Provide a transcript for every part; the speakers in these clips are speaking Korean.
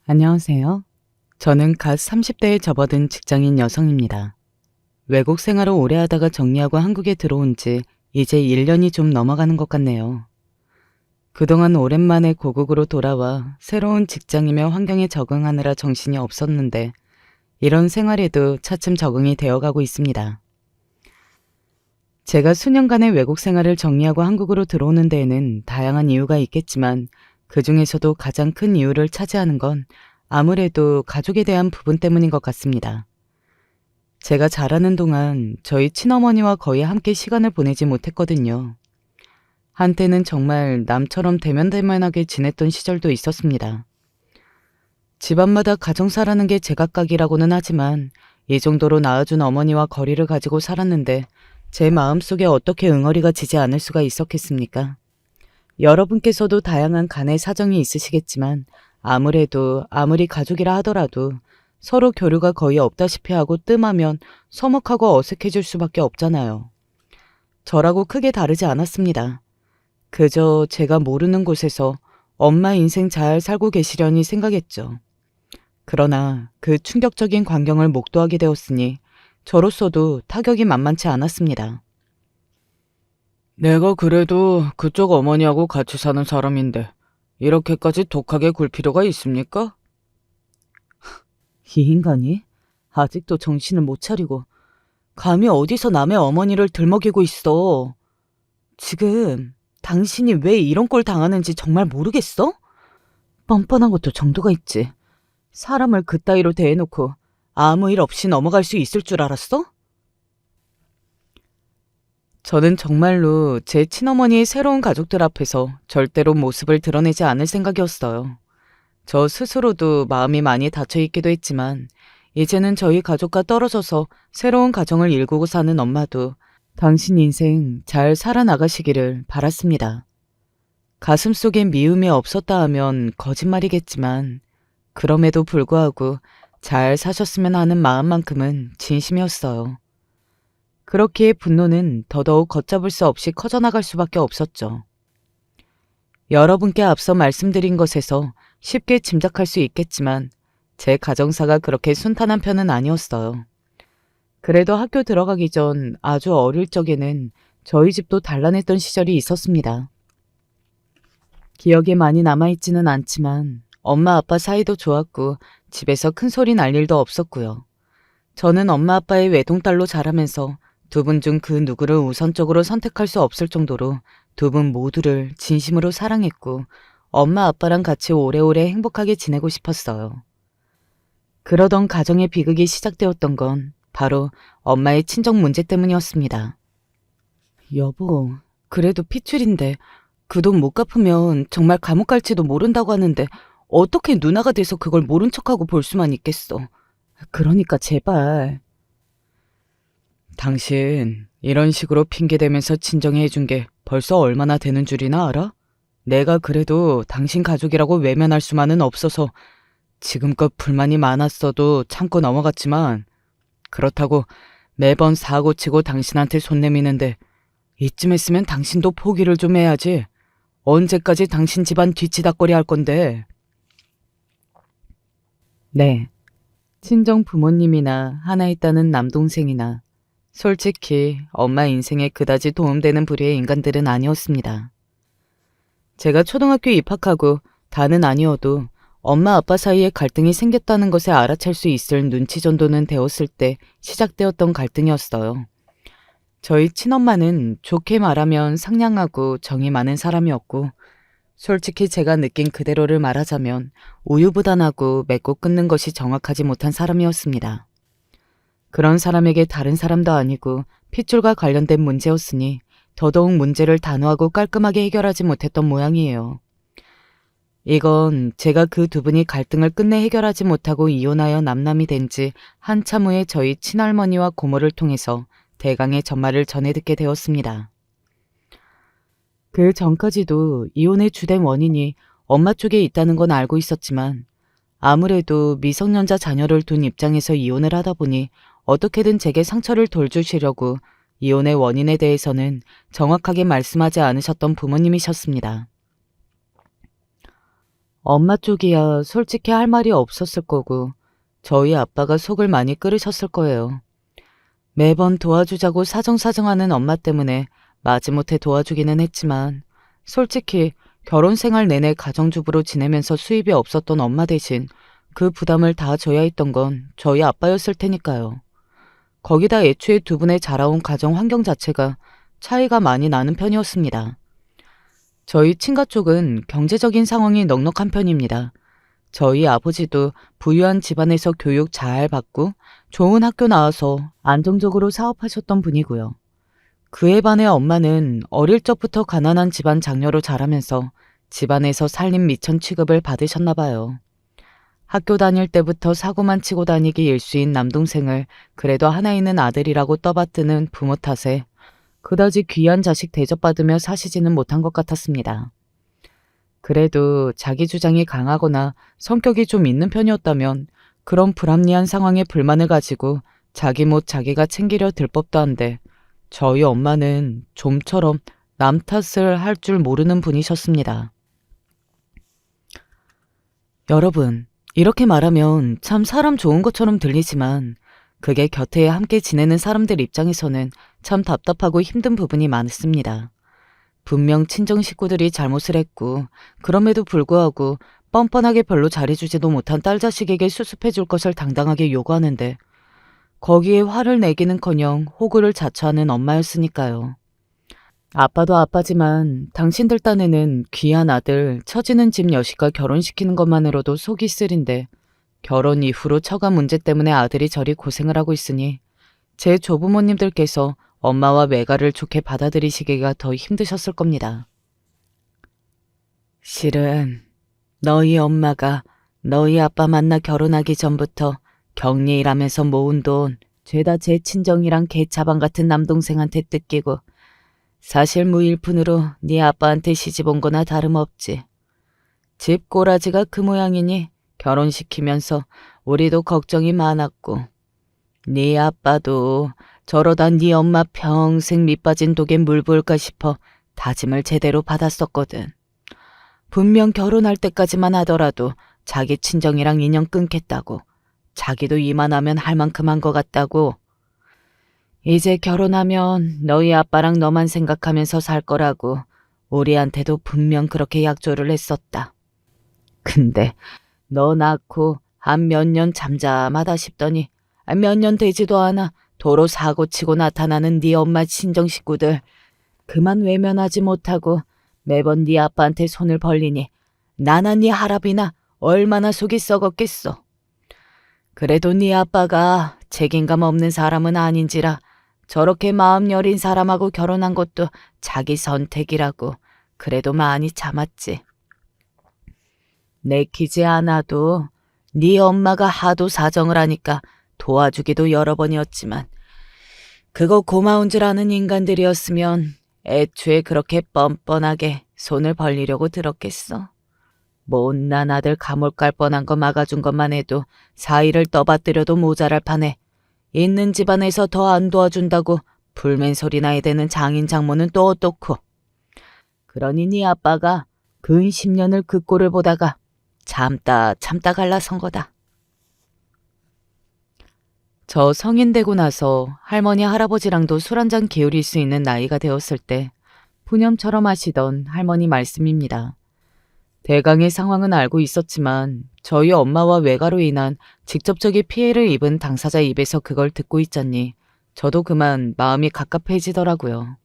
안녕하세요. 저는 갓 30대에 접어든 직장인 여성입니다. 외국 생활을 오래 하다가 정리하고 한국에 들어온 지 이제 1년이 좀 넘어가는 것 같네요. 그동안 오랜만에 고국으로 돌아와 새로운 직장이며 환경에 적응하느라 정신이 없었는데 이런 생활에도 차츰 적응이 되어가고 있습니다. 제가 수년간의 외국 생활을 정리하고 한국으로 들어오는 데에는 다양한 이유가 있겠지만 그 중에서도 가장 큰 이유를 차지하는 건 아무래도 가족에 대한 부분 때문인 것 같습니다. 제가 자라는 동안 저희 친어머니와 거의 함께 시간을 보내지 못했거든요. 한때는 정말 남처럼 대면대면하게 지냈던 시절도 있었습니다. 집안마다 가정사라는 게 제각각이라고는 하지만 이 정도로 낳아준 어머니와 거리를 가지고 살았는데 제 마음속에 어떻게 응어리가 지지 않을 수가 있었겠습니까? 여러분께서도 다양한 간의 사정이 있으시겠지만 아무래도 아무리 가족이라 하더라도 서로 교류가 거의 없다시피 하고 뜸하면 서먹하고 어색해질 수밖에 없잖아요. 저라고 크게 다르지 않았습니다. 그저 제가 모르는 곳에서 엄마 인생 잘 살고 계시려니 생각했죠. 그러나 그 충격적인 광경을 목도하게 되었으니 저로서도 타격이 만만치 않았습니다. 내가 그래도 그쪽 어머니하고 같이 사는 사람인데 이렇게까지 독하게 굴 필요가 있습니까? 이 인간이 아직도 정신을 못 차리고 감히 어디서 남의 어머니를 들먹이고 있어. 지금 당신이 왜 이런 꼴 당하는지 정말 모르겠어? 뻔뻔한 것도 정도가 있지. 사람을 그따위로 대해놓고 아무 일 없이 넘어갈 수 있을 줄 알았어? 저는 정말로 제 친어머니의 새로운 가족들 앞에서 절대로 모습을 드러내지 않을 생각이었어요. 저 스스로도 마음이 많이 닫혀있기도 했지만 이제는 저희 가족과 떨어져서 새로운 가정을 일구고 사는 엄마도 당신 인생 잘 살아나가시기를 바랐습니다. 가슴속에 미움이 없었다 하면 거짓말이겠지만 그럼에도 불구하고 잘 사셨으면 하는 마음만큼은 진심이었어요. 그렇기에 분노는 더더욱 걷잡을 수 없이 커져나갈 수밖에 없었죠. 여러분께 앞서 말씀드린 것에서 쉽게 짐작할 수 있겠지만 제 가정사가 그렇게 순탄한 편은 아니었어요. 그래도 학교 들어가기 전 아주 어릴 적에는 저희 집도 단란했던 시절이 있었습니다. 기억에 많이 남아있지는 않지만 엄마 아빠 사이도 좋았고 집에서 큰 소리 날 일도 없었고요. 저는 엄마 아빠의 외동딸로 자라면서 두 분 중 그 누구를 우선적으로 선택할 수 없을 정도로 두 분 모두를 진심으로 사랑했고 엄마 아빠랑 같이 오래오래 행복하게 지내고 싶었어요. 그러던 가정의 비극이 시작되었던 건 바로 엄마의 친정 문제 때문이었습니다. 여보, 그래도 핏줄인데 그 돈 못 갚으면 정말 감옥 갈지도 모른다고 하는데 어떻게 누나가 돼서 그걸 모른 척하고 볼 수만 있겠어. 그러니까 제발. 당신 이런 식으로 핑계대면서 친정에 해준 게 벌써 얼마나 되는 줄이나 알아? 내가 그래도 당신 가족이라고 외면할 수만은 없어서 지금껏 불만이 많았어도 참고 넘어갔지만 그렇다고 매번 사고치고 당신한테 손 내미는데 이쯤 했으면 당신도 포기를 좀 해야지. 언제까지 당신 집안 뒤치다꺼리 할 건데. 네, 친정 부모님이나 하나 있다는 남동생이나 솔직히 엄마 인생에 그다지 도움되는 부류의 인간들은 아니었습니다. 제가 초등학교 입학하고 다는 아니어도 엄마 아빠 사이에 갈등이 생겼다는 것에 알아챌 수 있을 눈치 정도는 되었을 때 시작되었던 갈등이었어요. 저희 친엄마는 좋게 말하면 상냥하고 정이 많은 사람이었고 솔직히 제가 느낀 그대로를 말하자면 우유부단하고 맺고 끊는 것이 정확하지 못한 사람이었습니다. 그런 사람에게 다른 사람도 아니고 핏줄과 관련된 문제였으니 더더욱 문제를 단호하고 깔끔하게 해결하지 못했던 모양이에요. 이건 제가 그 두 분이 갈등을 끝내 해결하지 못하고 이혼하여 남남이 된 지 한참 후에 저희 친할머니와 고모를 통해서 대강의 전말을 전해 듣게 되었습니다. 그 전까지도 이혼의 주된 원인이 엄마 쪽에 있다는 건 알고 있었지만 아무래도 미성년자 자녀를 둔 입장에서 이혼을 하다 보니 어떻게든 제게 상처를 덜 주시려고 이혼의 원인에 대해서는 정확하게 말씀하지 않으셨던 부모님이셨습니다. 엄마 쪽이야 솔직히 할 말이 없었을 거고 저희 아빠가 속을 많이 끓이셨을 거예요. 매번 도와주자고 사정사정하는 엄마 때문에 마지못해 도와주기는 했지만 솔직히 결혼 생활 내내 가정주부로 지내면서 수입이 없었던 엄마 대신 그 부담을 다 져야 했던 건 저희 아빠였을 테니까요. 거기다 애초에 두 분의 자라온 가정 환경 자체가 차이가 많이 나는 편이었습니다. 저희 친가 쪽은 경제적인 상황이 넉넉한 편입니다. 저희 아버지도 부유한 집안에서 교육 잘 받고 좋은 학교 나와서 안정적으로 사업하셨던 분이고요. 그에 반해 엄마는 어릴 적부터 가난한 집안 장녀로 자라면서 집안에서 살림 미천 취급을 받으셨나 봐요. 학교 다닐 때부터 사고만 치고 다니기 일수인 남동생을 그래도 하나 있는 아들이라고 떠받드는 부모 탓에 그다지 귀한 자식 대접받으며 사시지는 못한 것 같았습니다. 그래도 자기 주장이 강하거나 성격이 좀 있는 편이었다면 그런 불합리한 상황에 불만을 가지고 자기 못 자기가 챙기려 들 법도 한데 저희 엄마는 좀처럼 남 탓을 할 줄 모르는 분이셨습니다. 여러분, 이렇게 말하면 참 사람 좋은 것처럼 들리지만 그게 곁에 함께 지내는 사람들 입장에서는 참 답답하고 힘든 부분이 많습니다. 분명 친정 식구들이 잘못을 했고 그럼에도 불구하고 뻔뻔하게 별로 잘해주지도 못한 딸 자식에게 수습해줄 것을 당당하게 요구하는데 거기에 화를 내기는커녕 호구를 자처하는 엄마였으니까요. 아빠도 아빠지만 당신들 딴에는 귀한 아들 처지는 집 여식과 결혼시키는 것만으로도 속이 쓰린데 결혼 이후로 처가 문제 때문에 아들이 저리 고생을 하고 있으니 제 조부모님들께서 엄마와 외가를 좋게 받아들이시기가 더 힘드셨을 겁니다. 실은 너희 엄마가 너희 아빠 만나 결혼하기 전부터 격리 일하면서 모은 돈 죄다 제 친정이랑 개차방 같은 남동생한테 뜯기고 사실 무일푼으로 네 아빠한테 시집 온 거나 다름없지. 집 꼬라지가 그 모양이니 결혼시키면서 우리도 걱정이 많았고 네 아빠도 저러다 네 엄마 평생 밑빠진 독에 물 부을까 싶어 다짐을 제대로 받았었거든. 분명 결혼할 때까지만 하더라도 자기 친정이랑 인연 끊겠다고 자기도 이만하면 할 만큼 한 것 같다고. 이제 결혼하면 너희 아빠랑 너만 생각하면서 살 거라고 우리한테도 분명 그렇게 약조를 했었다. 근데 너 낳고 한 몇 년 잠잠하다 싶더니 몇 년 되지도 않아 도로 사고치고 나타나는 네 엄마 친정 식구들 그만 외면하지 못하고 매번 네 아빠한테 손을 벌리니 나나 네 할아비나 얼마나 속이 썩었겠어. 그래도 네 아빠가 책임감 없는 사람은 아닌지라 저렇게 마음 여린 사람하고 결혼한 것도 자기 선택이라고 그래도 많이 참았지. 내키지 않아도 네 엄마가 하도 사정을 하니까 도와주기도 여러 번이었지만 그거 고마운 줄 아는 인간들이었으면 애초에 그렇게 뻔뻔하게 손을 벌리려고 들었겠어. 못난 아들 감옥 갈 뻔한 거 막아준 것만 해도 사이를 떠받들여도 모자랄 판에 있는 집안에서 더 안 도와준다고 불맨소리 나야 되는 장인 장모는 또 어떻고. 그러니 네 아빠가 근 10년을 그 꼴을 보다가 참다 갈라선 거다. 저 성인 되고 나서 할머니 할아버지랑도 술 한잔 기울일 수 있는 나이가 되었을 때 푸념처럼 하시던 할머니 말씀입니다. 대강의 상황은 알고 있었지만 저희 엄마와 외가로 인한 직접적인 피해를 입은 당사자 입에서 그걸 듣고 있자니 저도 그만 마음이 갑갑해지더라고요.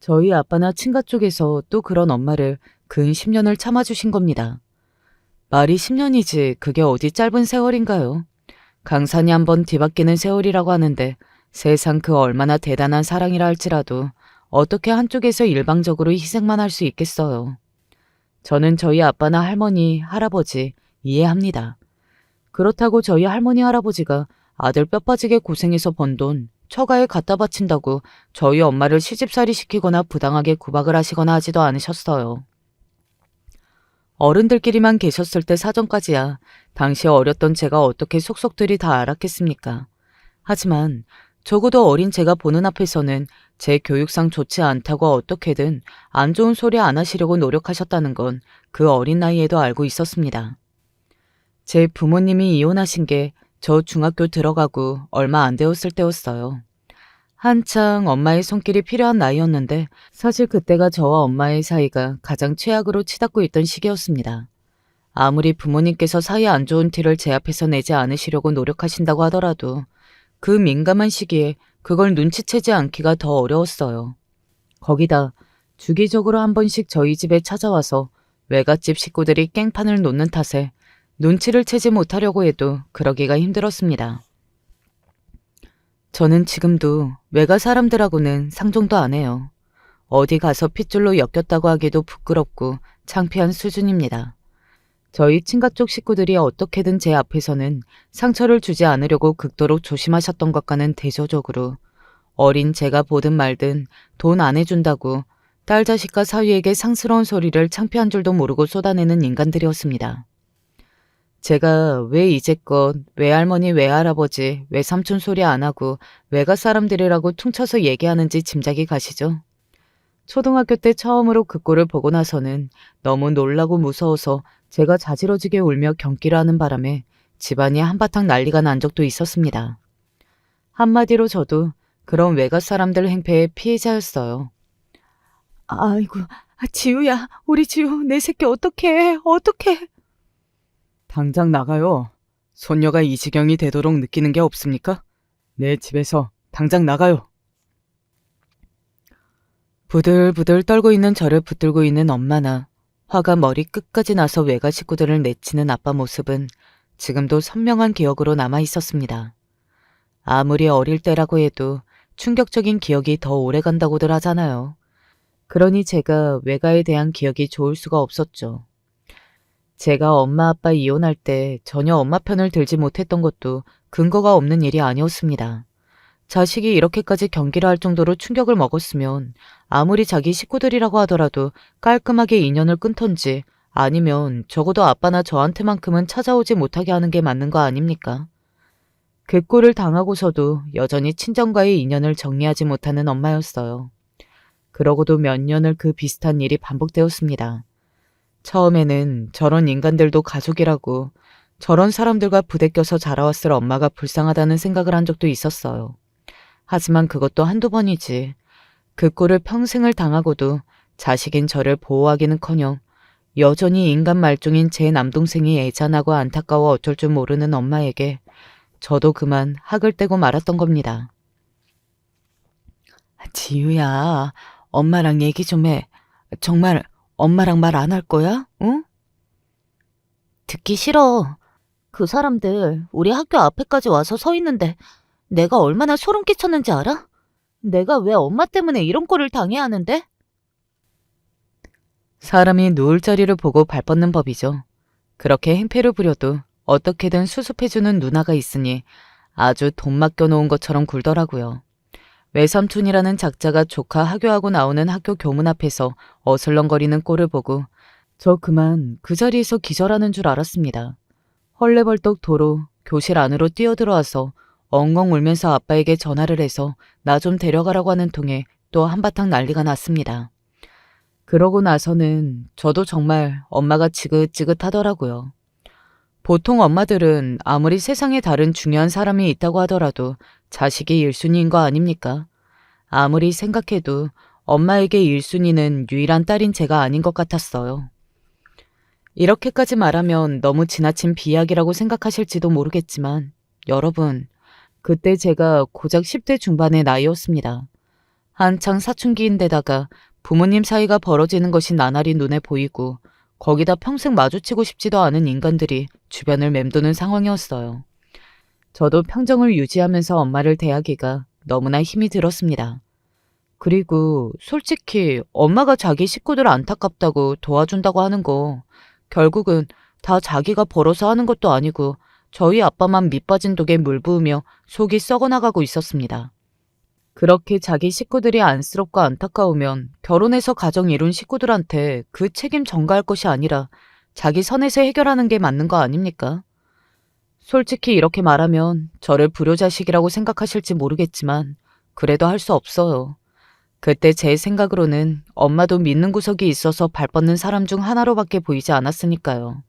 저희 아빠나 친가 쪽에서 또 그런 엄마를 근 10년을 참아주신 겁니다. 말이 10년이지 그게 어디 짧은 세월인가요? 강산이 한번 뒤바뀌는 세월이라고 하는데 세상 그 얼마나 대단한 사랑이라 할지라도 어떻게 한쪽에서 일방적으로 희생만 할 수 있겠어요. 저는 저희 아빠나 할머니, 할아버지 이해합니다. 그렇다고 저희 할머니, 할아버지가 아들 뼈 빠지게 고생해서 번 돈 처가에 갖다 바친다고 저희 엄마를 시집살이 시키거나 부당하게 구박을 하시거나 하지도 않으셨어요. 어른들끼리만 계셨을 때 사정까지야 당시 어렸던 제가 어떻게 속속들이 다 알았겠습니까? 하지만 적어도 어린 제가 보는 앞에서는 제 교육상 좋지 않다고 어떻게든 안 좋은 소리 안 하시려고 노력하셨다는 건 그 어린 나이에도 알고 있었습니다. 제 부모님이 이혼하신 게 저 중학교 들어가고 얼마 안 되었을 때였어요. 한창 엄마의 손길이 필요한 나이였는데 사실 그때가 저와 엄마의 사이가 가장 최악으로 치닫고 있던 시기였습니다. 아무리 부모님께서 사이 안 좋은 티를 제 앞에서 내지 않으시려고 노력하신다고 하더라도 그 민감한 시기에 그걸 눈치채지 않기가 더 어려웠어요. 거기다 주기적으로 한 번씩 저희 집에 찾아와서 외갓집 식구들이 깽판을 놓는 탓에 눈치를 채지 못하려고 해도 그러기가 힘들었습니다. 저는 지금도 외가 사람들하고는 상종도 안 해요. 어디 가서 핏줄로 엮였다고 하기도 부끄럽고 창피한 수준입니다. 저희 친가 쪽 식구들이 어떻게든 제 앞에서는 상처를 주지 않으려고 극도로 조심하셨던 것과는 대조적으로 어린 제가 보든 말든 돈 안 해준다고 딸 자식과 사위에게 상스러운 소리를 창피한 줄도 모르고 쏟아내는 인간들이었습니다. 제가 왜 이제껏 외할머니, 외할아버지, 외삼촌 소리 안 하고 외가 사람들이라고 퉁쳐서 얘기하는지 짐작이 가시죠? 초등학교 때 처음으로 그 꼴을 보고 나서는 너무 놀라고 무서워서 제가 자지러지게 울며 경기를 하는 바람에 집안이 한바탕 난리가 난 적도 있었습니다. 한마디로 저도 그런 외갓 사람들 행패의 피해자였어요. 아이고, 지우야, 우리 지우, 내 새끼 어떡해. 당장 나가요. 손녀가 이 지경이 되도록 느끼는 게 없습니까? 내 집에서 당장 나가요. 부들부들 떨고 있는 저를 붙들고 있는 엄마나 화가 머리 끝까지 나서 외가 식구들을 내치는 아빠 모습은 지금도 선명한 기억으로 남아 있었습니다. 아무리 어릴 때라고 해도 충격적인 기억이 더 오래 간다고들 하잖아요. 그러니 제가 외가에 대한 기억이 좋을 수가 없었죠. 제가 엄마 아빠 이혼할 때 전혀 엄마 편을 들지 못했던 것도 근거가 없는 일이 아니었습니다. 자식이 이렇게까지 경기를 할 정도로 충격을 먹었으면 아무리 자기 식구들이라고 하더라도 깔끔하게 인연을 끊던지 아니면 적어도 아빠나 저한테만큼은 찾아오지 못하게 하는 게 맞는 거 아닙니까? 그 꼴을 당하고서도 여전히 친정과의 인연을 정리하지 못하는 엄마였어요. 그러고도 몇 년을 그 비슷한 일이 반복되었습니다. 처음에는 저런 인간들도 가족이라고 저런 사람들과 부대껴서 자라왔을 엄마가 불쌍하다는 생각을 한 적도 있었어요. 하지만 그것도 한두 번이지. 그 꼴을 평생을 당하고도 자식인 저를 보호하기는커녕 여전히 인간 말종인 제 남동생이 애잔하고 안타까워 어쩔 줄 모르는 엄마에게 저도 그만 학을 떼고 말았던 겁니다. 지유야, 엄마랑 얘기 좀 해. 정말 엄마랑 말 안 할 거야? 응? 듣기 싫어. 그 사람들 우리 학교 앞에까지 와서 서 있는데 내가 얼마나 소름 끼쳤는지 알아? 내가 왜 엄마 때문에 이런 꼴을 당해야 하는데? 사람이 누울 자리를 보고 발 뻗는 법이죠. 그렇게 행패를 부려도 어떻게든 수습해주는 누나가 있으니 아주 돈 맡겨놓은 것처럼 굴더라고요. 외삼촌이라는 작자가 조카 하교하고 나오는 학교 교문 앞에서 어슬렁거리는 꼴을 보고 저 그만 그 자리에서 기절하는 줄 알았습니다. 헐레벌떡 도로 교실 안으로 뛰어들어와서 엉엉 울면서 아빠에게 전화를 해서 나 좀 데려가라고 하는 통에 또 한바탕 난리가 났습니다. 그러고 나서는 저도 정말 엄마가 지긋지긋하더라고요. 보통 엄마들은 아무리 세상에 다른 중요한 사람이 있다고 하더라도 자식이 1순위인 거 아닙니까? 아무리 생각해도 엄마에게 1순위는 유일한 딸인 제가 아닌 것 같았어요. 이렇게까지 말하면 너무 지나친 비약이라고 생각하실지도 모르겠지만 여러분, 그때 제가 고작 10대 중반의 나이였습니다. 한창 사춘기인데다가 부모님 사이가 벌어지는 것이 나날이 눈에 보이고 거기다 평생 마주치고 싶지도 않은 인간들이 주변을 맴도는 상황이었어요. 저도 평정을 유지하면서 엄마를 대하기가 너무나 힘이 들었습니다. 그리고 솔직히 엄마가 자기 식구들 안타깝다고 도와준다고 하는 거 결국은 다 자기가 벌어서 하는 것도 아니고 저희 아빠만 밑빠진 독에 물 부으며 속이 썩어나가고 있었습니다. 그렇게 자기 식구들이 안쓰럽고 안타까우면 결혼해서 가정 이룬 식구들한테 그 책임 전가할 것이 아니라 자기 선에서 해결하는 게 맞는 거 아닙니까? 솔직히 이렇게 말하면 저를 불효자식이라고 생각하실지 모르겠지만 그래도 할 수 없어요. 그때 제 생각으로는 엄마도 믿는 구석이 있어서 발뻗는 사람 중 하나로밖에 보이지 않았으니까요.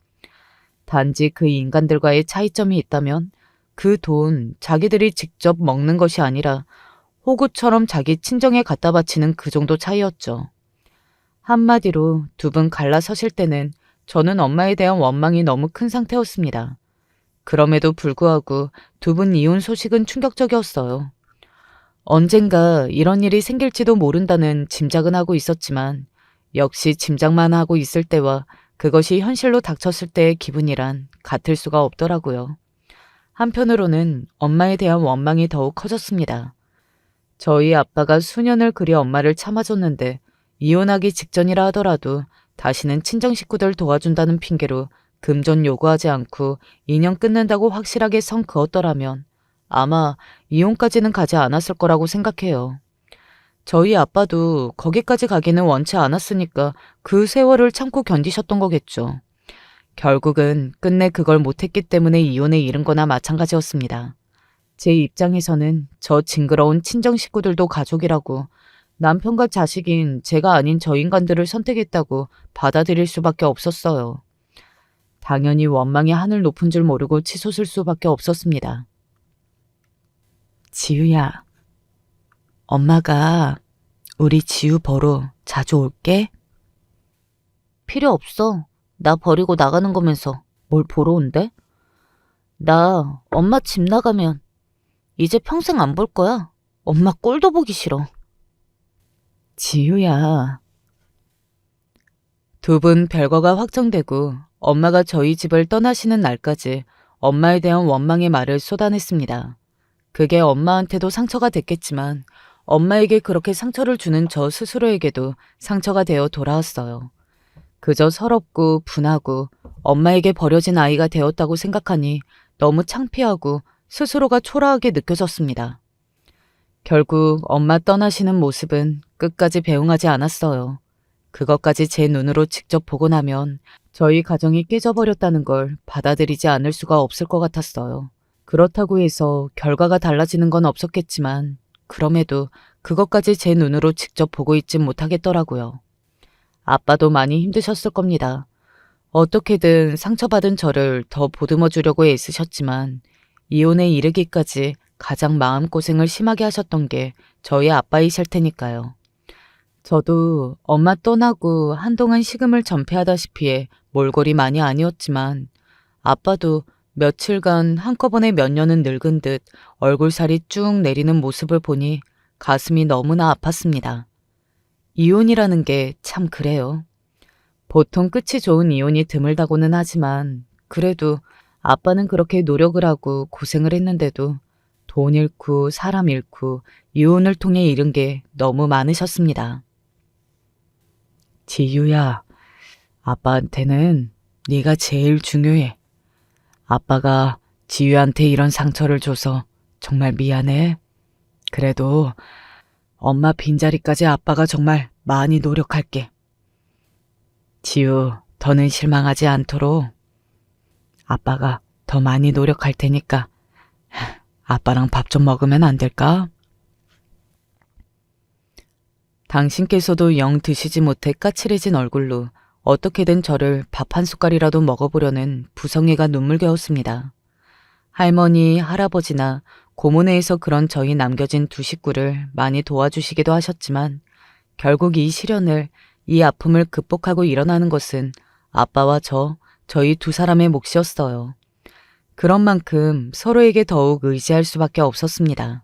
단지 그 인간들과의 차이점이 있다면 그 돈 자기들이 직접 먹는 것이 아니라 호구처럼 자기 친정에 갖다 바치는 그 정도 차이였죠. 한마디로 두 분 갈라서실 때는 저는 엄마에 대한 원망이 너무 큰 상태였습니다. 그럼에도 불구하고 두 분 이혼 소식은 충격적이었어요. 언젠가 이런 일이 생길지도 모른다는 짐작은 하고 있었지만 역시 짐작만 하고 있을 때와 그것이 현실로 닥쳤을 때의 기분이란 같을 수가 없더라고요. 한편으로는 엄마에 대한 원망이 더욱 커졌습니다. 저희 아빠가 수년을 그리 엄마를 참아줬는데 이혼하기 직전이라 하더라도 다시는 친정 식구들 도와준다는 핑계로 금전 요구하지 않고 인연 끊는다고 확실하게 선 그었더라면 아마 이혼까지는 가지 않았을 거라고 생각해요. 저희 아빠도 거기까지 가기는 원치 않았으니까 그 세월을 참고 견디셨던 거겠죠. 결국은 끝내 그걸 못했기 때문에 이혼에 이른 거나 마찬가지였습니다. 제 입장에서는 저 징그러운 친정 식구들도 가족이라고 남편과 자식인 제가 아닌 저 인간들을 선택했다고 받아들일 수밖에 없었어요. 당연히 원망이 하늘 높은 줄 모르고 치솟을 수밖에 없었습니다. 지우야, 엄마가 우리 지우 보러 자주 올게? 필요 없어. 나 버리고 나가는 거면서 뭘 보러 온대? 나 엄마 집 나가면 이제 평생 안 볼 거야. 엄마 꼴도 보기 싫어. 지우야. 두 분 별거가 확정되고 엄마가 저희 집을 떠나시는 날까지 엄마에 대한 원망의 말을 쏟아냈습니다. 그게 엄마한테도 상처가 됐겠지만 엄마에게 그렇게 상처를 주는 저 스스로에게도 상처가 되어 돌아왔어요. 그저 서럽고 분하고 엄마에게 버려진 아이가 되었다고 생각하니 너무 창피하고 스스로가 초라하게 느껴졌습니다. 결국 엄마 떠나시는 모습은 끝까지 배웅하지 않았어요. 그것까지 제 눈으로 직접 보고 나면 저희 가정이 깨져버렸다는 걸 받아들이지 않을 수가 없을 것 같았어요. 그렇다고 해서 결과가 달라지는 건 없었겠지만 그럼에도 그것까지 제 눈으로 직접 보고 있진 못하겠더라고요. 아빠도 많이 힘드셨을 겁니다. 어떻게든 상처받은 저를 더 보듬어 주려고 애쓰셨지만 이혼에 이르기까지 가장 마음고생을 심하게 하셨던 게 저희 아빠이실 테니까요. 저도 엄마 떠나고 한동안 식음을 전폐하다시피 해 몰골이 많이 아니었지만 아빠도 며칠간 한꺼번에 몇 년은 늙은 듯 얼굴살이 쭉 내리는 모습을 보니 가슴이 너무나 아팠습니다. 이혼이라는 게 참 그래요. 보통 끝이 좋은 이혼이 드물다고는 하지만 그래도 아빠는 그렇게 노력을 하고 고생을 했는데도 돈 잃고 사람 잃고 이혼을 통해 잃은 게 너무 많으셨습니다. 지유야, 아빠한테는 네가 제일 중요해. 아빠가 지유한테 이런 상처를 줘서 정말 미안해. 그래도 엄마 빈자리까지 아빠가 정말 많이 노력할게. 지유, 더는 실망하지 않도록 아빠가 더 많이 노력할 테니까 아빠랑 밥 좀 먹으면 안 될까? 당신께서도 영 드시지 못해 까칠해진 얼굴로 어떻게든 저를 밥 한 숟갈이라도 먹어보려는 부성애가 눈물겨웠습니다. 할머니, 할아버지나 고모네에서 그런 저희 남겨진 두 식구를 많이 도와주시기도 하셨지만 결국 이 시련을, 이 아픔을 극복하고 일어나는 것은 아빠와 저희 두 사람의 몫이었어요. 그런 만큼 서로에게 더욱 의지할 수밖에 없었습니다.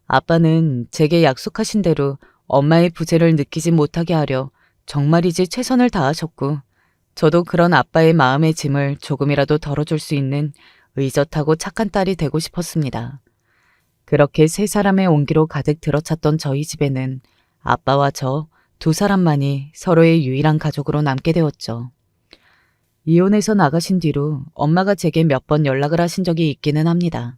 아빠는 제게 약속하신 대로 엄마의 부재를 느끼지 못하게 하려 정말이지 최선을 다하셨고 저도 그런 아빠의 마음의 짐을 조금이라도 덜어줄 수 있는 의젓하고 착한 딸이 되고 싶었습니다. 그렇게 세 사람의 온기로 가득 들어찼던 저희 집에는 아빠와 저 두 사람만이 서로의 유일한 가족으로 남게 되었죠. 이혼해서 나가신 뒤로 엄마가 제게 몇 번 연락을 하신 적이 있기는 합니다.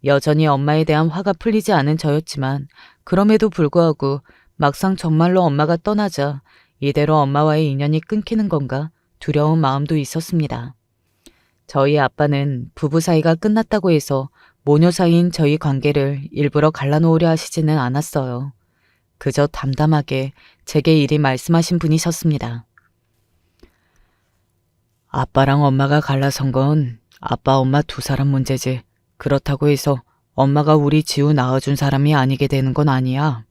여전히 엄마에 대한 화가 풀리지 않은 저였지만 그럼에도 불구하고 막상 정말로 엄마가 떠나자 이대로 엄마와의 인연이 끊기는 건가 두려운 마음도 있었습니다. 저희 아빠는 부부 사이가 끝났다고 해서 모녀 사이인 저희 관계를 일부러 갈라놓으려 하시지는 않았어요. 그저 담담하게 제게 이리 말씀하신 분이셨습니다. 아빠랑 엄마가 갈라선 건 아빠 엄마 두 사람 문제지. 그렇다고 해서 엄마가 우리 지우 낳아준 사람이 아니게 되는 건 아니야.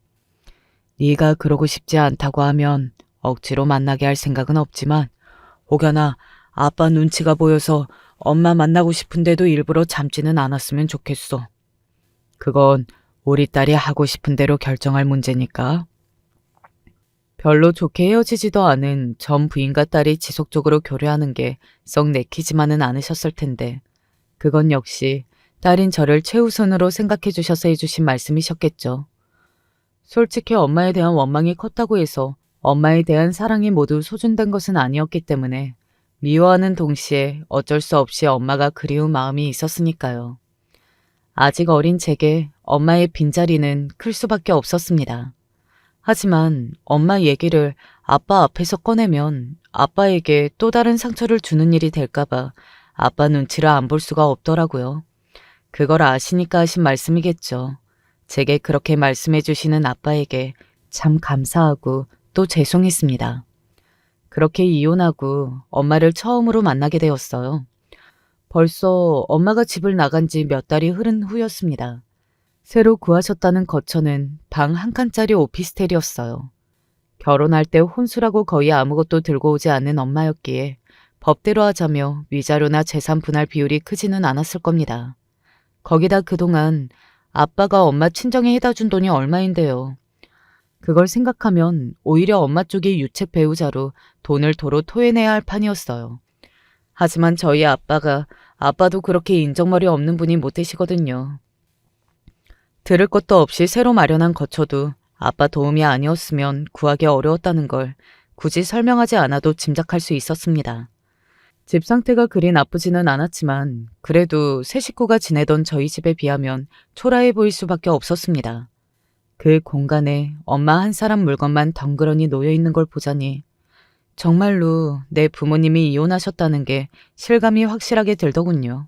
네가 그러고 싶지 않다고 하면 억지로 만나게 할 생각은 없지만 혹여나 아빠 눈치가 보여서 엄마 만나고 싶은데도 일부러 참지는 않았으면 좋겠어. 그건 우리 딸이 하고 싶은 대로 결정할 문제니까. 별로 좋게 헤어지지도 않은 전 부인과 딸이 지속적으로 교류하는 게 썩 내키지만은 않으셨을 텐데 그건 역시 딸인 저를 최우선으로 생각해 주셔서 해주신 말씀이셨겠죠. 솔직히 엄마에 대한 원망이 컸다고 해서 엄마에 대한 사랑이 모두 소진된 것은 아니었기 때문에 미워하는 동시에 어쩔 수 없이 엄마가 그리운 마음이 있었으니까요. 아직 어린 제게 엄마의 빈자리는 클 수밖에 없었습니다. 하지만 엄마 얘기를 아빠 앞에서 꺼내면 아빠에게 또 다른 상처를 주는 일이 될까봐 아빠 눈치를 안 볼 수가 없더라고요. 그걸 아시니까 하신 말씀이겠죠. 제게 그렇게 말씀해 주시는 아빠에게 참 감사하고 또 죄송했습니다. 그렇게 이혼하고 엄마를 처음으로 만나게 되었어요. 벌써 엄마가 집을 나간 지 몇 달이 흐른 후였습니다. 새로 구하셨다는 거처는 방 한 칸짜리 오피스텔이었어요. 결혼할 때 혼수라고 거의 아무것도 들고 오지 않는 엄마였기에 법대로 하자며 위자료나 재산 분할 비율이 크지는 않았을 겁니다. 거기다 그동안 아빠가 엄마 친정에 해다 준 돈이 얼마인데요. 그걸 생각하면 오히려 엄마 쪽이 유책 배우자로 돈을 도로 토해내야 할 판이었어요. 하지만 저희 아빠도 그렇게 인정머리 없는 분이 못 되시거든요. 들을 것도 없이 새로 마련한 거처도 아빠 도움이 아니었으면 구하기 어려웠다는 걸 굳이 설명하지 않아도 짐작할 수 있었습니다. 집 상태가 그리 나쁘지는 않았지만 그래도 세 식구가 지내던 저희 집에 비하면 초라해 보일 수밖에 없었습니다. 그 공간에 엄마 한 사람 물건만 덩그러니 놓여있는 걸 보자니 정말로 내 부모님이 이혼하셨다는 게 실감이 확실하게 들더군요.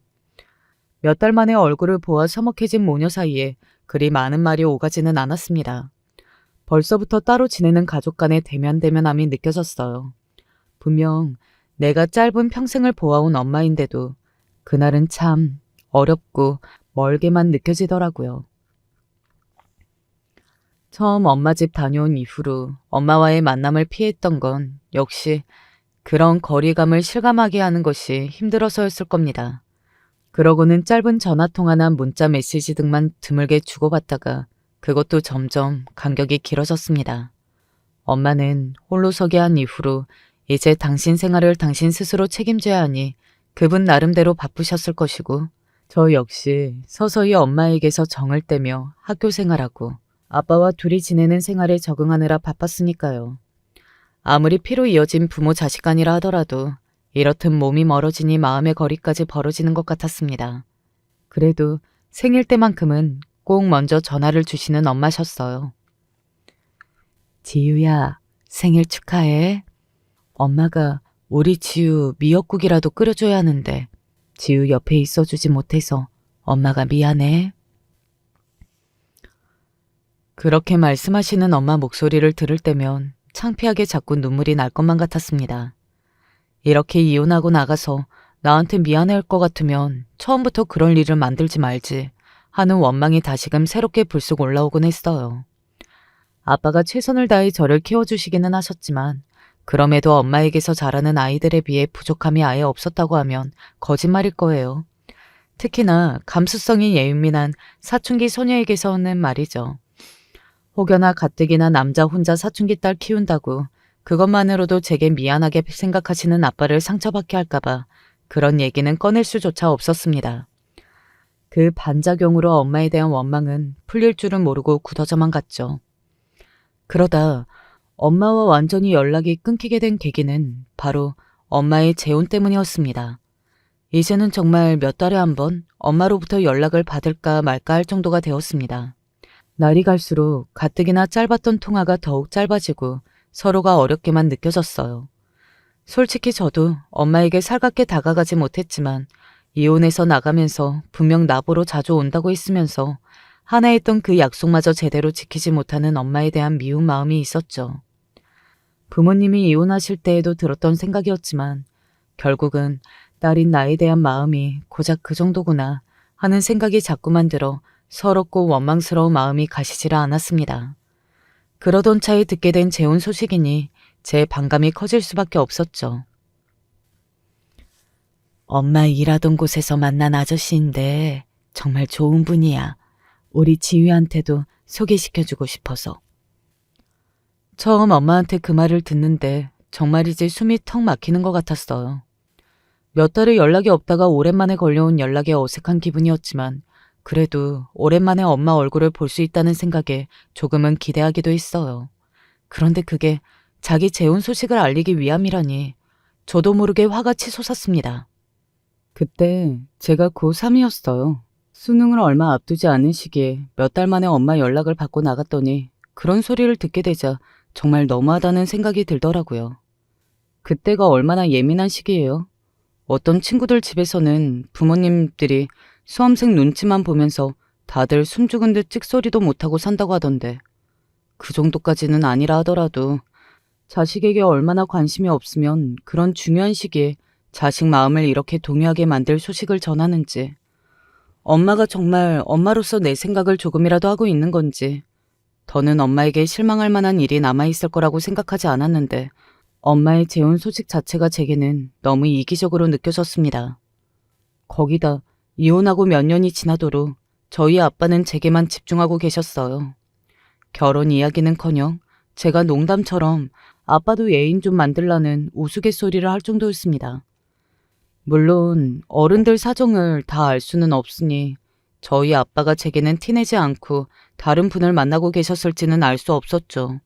몇 달 만에 얼굴을 보아 서먹해진 모녀 사이에 그리 많은 말이 오가지는 않았습니다. 벌써부터 따로 지내는 가족 간의 대면대면함이 느껴졌어요. 분명 내가 짧은 평생을 보아온 엄마인데도 그날은 참 어렵고 멀게만 느껴지더라고요. 처음 엄마 집 다녀온 이후로 엄마와의 만남을 피했던 건 역시 그런 거리감을 실감하게 하는 것이 힘들어서였을 겁니다. 그러고는 짧은 전화통화나 문자 메시지 등만 드물게 주고받다가 그것도 점점 간격이 길어졌습니다. 엄마는 홀로서기 한 이후로 이제 당신 생활을 당신 스스로 책임져야 하니 그분 나름대로 바쁘셨을 것이고 저 역시 서서히 엄마에게서 정을 떼며 학교 생활하고 아빠와 둘이 지내는 생활에 적응하느라 바빴으니까요. 아무리 피로 이어진 부모 자식 간이라 하더라도 이렇듯 몸이 멀어지니 마음의 거리까지 벌어지는 것 같았습니다. 그래도 생일 때만큼은 꼭 먼저 전화를 주시는 엄마셨어요. 지유야, 생일 축하해. 엄마가 우리 지유 미역국이라도 끓여줘야 하는데 지유 옆에 있어주지 못해서 엄마가 미안해. 그렇게 말씀하시는 엄마 목소리를 들을 때면 창피하게 자꾸 눈물이 날 것만 같았습니다. 이렇게 이혼하고 나가서 나한테 미안해할 것 같으면 처음부터 그럴 일을 만들지 말지 하는 원망이 다시금 새롭게 불쑥 올라오곤 했어요. 아빠가 최선을 다해 저를 키워주시기는 하셨지만 그럼에도 엄마에게서 자라는 아이들에 비해 부족함이 아예 없었다고 하면 거짓말일 거예요. 특히나 감수성이 예민한 사춘기 소녀에게서는 말이죠. 혹여나 가뜩이나 남자 혼자 사춘기 딸 키운다고 그것만으로도 제게 미안하게 생각하시는 아빠를 상처받게 할까봐 그런 얘기는 꺼낼 수조차 없었습니다. 그 반작용으로 엄마에 대한 원망은 풀릴 줄은 모르고 굳어져만 갔죠. 그러다 엄마와 완전히 연락이 끊기게 된 계기는 바로 엄마의 재혼 때문이었습니다. 이제는 정말 몇 달에 한 번 엄마로부터 연락을 받을까 말까 할 정도가 되었습니다. 날이 갈수록 가뜩이나 짧았던 통화가 더욱 짧아지고 서로가 어렵게만 느껴졌어요. 솔직히 저도 엄마에게 살갑게 다가가지 못했지만 이혼해서 나가면서 분명 나보러 자주 온다고 했으면서 하나 했던 그 약속마저 제대로 지키지 못하는 엄마에 대한 미운 마음이 있었죠. 부모님이 이혼하실 때에도 들었던 생각이었지만 결국은 딸인 나에 대한 마음이 고작 그 정도구나 하는 생각이 자꾸만 들어 서럽고 원망스러운 마음이 가시지를 않았습니다. 그러던 차에 듣게 된 재혼 소식이니 제 반감이 커질 수밖에 없었죠. 엄마 일하던 곳에서 만난 아저씨인데 정말 좋은 분이야. 우리 지휘한테도 소개시켜주고 싶어서. 처음 엄마한테 그 말을 듣는데 정말이지 숨이 턱 막히는 것 같았어요. 몇 달을 연락이 없다가 오랜만에 걸려온 연락에 어색한 기분이었지만 그래도 오랜만에 엄마 얼굴을 볼 수 있다는 생각에 조금은 기대하기도 했어요. 그런데 그게 자기 재혼 소식을 알리기 위함이라니 저도 모르게 화가 치솟았습니다. 그때 제가 고3이었어요. 수능을 얼마 앞두지 않은 시기에 몇 달 만에 엄마 연락을 받고 나갔더니 그런 소리를 듣게 되자 정말 너무하다는 생각이 들더라고요. 그때가 얼마나 예민한 시기예요. 어떤 친구들 집에서는 부모님들이 수험생 눈치만 보면서 다들 숨죽은 듯 찍소리도 못하고 산다고 하던데 그 정도까지는 아니라 하더라도 자식에게 얼마나 관심이 없으면 그런 중요한 시기에 자식 마음을 이렇게 동요하게 만들 소식을 전하는지, 엄마가 정말 엄마로서 내 생각을 조금이라도 하고 있는 건지, 더는 엄마에게 실망할 만한 일이 남아있을 거라고 생각하지 않았는데 엄마의 재혼 소식 자체가 제게는 너무 이기적으로 느껴졌습니다. 거기다 이혼하고 몇 년이 지나도록 저희 아빠는 제게만 집중하고 계셨어요. 결혼 이야기는커녕 제가 농담처럼 아빠도 애인 좀 만들라는 우스갯소리를 할 정도였습니다. 물론 어른들 사정을 다 알 수는 없으니 저희 아빠가 제게는 티내지 않고 다른 분을 만나고 계셨을지는 알 수 없었죠.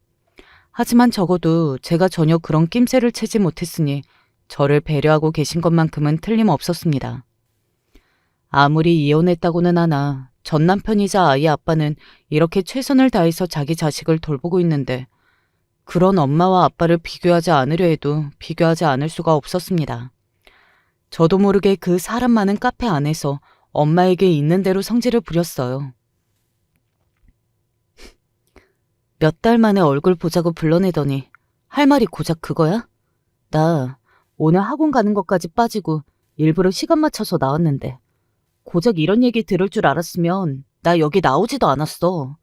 하지만 적어도 제가 전혀 그런 낌새를 채지 못했으니 저를 배려하고 계신 것만큼은 틀림없었습니다. 아무리 이혼했다고는 하나 전 남편이자 아이 아빠는 이렇게 최선을 다해서 자기 자식을 돌보고 있는데 그런 엄마와 아빠를 비교하지 않으려 해도 비교하지 않을 수가 없었습니다. 저도 모르게 그 사람 많은 카페 안에서 엄마에게 있는 대로 성질을 부렸어요. 몇 달 만에 얼굴 보자고 불러내더니 할 말이 고작 그거야? 나 오늘 학원 가는 것까지 빠지고 일부러 시간 맞춰서 나왔는데 고작 이런 얘기 들을 줄 알았으면 나 여기 나오지도 않았어.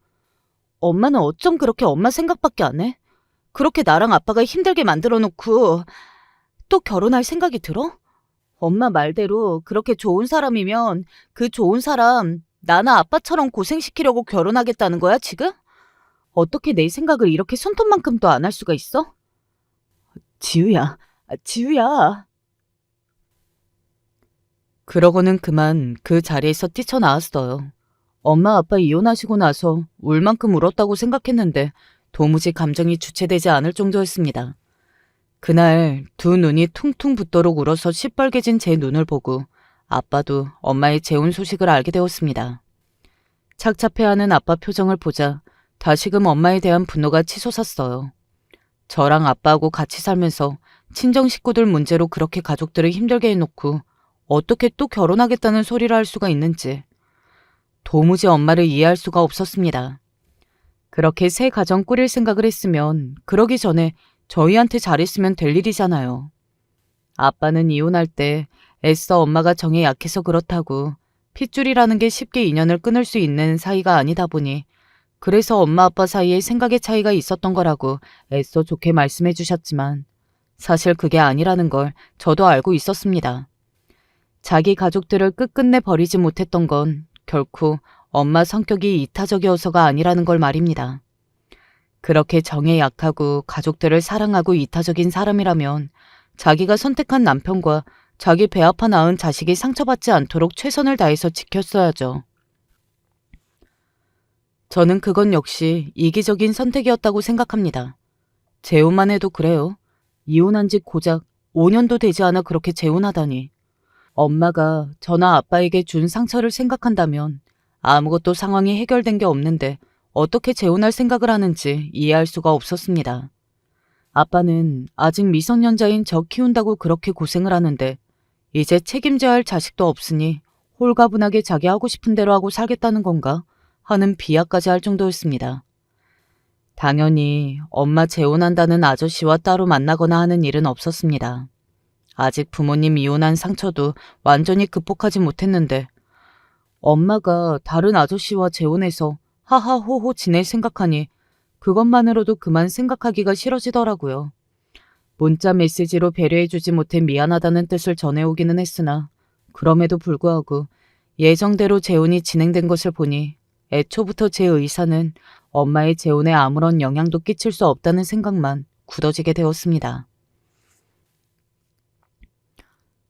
엄마는 어쩜 그렇게 엄마 생각밖에 안 해? 그렇게 나랑 아빠가 힘들게 만들어 놓고 또 결혼할 생각이 들어? 엄마 말대로 그렇게 좋은 사람이면 그 좋은 사람 나나 아빠처럼 고생시키려고 결혼하겠다는 거야 지금? 어떻게 내 생각을 이렇게 손톱만큼도 안 할 수가 있어? 지우야, 지우야. 그러고는 그만 그 자리에서 뛰쳐나왔어요. 엄마 아빠 이혼하시고 나서 울 만큼 울었다고 생각했는데 도무지 감정이 주체되지 않을 정도였습니다. 그날 두 눈이 퉁퉁 붓도록 울어서 시뻘개진 제 눈을 보고 아빠도 엄마의 재혼 소식을 알게 되었습니다. 착잡해하는 아빠 표정을 보자 다시금 엄마에 대한 분노가 치솟았어요. 저랑 아빠하고 같이 살면서 친정 식구들 문제로 그렇게 가족들을 힘들게 해놓고 어떻게 또 결혼하겠다는 소리를 할 수가 있는지 도무지 엄마를 이해할 수가 없었습니다. 그렇게 새 가정 꾸릴 생각을 했으면 그러기 전에 저희한테 잘했으면 될 일이잖아요. 아빠는 이혼할 때 애써 엄마가 정에 약해서 그렇다고 핏줄이라는 게 쉽게 인연을 끊을 수 있는 사이가 아니다 보니 그래서 엄마 아빠 사이에 생각의 차이가 있었던 거라고 애써 좋게 말씀해 주셨지만 사실 그게 아니라는 걸 저도 알고 있었습니다. 자기 가족들을 끝끝내 버리지 못했던 건 결코 엄마 성격이 이타적이어서가 아니라는 걸 말입니다. 그렇게 정에 약하고 가족들을 사랑하고 이타적인 사람이라면 자기가 선택한 남편과 자기 배 아파 낳은 자식이 상처받지 않도록 최선을 다해서 지켰어야죠. 저는 그건 역시 이기적인 선택이었다고 생각합니다. 재혼만 해도 그래요. 이혼한 지 고작 5년도 되지 않아 그렇게 재혼하다니. 엄마가 저나 아빠에게 준 상처를 생각한다면 아무것도 상황이 해결된 게 없는데 어떻게 재혼할 생각을 하는지 이해할 수가 없었습니다. 아빠는 아직 미성년자인 저 키운다고 그렇게 고생을 하는데 이제 책임져야 할 자식도 없으니 홀가분하게 자기 하고 싶은 대로 하고 살겠다는 건가 하는 비하까지 할 정도였습니다. 당연히 엄마 재혼한다는 아저씨와 따로 만나거나 하는 일은 없었습니다. 아직 부모님 이혼한 상처도 완전히 극복하지 못했는데 엄마가 다른 아저씨와 재혼해서 하하호호 지낼 생각하니 그것만으로도 그만 생각하기가 싫어지더라고요. 문자 메시지로 배려해주지 못해 미안하다는 뜻을 전해오기는 했으나 그럼에도 불구하고 예정대로 재혼이 진행된 것을 보니 애초부터 제 의사는 엄마의 재혼에 아무런 영향도 끼칠 수 없다는 생각만 굳어지게 되었습니다.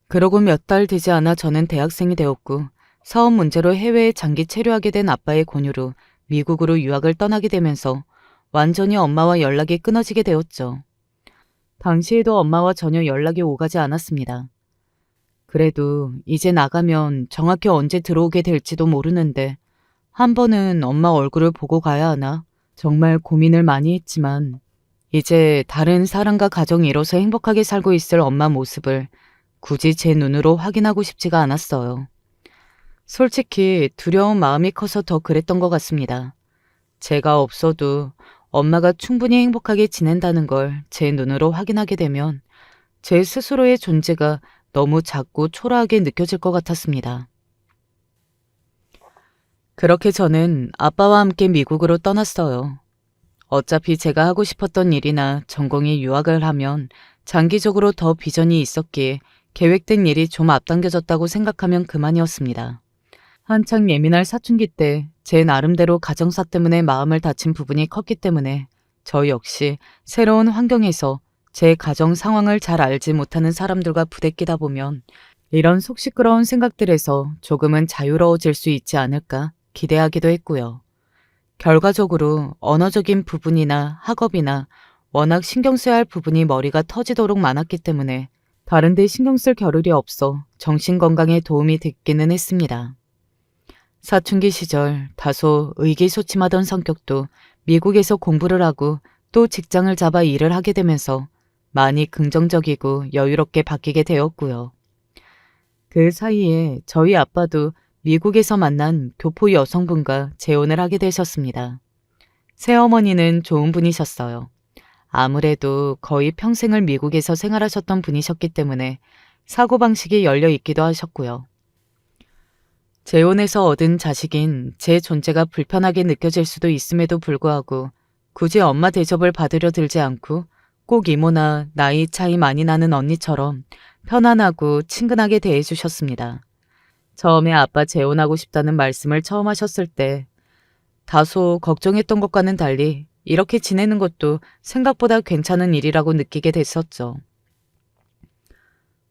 그러고 몇 달 되지 않아 저는 대학생이 되었고 사업 문제로 해외에 장기 체류하게 된 아빠의 권유로 미국으로 유학을 떠나게 되면서 완전히 엄마와 연락이 끊어지게 되었죠. 당시에도 엄마와 전혀 연락이 오가지 않았습니다. 그래도 이제 나가면 정확히 언제 들어오게 될지도 모르는데 한 번은 엄마 얼굴을 보고 가야 하나 정말 고민을 많이 했지만 이제 다른 사람과 가정이 이뤄서 행복하게 살고 있을 엄마 모습을 굳이 제 눈으로 확인하고 싶지가 않았어요. 솔직히 두려운 마음이 커서 더 그랬던 것 같습니다. 제가 없어도 엄마가 충분히 행복하게 지낸다는 걸 제 눈으로 확인하게 되면 제 스스로의 존재가 너무 작고 초라하게 느껴질 것 같았습니다. 그렇게 저는 아빠와 함께 미국으로 떠났어요. 어차피 제가 하고 싶었던 일이나 전공이 유학을 하면 장기적으로 더 비전이 있었기에 계획된 일이 좀 앞당겨졌다고 생각하면 그만이었습니다. 한창 예민할 사춘기 때 제 나름대로 가정사 때문에 마음을 다친 부분이 컸기 때문에 저 역시 새로운 환경에서 제 가정 상황을 잘 알지 못하는 사람들과 부대끼다 보면 이런 속 시끄러운 생각들에서 조금은 자유로워질 수 있지 않을까 기대하기도 했고요. 결과적으로 언어적인 부분이나 학업이나 워낙 신경 써야 할 부분이 머리가 터지도록 많았기 때문에 다른 데 신경 쓸 겨를이 없어 정신건강에 도움이 됐기는 했습니다. 사춘기 시절 다소 의기소침하던 성격도 미국에서 공부를 하고 또 직장을 잡아 일을 하게 되면서 많이 긍정적이고 여유롭게 바뀌게 되었고요. 그 사이에 저희 아빠도 미국에서 만난 교포 여성분과 재혼을 하게 되셨습니다. 새어머니는 좋은 분이셨어요. 아무래도 거의 평생을 미국에서 생활하셨던 분이셨기 때문에 사고방식이 열려 있기도 하셨고요. 재혼해서 얻은 자식인 제 존재가 불편하게 느껴질 수도 있음에도 불구하고 굳이 엄마 대접을 받으려 들지 않고 꼭 이모나 나이 차이 많이 나는 언니처럼 편안하고 친근하게 대해주셨습니다. 처음에 아빠 재혼하고 싶다는 말씀을 처음 하셨을 때 다소 걱정했던 것과는 달리 이렇게 지내는 것도 생각보다 괜찮은 일이라고 느끼게 됐었죠.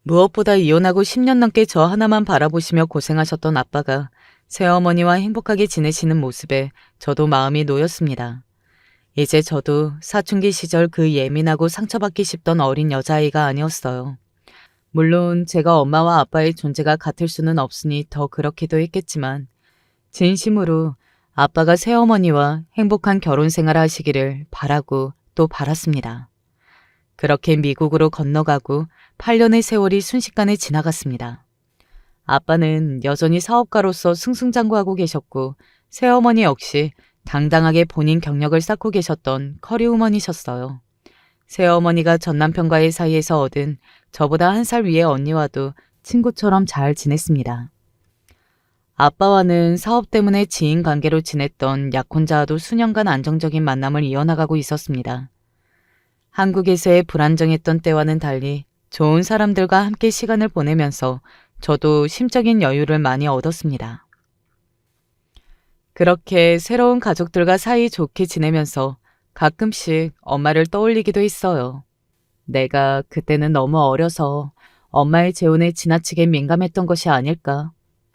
무엇보다 이혼하고 10년 넘게 저 하나만 바라보시며 고생하셨던 아빠가 새어머니와 행복하게 지내시는 모습에 저도 마음이 놓였습니다. 이제 저도 사춘기 시절 그 예민하고 상처받기 쉽던 어린 여자아이가 아니었어요. 물론 제가 엄마와 아빠의 존재가 같을 수는 없으니 더 그렇기도 했겠지만 진심으로 아빠가 새어머니와 행복한 결혼 생활을 하시기를 바라고 또 바랐습니다. 그렇게 미국으로 건너가고 8년의 세월이 순식간에 지나갔습니다. 아빠는 여전히 사업가로서 승승장구하고 계셨고 새어머니 역시 당당하게 본인 경력을 쌓고 계셨던 커리우먼이셨어요. 새어머니가 전 남편과의 사이에서 얻은 저보다 1살 위의 언니와도 친구처럼 잘 지냈습니다. 아빠와는 사업 때문에 지인 관계로 지냈던 약혼자와도 수년간 안정적인 만남을 이어나가고 있었습니다. 한국에서의 불안정했던 때와는 달리 좋은 사람들과 함께 시간을 보내면서 저도 심적인 여유를 많이 얻었습니다. 그렇게 새로운 가족들과 사이 좋게 지내면서 가끔씩 엄마를 떠올리기도 했어요. 내가 그때는 너무 어려서 엄마의 재혼에 지나치게 민감했던 것이 아닐까.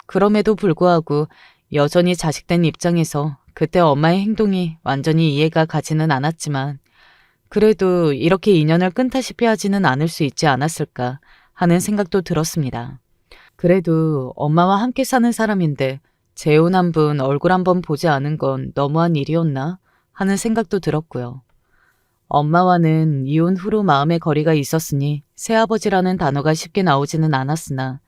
그럼에도 불구하고 여전히 자식된 입장에서 그때 엄마의 행동이 완전히 이해가 가지는 않았지만 그래도 이렇게 인연을 끊다시피 하지는 않을 수 있지 않았을까 하는 생각도 들었습니다. 그래도 엄마와 함께 사는 사람인데 재혼한 분 얼굴 한번 보지 않은 건 너무한 일이었나 하는 생각도 들었고요. 엄마와는 이혼 후로 마음의 거리가 있었으니 새아버지라는 단어가 쉽게 나오지는 않았으나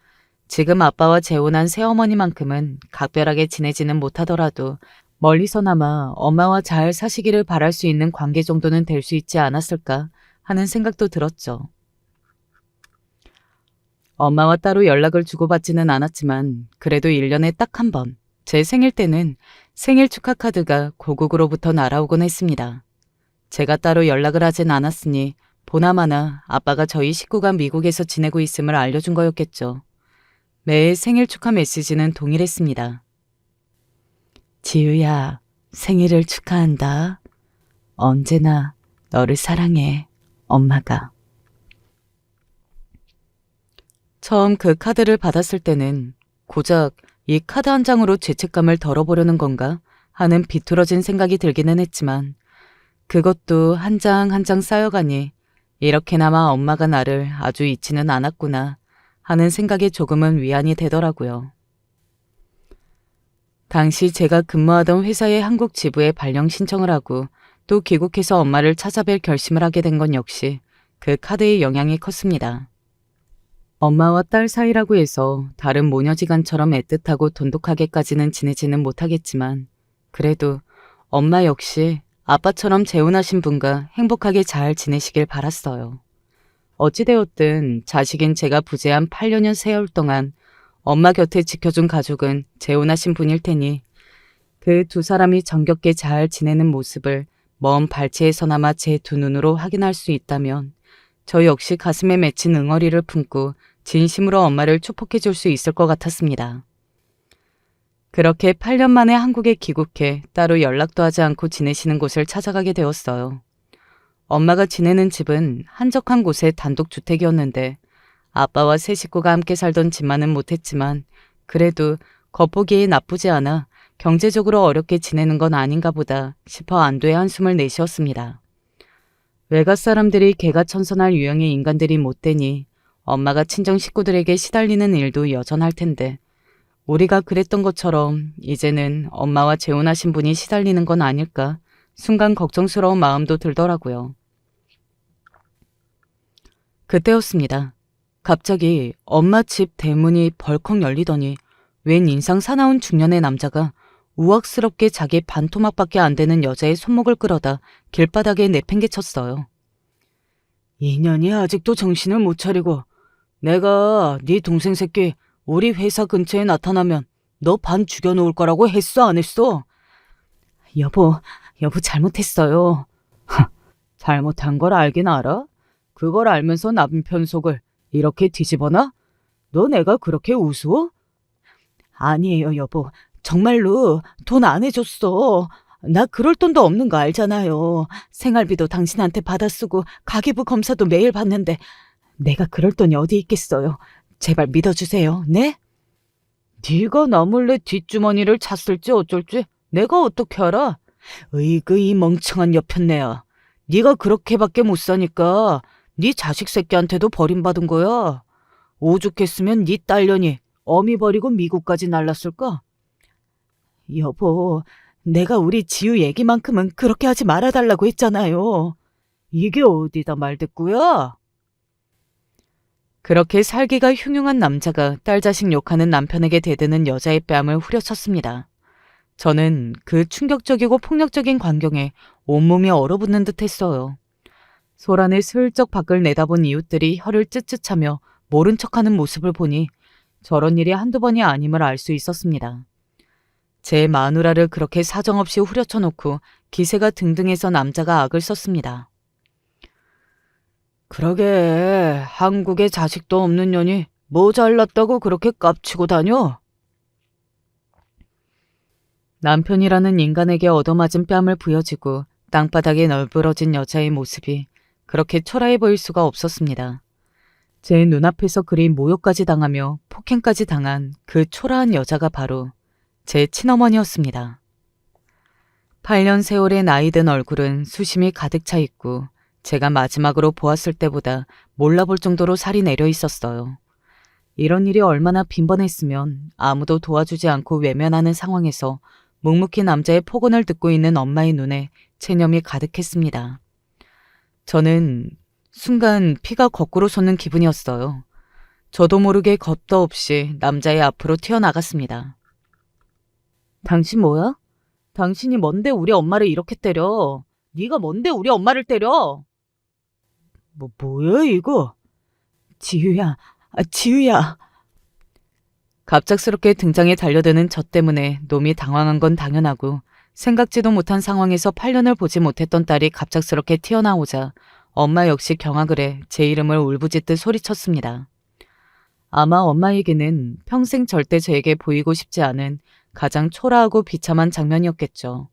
지금 아빠와 재혼한 새어머니만큼은 각별하게 지내지는 못하더라도 멀리서나마 엄마와 잘 사시기를 바랄 수 있는 관계 정도는 될 수 있지 않았을까 하는 생각도 들었죠. 엄마와 따로 연락을 주고받지는 않았지만 그래도 1년에 딱 한 번, 제 생일 때는 생일 축하 카드가 고국으로부터 날아오곤 했습니다. 제가 따로 연락을 하진 않았으니 보나마나 아빠가 저희 식구가 미국에서 지내고 있음을 알려준 거였겠죠. 매일 생일 축하 메시지는 동일했습니다. 지우야, 생일을 축하한다. 언제나 너를 사랑해, 엄마가. 처음 그 카드를 받았을 때는 고작 이 카드 한 장으로 죄책감을 덜어보려는 건가 하는 비뚤어진 생각이 들기는 했지만 그것도 한 장 한 장 쌓여가니 이렇게나마 엄마가 나를 아주 잊지는 않았구나 하는 생각에 조금은 위안이 되더라고요. 당시 제가 근무하던 회사의 한국 지부에 발령 신청을 하고 또 귀국해서 엄마를 찾아뵐 결심을 하게 된 건 역시 그 카드의 영향이 컸습니다. 엄마와 딸 사이라고 해서 다른 모녀지간처럼 애틋하고 돈독하게까지는 지내지는 못하겠지만 그래도 엄마 역시 아빠처럼 재혼하신 분과 행복하게 잘 지내시길 바랐어요. 어찌되었든 자식인 제가 부재한 8년여 세월 동안 엄마 곁에 지켜준 가족은 재혼하신 분일 테니 그 두 사람이 정겹게 잘 지내는 모습을 먼 발치에서나마 제 두 눈으로 확인할 수 있다면 저 역시 가슴에 맺힌 응어리를 품고 진심으로 엄마를 축복해 줄 수 있을 것 같았습니다. 그렇게 8년 만에 한국에 귀국해 따로 연락도 하지 않고 지내시는 곳을 찾아가게 되었어요. 엄마가 지내는 집은 한적한 곳의 단독주택이었는데 아빠와 세 식구가 함께 살던 집만은 못했지만 그래도 겉보기에 나쁘지 않아 경제적으로 어렵게 지내는 건 아닌가 보다 싶어 안도의 한숨을 내쉬었습니다. 외가 사람들이 개가천선할 유형의 인간들이 못 되니 엄마가 친정 식구들에게 시달리는 일도 여전할 텐데 우리가 그랬던 것처럼 이제는 엄마와 재혼하신 분이 시달리는 건 아닐까 순간 걱정스러운 마음도 들더라고요. 그때였습니다. 갑자기 엄마 집 대문이 벌컥 열리더니 웬 인상 사나운 중년의 남자가 우악스럽게 자기 반토막밖에 안 되는 여자의 손목을 끌어다 길바닥에 내팽개쳤어요. 이년이 아직도 정신을 못 차리고 내가 네 동생 새끼 우리 회사 근처에 나타나면 너 반 죽여놓을 거라고 했어 안 했어? 여보 잘못했어요. 잘못한 걸 알긴 알아? 그걸 알면서 남편 속을 이렇게 뒤집어놔? 너 내가 그렇게 우스워? 아니에요 여보. 정말로 돈 안 해줬어. 나 그럴 돈도 없는 거 알잖아요. 생활비도 당신한테 받아 쓰고 가계부 검사도 매일 받는데 내가 그럴 돈이 어디 있겠어요. 제발 믿어주세요. 네? 네가 나 몰래 뒷주머니를 찼을지 어쩔지 내가 어떻게 알아? 으이그 이 멍청한 여편네야. 네가 그렇게밖에 못 사니까 네 자식 새끼한테도 버림받은 거야. 오죽했으면 네 딸년이 어미 버리고 미국까지 날랐을까? 여보, 내가 우리 지우 얘기만큼은 그렇게 하지 말아달라고 했잖아요. 이게 어디다 말듣고요? 그렇게 살기가 흉흉한 남자가 딸 자식 욕하는 남편에게 대드는 여자의 뺨을 후려쳤습니다. 저는 그 충격적이고 폭력적인 광경에 온몸이 얼어붙는 듯 했어요. 소란을 슬쩍 밖을 내다본 이웃들이 혀를 쯧쯧하며 모른 척하는 모습을 보니 저런 일이 한두 번이 아님을 알 수 있었습니다. 제 마누라를 그렇게 사정없이 후려쳐놓고 기세가 등등해서 남자가 악을 썼습니다. 그러게 한국에 자식도 없는 년이 뭐 잘났다고 그렇게 깝치고 다녀? 남편이라는 인간에게 얻어맞은 뺨을 부여지고 땅바닥에 널브러진 여자의 모습이 그렇게 초라해 보일 수가 없었습니다. 제 눈앞에서 그리 모욕까지 당하며 폭행까지 당한 그 초라한 여자가 바로 제 친어머니였습니다. 8년 세월의 나이든 얼굴은 수심이 가득 차 있고 제가 마지막으로 보았을 때보다 몰라볼 정도로 살이 내려 있었어요. 이런 일이 얼마나 빈번했으면 아무도 도와주지 않고 외면하는 상황에서 묵묵히 남자의 폭언을 듣고 있는 엄마의 눈에 체념이 가득했습니다. 저는 순간 피가 거꾸로 솟는 기분이었어요. 저도 모르게 겁도 없이 남자의 앞으로 튀어나갔습니다. 당신 뭐야? 당신이 뭔데 우리 엄마를 이렇게 때려? 네가 뭔데 우리 엄마를 때려? 뭐야 이거? 지유야, 지유야. 갑작스럽게 등장해 달려드는 저 때문에 놈이 당황한 건 당연하고 생각지도 못한 상황에서 8년을 보지 못했던 딸이 갑작스럽게 튀어나오자 엄마 역시 경악을 해 제 이름을 울부짖듯 소리쳤습니다. 아마 엄마에게는 평생 절대 저에게 보이고 싶지 않은 가장 초라하고 비참한 장면이었겠죠.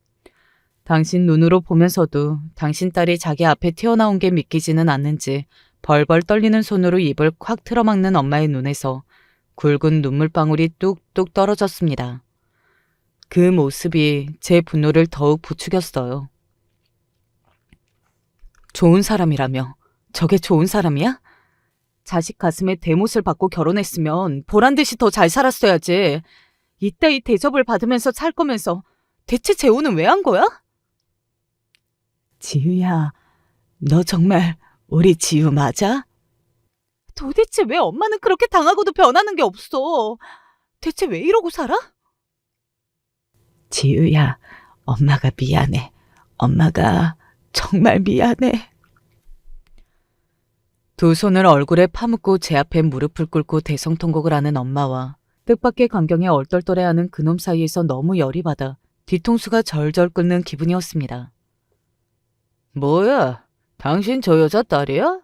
당신 눈으로 보면서도 당신 딸이 자기 앞에 튀어나온 게 믿기지는 않는지 벌벌 떨리는 손으로 입을 콱 틀어막는 엄마의 눈에서 굵은 눈물방울이 뚝뚝 떨어졌습니다. 그 모습이 제 분노를 더욱 부추겼어요. 좋은 사람이라며? 저게 좋은 사람이야? 자식 가슴에 대못을 받고 결혼했으면 보란듯이 더 잘 살았어야지. 이따위 대접을 받으면서 살 거면서 대체 재혼은 왜 한 거야? 지유야, 너 정말 우리 지유 맞아? 도대체 왜 엄마는 그렇게 당하고도 변하는 게 없어? 대체 왜 이러고 살아? 지유야, 엄마가 미안해. 엄마가 정말 미안해. 두 손을 얼굴에 파묻고 제 앞에 무릎을 꿇고 대성통곡을 하는 엄마와 뜻밖의 광경에 얼떨떨해하는 그놈 사이에서 너무 열이 받아 뒤통수가 절절 끓는 기분이었습니다. 뭐야? 당신 저 여자 딸이야?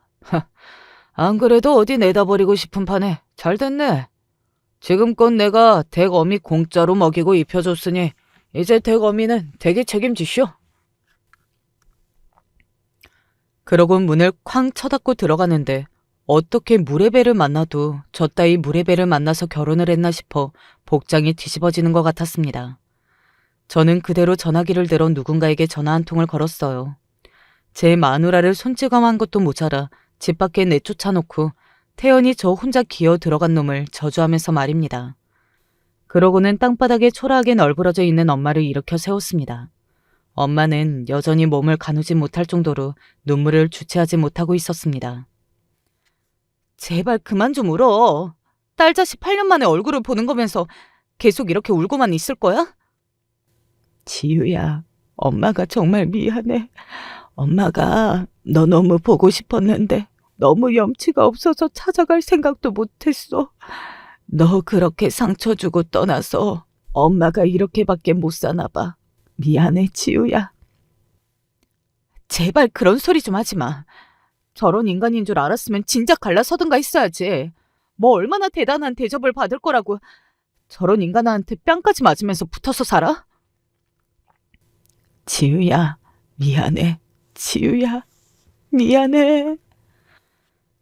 안 그래도 어디 내다버리고 싶은 판에 잘 됐네. 지금껏 내가 댁어미 공짜로 먹이고 입혀줬으니 이제 댁어미는 댁이 책임지쇼. 그러고 문을 쾅 쳐닫고 들어가는데 어떻게 물의 배를 만나도 저 따위 물의 배를 만나서 결혼을 했나 싶어 복장이 뒤집어지는 것 같았습니다. 저는 그대로 전화기를 들어 누군가에게 전화 한 통을 걸었어요. 제 마누라를 손찌검한 것도 모자라 집 밖에 내쫓아놓고 태연히 저 혼자 기어 들어간 놈을 저주하면서 말입니다. 그러고는 땅바닥에 초라하게 널브러져 있는 엄마를 일으켜 세웠습니다. 엄마는 여전히 몸을 가누지 못할 정도로 눈물을 주체하지 못하고 있었습니다. 제발 그만 좀 울어. 딸 자식 8년 만에 얼굴을 보는 거면서 계속 이렇게 울고만 있을 거야? 지유야, 엄마가 정말 미안해. 엄마가 너 너무 보고 싶었는데 너무 염치가 없어서 찾아갈 생각도 못했어. 너 그렇게 상처 주고 떠나서 엄마가 이렇게밖에 못 사나 봐. 미안해, 지우야. 제발 그런 소리 좀 하지 마. 저런 인간인 줄 알았으면 진작 갈라서든가 했어야지. 뭐 얼마나 대단한 대접을 받을 거라고 저런 인간한테 뺨까지 맞으면서 붙어서 살아? 지우야, 미안해. 지우야, 미안해.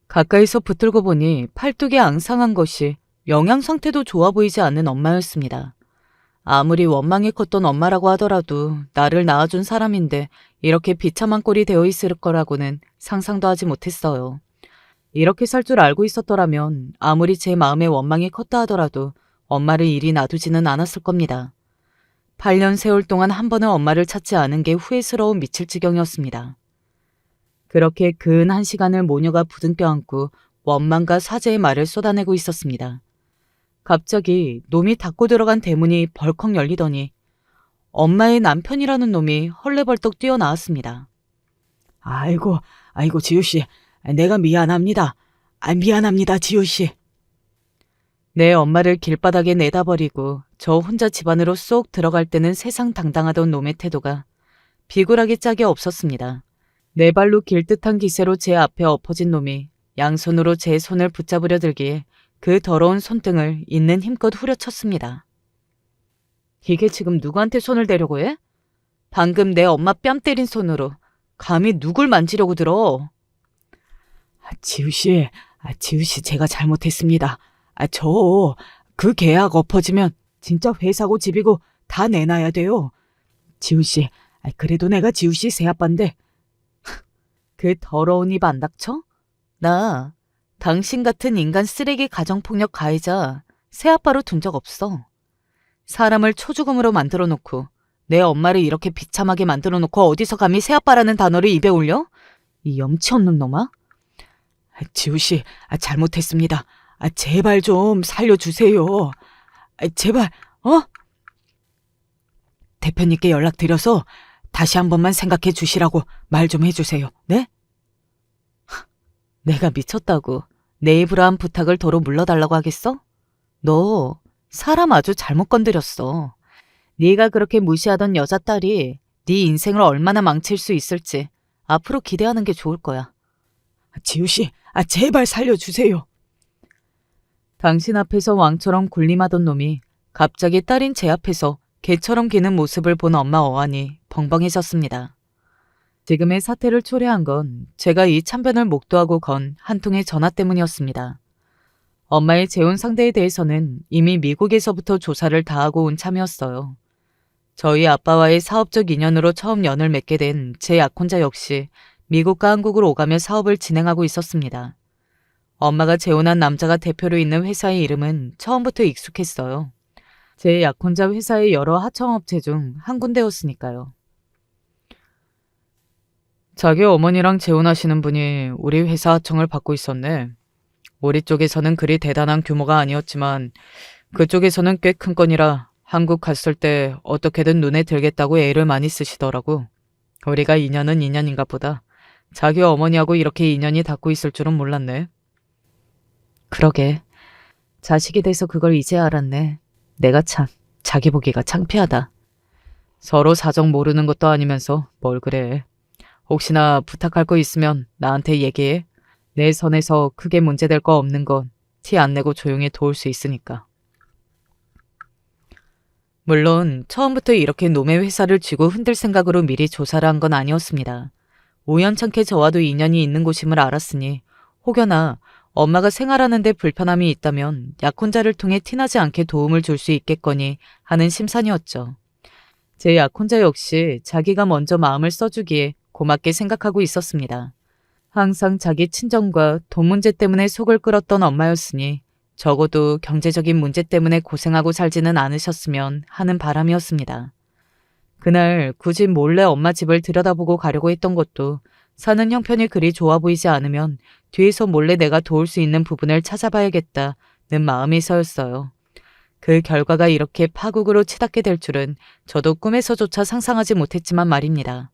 가까이서 붙들고 보니 팔뚝이 앙상한 것이 영양 상태도 좋아 보이지 않는 엄마였습니다. 아무리 원망이 컸던 엄마라고 하더라도 나를 낳아준 사람인데 이렇게 비참한 꼴이 되어 있을 거라고는 상상도 하지 못했어요. 이렇게 살 줄 알고 있었더라면 아무리 제 마음에 원망이 컸다 하더라도 엄마를 이리 놔두지는 않았을 겁니다. 8년 세월 동안 한 번은 엄마를 찾지 않은 게 후회스러워 미칠 지경이었습니다. 그렇게 근 1시간을 모녀가 부둥켜 안고 원망과 사죄의 말을 쏟아내고 있었습니다. 갑자기 놈이 닫고 들어간 대문이 벌컥 열리더니 엄마의 남편이라는 놈이 헐레벌떡 뛰어나왔습니다. 아이고 지우씨, 내가 미안합니다. 미안합니다, 지우씨. 내 엄마를 길바닥에 내다버리고 저 혼자 집 안으로 쏙 들어갈 때는 세상 당당하던 놈의 태도가 비굴하기 짝이 없었습니다. 네 발로 길 듯한 기세로 제 앞에 엎어진 놈이 양손으로 제 손을 붙잡으려 들기에 그 더러운 손등을 있는 힘껏 후려쳤습니다. 이게 지금 누구한테 손을 대려고 해? 방금 내 엄마 뺨 때린 손으로 감히 누굴 만지려고 들어? 지우씨, 제가 잘못했습니다. 저 그 계약 엎어지면 진짜 회사고 집이고 다 내놔야 돼요. 지우씨, 그래도 내가 지우씨 새아빠인데. 그 더러운 입 안 닥쳐? 나 당신 같은 인간 쓰레기 가정폭력 가해자 새아빠로 둔 적 없어. 사람을 초죽음으로 만들어 놓고 내 엄마를 이렇게 비참하게 만들어 놓고 어디서 감히 새아빠라는 단어를 입에 올려? 이 염치 없는 놈아? 지우씨, 잘못했습니다. 제발 좀 살려주세요. 제발, 대표님께 연락드려서 다시 한 번만 생각해 주시라고 말 좀 해주세요. 네? 내가 미쳤다고 내 입으로 한 부탁을 도로 물러달라고 하겠어? 너 사람 아주 잘못 건드렸어. 네가 그렇게 무시하던 여자 딸이 네 인생을 얼마나 망칠 수 있을지 앞으로 기대하는 게 좋을 거야. 지우씨, 제발 살려주세요. 당신 앞에서 왕처럼 군림하던 놈이 갑자기 딸인 제 앞에서 개처럼 기는 모습을 본 엄마 어안이 벙벙해졌습니다. 지금의 사태를 초래한 건 제가 이 참변을 목도하고 건 한 통의 전화 때문이었습니다. 엄마의 재혼 상대에 대해서는 이미 미국에서부터 조사를 다 하고 온 참이었어요. 저희 아빠와의 사업적 인연으로 처음 연을 맺게 된 제 약혼자 역시 미국과 한국을 오가며 사업을 진행하고 있었습니다. 엄마가 재혼한 남자가 대표로 있는 회사의 이름은 처음부터 익숙했어요. 제 약혼자 회사의 여러 하청업체 중 한 군데였으니까요. 자기 어머니랑 재혼하시는 분이 우리 회사 하청을 받고 있었네. 우리 쪽에서는 그리 대단한 규모가 아니었지만 그쪽에서는 꽤 큰 건이라 한국 갔을 때 어떻게든 눈에 들겠다고 애를 많이 쓰시더라고. 우리가 인연은 인연인가 보다. 자기 어머니하고 이렇게 인연이 닿고 있을 줄은 몰랐네. 그러게. 자식이 돼서 그걸 이제 알았네. 내가 참 자기 보기가 창피하다. 서로 사정 모르는 것도 아니면서 뭘 그래. 혹시나 부탁할 거 있으면 나한테 얘기해. 내 선에서 크게 문제될 거 없는 건 티 안 내고 조용히 도울 수 있으니까. 물론 처음부터 이렇게 놈의 회사를 쥐고 흔들 생각으로 미리 조사를 한 건 아니었습니다. 우연찮게 저와도 인연이 있는 곳임을 알았으니 혹여나 엄마가 생활하는 데 불편함이 있다면 약혼자를 통해 티나지 않게 도움을 줄 수 있겠거니 하는 심산이었죠. 제 약혼자 역시 자기가 먼저 마음을 써주기에 고맙게 생각하고 있었습니다. 항상 자기 친정과 돈 문제 때문에 속을 끓었던 엄마였으니 적어도 경제적인 문제 때문에 고생하고 살지는 않으셨으면 하는 바람이었습니다. 그날 굳이 몰래 엄마 집을 들여다보고 가려고 했던 것도 사는 형편이 그리 좋아 보이지 않으면 뒤에서 몰래 내가 도울 수 있는 부분을 찾아봐야겠다는 마음에서였어요. 그 결과가 이렇게 파국으로 치닫게 될 줄은 저도 꿈에서조차 상상하지 못했지만 말입니다.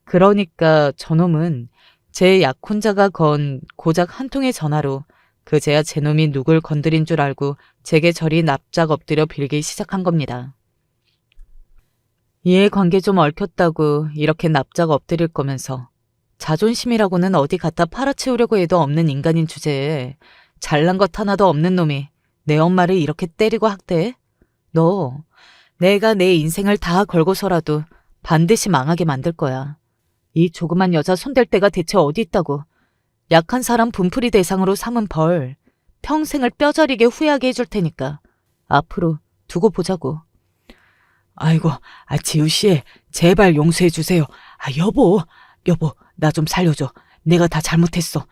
그러니까 저놈은 제 약혼자가 건 고작 한 통의 전화로 그제야 제 놈이 누굴 건드린 줄 알고 제게 저리 납작 엎드려 빌기 시작한 겁니다. 이해관계 좀 얽혔다고 이렇게 납작 엎드릴 거면서 자존심이라고는 어디 갖다 팔아치우려고 해도 없는 인간인 주제에 잘난 것 하나도 없는 놈이 내 엄마를 이렇게 때리고 학대해? 너 내가 내 인생을 다 걸고서라도 반드시 망하게 만들 거야. 이 조그만 여자 손댈 데가 대체 어디 있다고. 약한 사람 분풀이 대상으로 삼은 벌 평생을 뼈저리게 후회하게 해줄 테니까 앞으로 두고 보자고. 아이고, 지우씨, 제발 용서해 주세요. 여보, 나 좀 살려줘. 내가 다 잘못했어.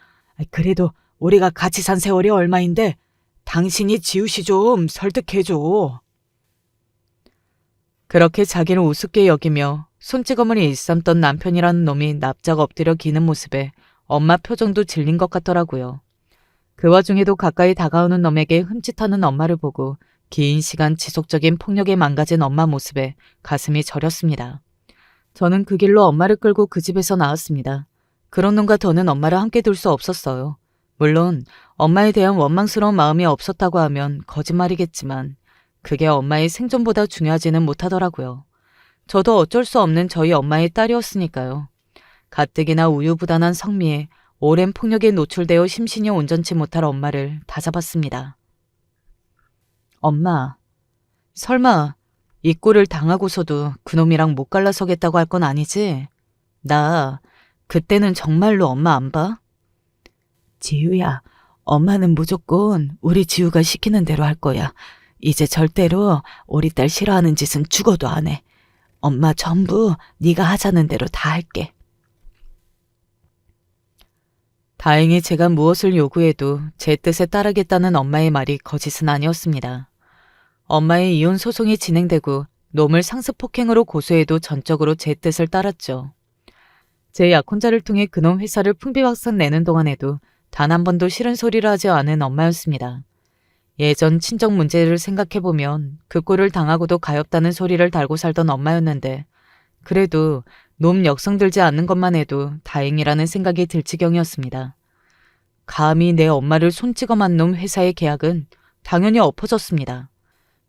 그래도 우리가 같이 산 세월이 얼마인데 당신이 지우씨 좀 설득해줘. 그렇게 자기를 우습게 여기며 손찌검을 일삼던 남편이라는 놈이 납작 엎드려 기는 모습에 엄마 표정도 질린 것 같더라고요. 그 와중에도 가까이 다가오는 놈에게 흠칫하는 엄마를 보고 긴 시간 지속적인 폭력에 망가진 엄마 모습에 가슴이 저렸습니다. 저는 그 길로 엄마를 끌고 그 집에서 나왔습니다. 그런 놈과 더는 엄마를 함께 둘 수 없었어요. 물론 엄마에 대한 원망스러운 마음이 없었다고 하면 거짓말이겠지만 그게 엄마의 생존보다 중요하지는 못하더라고요. 저도 어쩔 수 없는 저희 엄마의 딸이었으니까요. 가뜩이나 우유부단한 성미에 오랜 폭력에 노출되어 심신이 온전치 못할 엄마를 다잡았습니다. 엄마, 설마 이 꼴을 당하고서도 그놈이랑 못 갈라서겠다고 할 건 아니지? 나 그때는 정말로 엄마 안 봐? 지우야, 엄마는 무조건 우리 지우가 시키는 대로 할 거야. 이제 절대로 우리 딸 싫어하는 짓은 죽어도 안 해. 엄마 전부 네가 하자는 대로 다 할게. 다행히 제가 무엇을 요구해도 제 뜻에 따르겠다는 엄마의 말이 거짓은 아니었습니다. 엄마의 이혼 소송이 진행되고 놈을 상습 폭행으로 고소해도 전적으로 제 뜻을 따랐죠. 제 약혼자를 통해 그놈 회사를 풍비박산 내는 동안에도 단 한 번도 싫은 소리를 하지 않은 엄마였습니다. 예전 친정 문제를 생각해보면 그 꼴을 당하고도 가엾다는 소리를 달고 살던 엄마였는데 그래도 놈 역성 들지 않는 것만 해도 다행이라는 생각이 들 지경이었습니다. 감히 내 엄마를 손찌검한 놈 회사의 계약은 당연히 엎어졌습니다.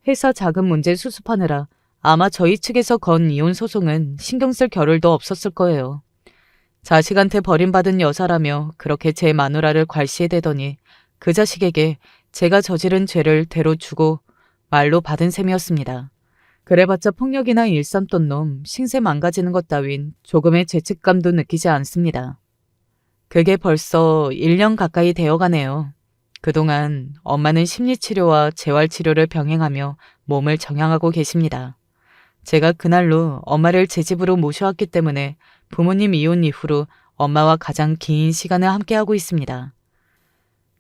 회사 자금 문제 수습하느라 아마 저희 측에서 건 이혼 소송은 신경 쓸 겨를도 없었을 거예요. 자식한테 버림받은 여사라며 그렇게 제 마누라를 괄시해대더니 그 자식에게 제가 저지른 죄를 대로 주고 말로 받은 셈이었습니다. 그래봤자 폭력이나 일삼던 놈 신세 망가지는 것 따윈 조금의 죄책감도 느끼지 않습니다. 그게 벌써 1년 가까이 되어가네요. 그동안 엄마는 심리치료와 재활치료를 병행하며 몸을 정양하고 계십니다. 제가 그날로 엄마를 제 집으로 모셔왔기 때문에 부모님 이혼 이후로 엄마와 가장 긴 시간을 함께하고 있습니다.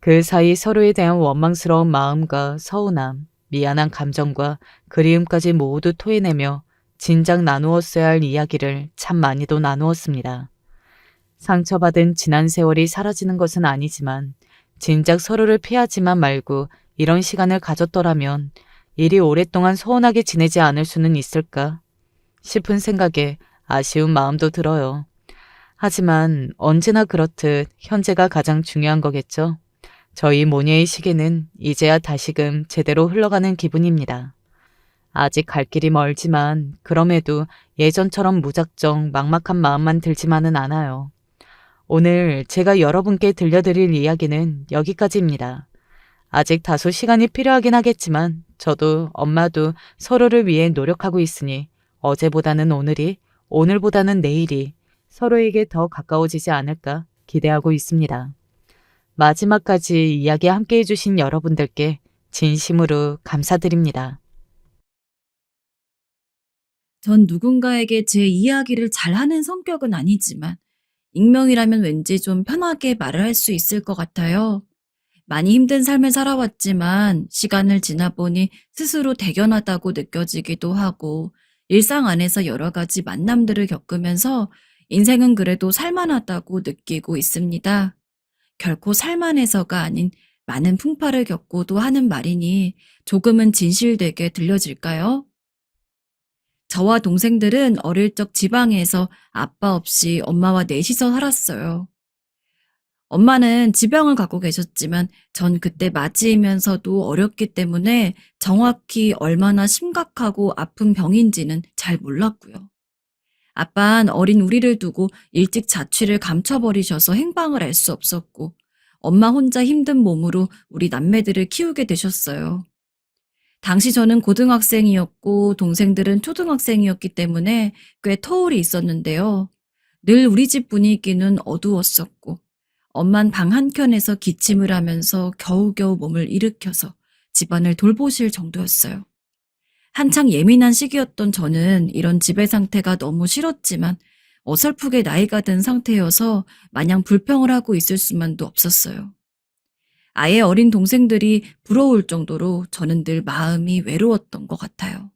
그 사이 서로에 대한 원망스러운 마음과 서운함, 미안한 감정과 그리움까지 모두 토해내며 진작 나누었어야 할 이야기를 참 많이도 나누었습니다. 상처받은 지난 세월이 사라지는 것은 아니지만 진작 서로를 피하지만 말고 이런 시간을 가졌더라면 이리 오랫동안 소원하게 지내지 않을 수는 있을까 싶은 생각에 아쉬운 마음도 들어요. 하지만 언제나 그렇듯 현재가 가장 중요한 거겠죠. 저희 모녀의 시기는 이제야 다시금 제대로 흘러가는 기분입니다. 아직 갈 길이 멀지만 그럼에도 예전처럼 무작정 막막한 마음만 들지만은 않아요. 오늘 제가 여러분께 들려드릴 이야기는 여기까지입니다. 아직 다소 시간이 필요하긴 하겠지만 저도 엄마도 서로를 위해 노력하고 있으니 어제보다는 오늘이, 오늘보다는 내일이 서로에게 더 가까워지지 않을까 기대하고 있습니다. 마지막까지 이야기 함께 해주신 여러분들께 진심으로 감사드립니다. 전 누군가에게 제 이야기를 잘하는 성격은 아니지만 익명이라면 왠지 좀 편하게 말을 할 수 있을 것 같아요. 많이 힘든 삶을 살아왔지만 시간을 지나보니 스스로 대견하다고 느껴지기도 하고 일상 안에서 여러 가지 만남들을 겪으면서 인생은 그래도 살만하다고 느끼고 있습니다. 결코 살만해서가 아닌 많은 풍파를 겪고도 하는 말이니 조금은 진실되게 들려질까요? 저와 동생들은 어릴 적 지방에서 아빠 없이 엄마와 넷이서 살았어요. 엄마는 지병을 갖고 계셨지만 전 그때 맞이이면서도 어렸기 때문에 정확히 얼마나 심각하고 아픈 병인지는 잘 몰랐고요. 아빠는 어린 우리를 두고 일찍 자취를 감춰버리셔서 행방을 알 수 없었고 엄마 혼자 힘든 몸으로 우리 남매들을 키우게 되셨어요. 당시 저는 고등학생이었고 동생들은 초등학생이었기 때문에 꽤 터울이 있었는데요. 늘 우리 집 분위기는 어두웠었고 엄만 방 한켠에서 기침을 하면서 겨우겨우 몸을 일으켜서 집안을 돌보실 정도였어요. 한창 예민한 시기였던 저는 이런 집의 상태가 너무 싫었지만 어설프게 나이가 든 상태여서 마냥 불평을 하고 있을 수만도 없었어요. 아예 어린 동생들이 부러울 정도로 저는 늘 마음이 외로웠던 것 같아요.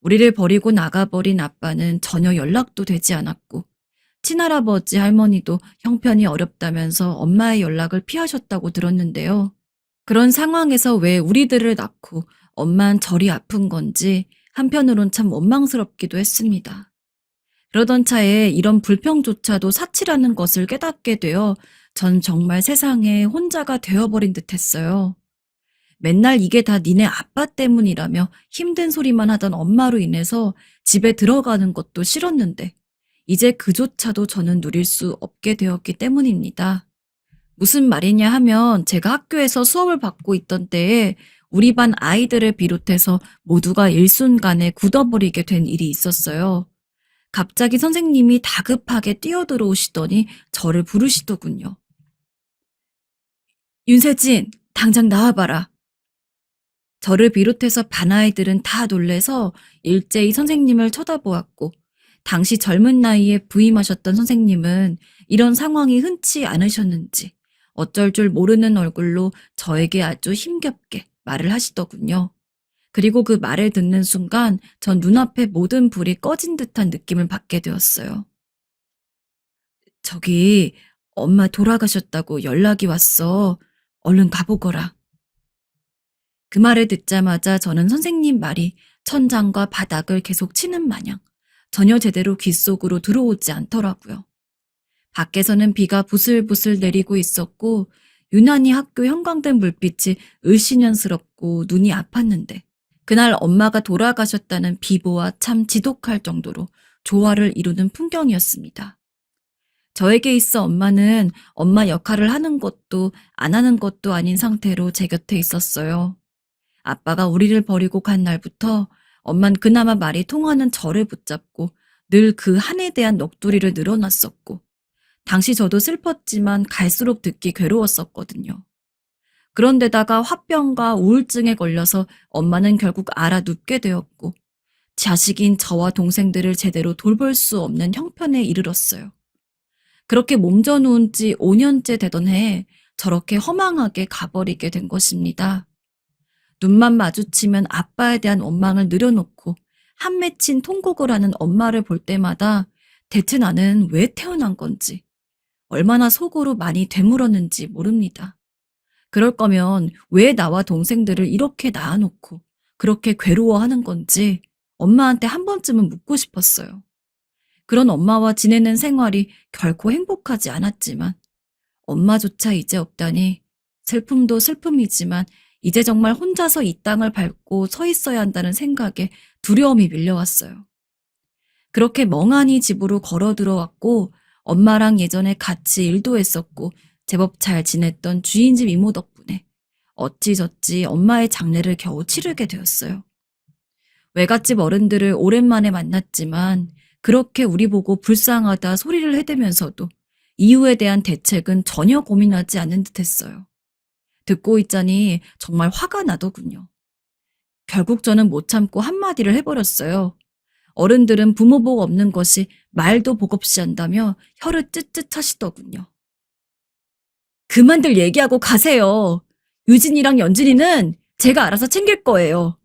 우리를 버리고 나가버린 아빠는 전혀 연락도 되지 않았고 친할아버지 할머니도 형편이 어렵다면서 엄마의 연락을 피하셨다고 들었는데요. 그런 상황에서 왜 우리들을 낳고 엄만 저리 아픈 건지 한편으론 참 원망스럽기도 했습니다. 그러던 차에 이런 불평조차도 사치라는 것을 깨닫게 되어 전 정말 세상에 혼자가 되어버린 듯 했어요. 맨날 이게 다 니네 아빠 때문이라며 힘든 소리만 하던 엄마로 인해서 집에 들어가는 것도 싫었는데 이제 그조차도 저는 누릴 수 없게 되었기 때문입니다. 무슨 말이냐 하면 제가 학교에서 수업을 받고 있던 때에 우리 반 아이들을 비롯해서 모두가 일순간에 굳어버리게 된 일이 있었어요. 갑자기 선생님이 다급하게 뛰어들어오시더니 저를 부르시더군요. 윤세진, 당장 나와봐라. 저를 비롯해서 반 아이들은 다 놀래서 일제히 선생님을 쳐다보았고 당시 젊은 나이에 부임하셨던 선생님은 이런 상황이 흔치 않으셨는지 어쩔 줄 모르는 얼굴로 저에게 아주 힘겹게 말을 하시더군요. 그리고 그 말을 듣는 순간 전 눈앞에 모든 불이 꺼진 듯한 느낌을 받게 되었어요. 저기, 엄마 돌아가셨다고 연락이 왔어. 얼른 가보거라. 그 말을 듣자마자 저는 선생님 말이 천장과 바닥을 계속 치는 마냥 전혀 제대로 귀 속으로 들어오지 않더라고요. 밖에서는 비가 부슬부슬 내리고 있었고 유난히 학교 형광등 불빛이 을씨년스럽고 눈이 아팠는데 그날 엄마가 돌아가셨다는 비보와 참 지독할 정도로 조화를 이루는 풍경이었습니다. 저에게 있어 엄마는 엄마 역할을 하는 것도 안 하는 것도 아닌 상태로 제 곁에 있었어요. 아빠가 우리를 버리고 간 날부터 엄만 그나마 말이 통하는 저를 붙잡고 늘 그 한에 대한 넋두리를 늘어놨었고 당시 저도 슬펐지만 갈수록 듣기 괴로웠었거든요. 그런데다가 화병과 우울증에 걸려서 엄마는 결국 알아 눕게 되었고 자식인 저와 동생들을 제대로 돌볼 수 없는 형편에 이르렀어요. 그렇게 몸져 누운 지 5년째 되던 해에 저렇게 허망하게 가버리게 된 것입니다. 눈만 마주치면 아빠에 대한 원망을 늘여놓고 한 맺힌 통곡을 하는 엄마를 볼 때마다 대체 나는 왜 태어난 건지, 얼마나 속으로 많이 되물었는지 모릅니다. 그럴 거면 왜 나와 동생들을 이렇게 낳아놓고 그렇게 괴로워하는 건지 엄마한테 한 번쯤은 묻고 싶었어요. 그런 엄마와 지내는 생활이 결코 행복하지 않았지만 엄마조차 이제 없다니 슬픔도 슬픔이지만 이제 정말 혼자서 이 땅을 밟고 서 있어야 한다는 생각에 두려움이 밀려왔어요. 그렇게 멍하니 집으로 걸어 들어왔고 엄마랑 예전에 같이 일도 했었고 제법 잘 지냈던 주인집 이모 덕분에 어찌저찌 엄마의 장례를 겨우 치르게 되었어요. 외갓집 어른들을 오랜만에 만났지만 그렇게 우리 보고 불쌍하다 소리를 해대면서도 이유에 대한 대책은 전혀 고민하지 않는 듯했어요. 듣고 있자니 정말 화가 나더군요. 결국 저는 못 참고 한마디를 해버렸어요. 어른들은 부모 복 없는 것이 말도 복 없이 한다며 혀를 쯧쯧 하시더군요. 그만들 얘기하고 가세요. 유진이랑 연진이는 제가 알아서 챙길 거예요.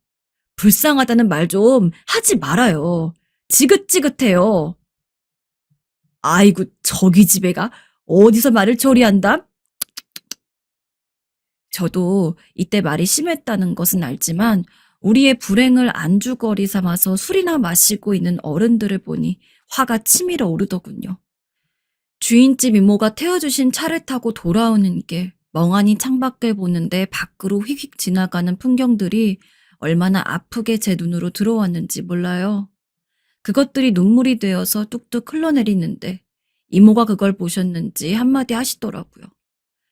불쌍하다는 말 좀 하지 말아요. 지긋지긋해요. 아이고, 저기 집애가 어디서 말을 처리한다? 저도 이때 말이 심했다는 것은 알지만 우리의 불행을 안주거리 삼아서 술이나 마시고 있는 어른들을 보니 화가 치밀어 오르더군요. 주인집 이모가 태워주신 차를 타고 돌아오는 길, 멍하니 창밖을 보는데 밖으로 휙휙 지나가는 풍경들이 얼마나 아프게 제 눈으로 들어왔는지 몰라요. 그것들이 눈물이 되어서 뚝뚝 흘러내리는데 이모가 그걸 보셨는지 한마디 하시더라고요.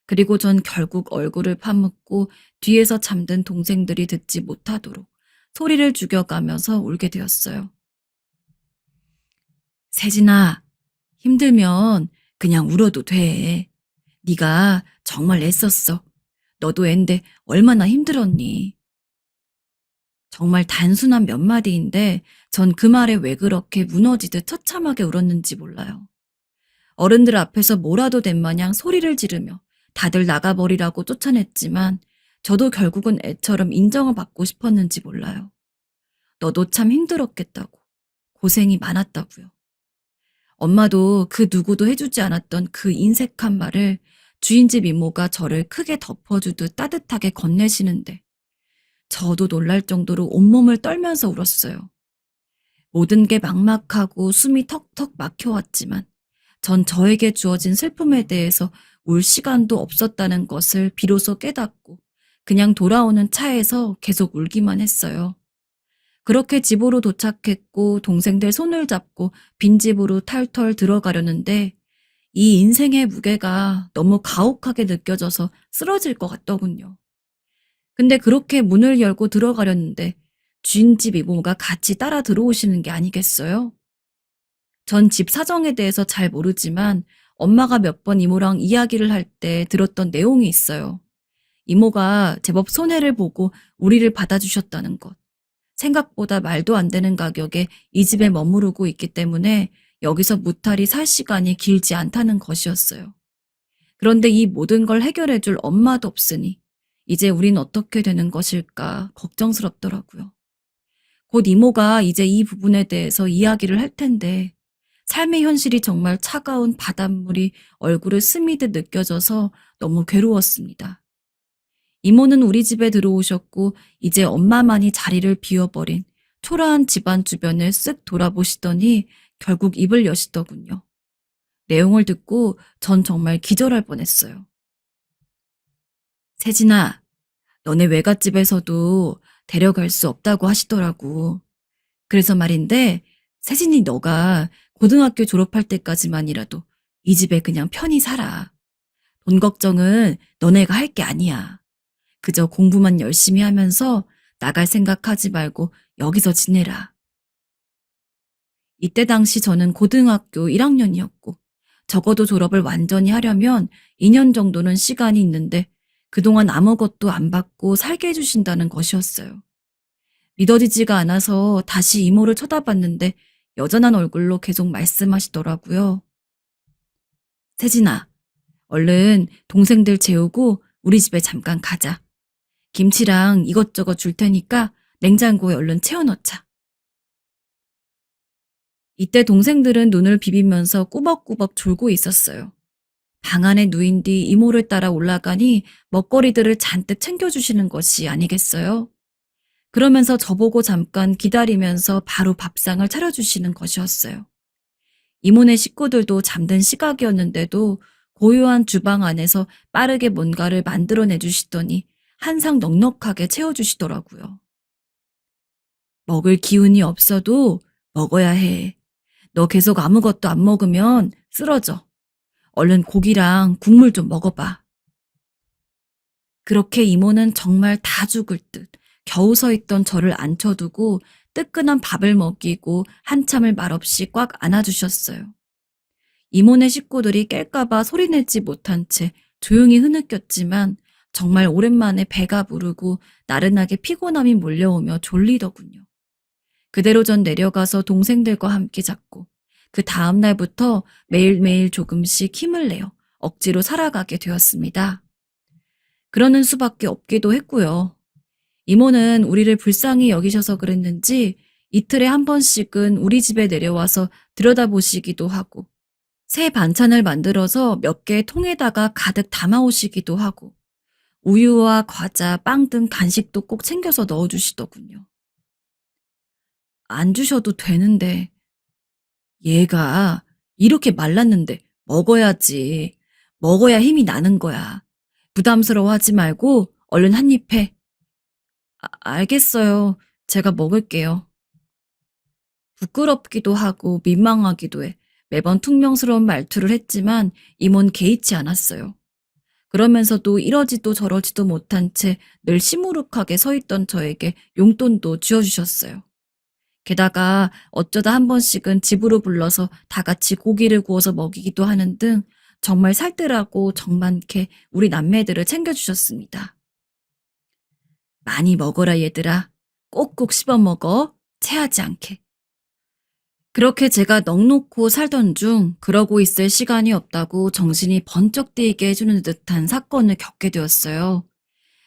그리고 전 결국 얼굴을 파묻고 뒤에서 잠든 동생들이 듣지 못하도록 소리를 죽여가면서 울게 되었어요. 세진아, 힘들면 그냥 울어도 돼. 네가 정말 애썼어. 너도 앤데 얼마나 힘들었니? 정말 단순한 몇 마디인데 전 그 말에 왜 그렇게 무너지듯 처참하게 울었는지 몰라요. 어른들 앞에서 뭐라도 된 마냥 소리를 지르며 다들 나가버리라고 쫓아냈지만 저도 결국은 애처럼 인정을 받고 싶었는지 몰라요. 너도 참 힘들었겠다고. 고생이 많았다고요. 엄마도 그 누구도 해주지 않았던 그 인색한 말을 주인집 이모가 저를 크게 덮어주듯 따뜻하게 건네시는데 저도 놀랄 정도로 온몸을 떨면서 울었어요. 모든 게 막막하고 숨이 턱턱 막혀왔지만 전 저에게 주어진 슬픔에 대해서 울 시간도 없었다는 것을 비로소 깨닫고 그냥 돌아오는 차에서 계속 울기만 했어요. 그렇게 집으로 도착했고 동생들 손을 잡고 빈집으로 탈털 들어가려는데 이 인생의 무게가 너무 가혹하게 느껴져서 쓰러질 것 같더군요. 근데 그렇게 문을 열고 들어가려는데 주인집 이모가 같이 따라 들어오시는 게 아니겠어요? 전 집 사정에 대해서 잘 모르지만 엄마가 몇 번 이모랑 이야기를 할 때 들었던 내용이 있어요. 이모가 제법 손해를 보고 우리를 받아주셨다는 것. 생각보다 말도 안 되는 가격에 이 집에 머무르고 있기 때문에 여기서 무탈이 살 시간이 길지 않다는 것이었어요. 그런데 이 모든 걸 해결해줄 엄마도 없으니 이제 우린 어떻게 되는 것일까 걱정스럽더라고요. 곧 이모가 이제 이 부분에 대해서 이야기를 할 텐데 삶의 현실이 정말 차가운 바닷물이 얼굴을 스미듯 느껴져서 너무 괴로웠습니다. 이모는 우리 집에 들어오셨고 이제 엄마만이 자리를 비워버린 초라한 집안 주변을 쓱 돌아보시더니 결국 입을 여시더군요. 내용을 듣고 전 정말 기절할 뻔했어요. 세진아, 너네 외갓집에서도 데려갈 수 없다고 하시더라고. 그래서 말인데, 세진이 너가 고등학교 졸업할 때까지만이라도 이 집에 그냥 편히 살아. 돈 걱정은 너네가 할 게 아니야. 그저 공부만 열심히 하면서 나갈 생각하지 말고 여기서 지내라. 이때 당시 저는 고등학교 1학년이었고, 적어도 졸업을 완전히 하려면 2년 정도는 시간이 있는데, 그동안 아무것도 안 받고 살게 해주신다는 것이었어요. 믿어지지가 않아서 다시 이모를 쳐다봤는데 여전한 얼굴로 계속 말씀하시더라고요. 세진아, 얼른 동생들 재우고 우리 집에 잠깐 가자. 김치랑 이것저것 줄 테니까 냉장고에 얼른 채워넣자. 이때 동생들은 눈을 비비면서 꾸벅꾸벅 졸고 있었어요. 방 안에 누인 뒤 이모를 따라 올라가니 먹거리들을 잔뜩 챙겨주시는 것이 아니겠어요? 그러면서 저보고 잠깐 기다리면서 바로 밥상을 차려주시는 것이었어요. 이모네 식구들도 잠든 시각이었는데도 고요한 주방 안에서 빠르게 뭔가를 만들어내 주시더니 한 상 넉넉하게 채워주시더라고요. 먹을 기운이 없어도 먹어야 해. 너 계속 아무것도 안 먹으면 쓰러져. 얼른 고기랑 국물 좀 먹어봐. 그렇게 이모는 정말 다 죽을 듯 겨우 서 있던 저를 앉혀두고 뜨끈한 밥을 먹이고 한참을 말없이 꽉 안아주셨어요. 이모네 식구들이 깰까봐 소리내지 못한 채 조용히 흐느꼈지만 정말 오랜만에 배가 부르고 나른하게 피곤함이 몰려오며 졸리더군요. 그대로 전 내려가서 동생들과 함께 잤고 그 다음 날부터 매일매일 조금씩 힘을 내어 억지로 살아가게 되었습니다. 그러는 수밖에 없기도 했고요. 이모는 우리를 불쌍히 여기셔서 그랬는지 이틀에 한 번씩은 우리 집에 내려와서 들여다보시기도 하고 새 반찬을 만들어서 몇 개의 통에다가 가득 담아오시기도 하고 우유와 과자, 빵 등 간식도 꼭 챙겨서 넣어주시더군요. 안 주셔도 되는데 얘가 이렇게 말랐는데 먹어야지. 먹어야 힘이 나는 거야. 부담스러워하지 말고 얼른 한 입 해. 알겠어요. 제가 먹을게요. 부끄럽기도 하고 민망하기도 해. 매번 퉁명스러운 말투를 했지만 이모는 개의치 않았어요. 그러면서도 이러지도 저러지도 못한 채 늘 시무룩하게 서 있던 저에게 용돈도 쥐어주셨어요. 게다가 어쩌다 한 번씩은 집으로 불러서 다 같이 고기를 구워서 먹이기도 하는 등 정말 살뜰하고 정많게 우리 남매들을 챙겨주셨습니다. 많이 먹어라 얘들아. 꼭꼭 씹어 먹어. 체하지 않게. 그렇게 제가 넋놓고 살던 중 그러고 있을 시간이 없다고 정신이 번쩍 뜨이게 해주는 듯한 사건을 겪게 되었어요.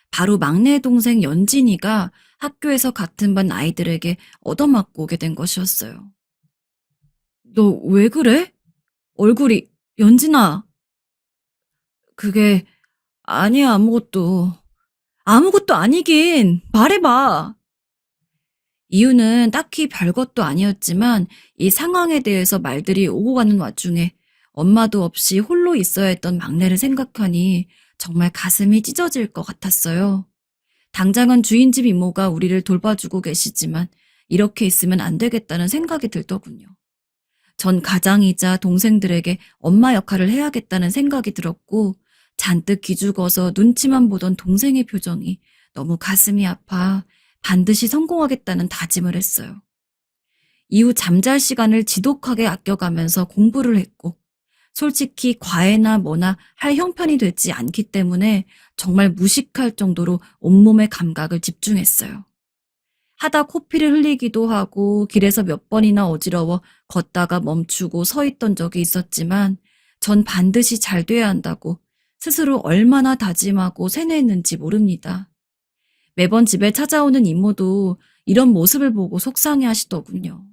바로 막내 동생 연진이가 학교에서 같은 반 아이들에게 얻어맞고 오게 된 것이었어요. 너 왜 그래? 얼굴이, 연진아. 그게, 아니야, 아무것도. 아무것도 아니긴. 말해봐. 이유는 딱히 별것도 아니었지만 이 상황에 대해서 말들이 오고 가는 와중에 엄마도 없이 홀로 있어야 했던 막내를 생각하니 정말 가슴이 찢어질 것 같았어요. 당장은 주인집 이모가 우리를 돌봐주고 계시지만 이렇게 있으면 안 되겠다는 생각이 들더군요. 전 가장이자 동생들에게 엄마 역할을 해야겠다는 생각이 들었고 잔뜩 기죽어서 눈치만 보던 동생의 표정이 너무 가슴이 아파 반드시 성공하겠다는 다짐을 했어요. 이후 잠잘 시간을 지독하게 아껴가면서 공부를 했고 솔직히 과외나 뭐나 할 형편이 되지 않기 때문에 정말 무식할 정도로 온몸의 감각을 집중했어요. 하다 코피를 흘리기도 하고 길에서 몇 번이나 어지러워 걷다가 멈추고 서 있던 적이 있었지만 전 반드시 잘 돼야 한다고 스스로 얼마나 다짐하고 세뇌했는지 모릅니다. 매번 집에 찾아오는 이모도 이런 모습을 보고 속상해 하시더군요.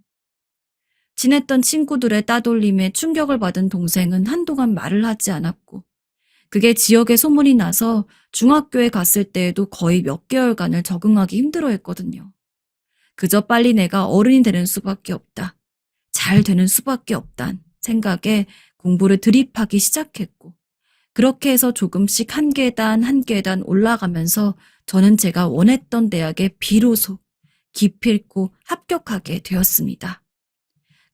친했던 친구들의 따돌림에 충격을 받은 동생은 한동안 말을 하지 않았고, 그게 지역에 소문이 나서 중학교에 갔을 때에도 거의 몇 개월간을 적응하기 힘들어했거든요. 그저 빨리 내가 어른이 되는 수밖에 없다. 잘 되는 수밖에 없단 생각에 공부를 드립하기 시작했고, 그렇게 해서 조금씩 한 계단 한 계단 올라가면서 저는 제가 원했던 대학에 비로소 기필코 합격하게 되었습니다.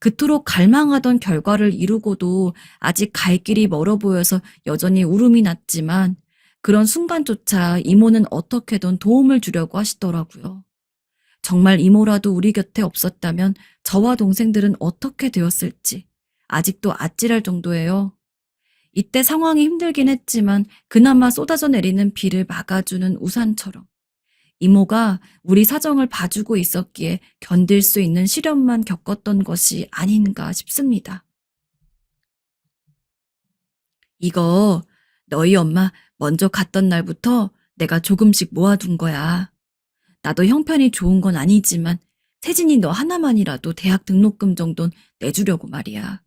그토록 갈망하던 결과를 이루고도 아직 갈 길이 멀어 보여서 여전히 울음이 났지만, 그런 순간조차 이모는 어떻게든 도움을 주려고 하시더라고요. 정말 이모라도 우리 곁에 없었다면 저와 동생들은 어떻게 되었을지 아직도 아찔할 정도예요. 이때 상황이 힘들긴 했지만 그나마 쏟아져 내리는 비를 막아주는 우산처럼 이모가 우리 사정을 봐주고 있었기에 견딜 수 있는 시련만 겪었던 것이 아닌가 싶습니다. 이거 너희 엄마 먼저 갔던 날부터 내가 조금씩 모아둔 거야. 나도 형편이 좋은 건 아니지만 세진이 너 하나만이라도 대학 등록금 정도는 내주려고 말이야.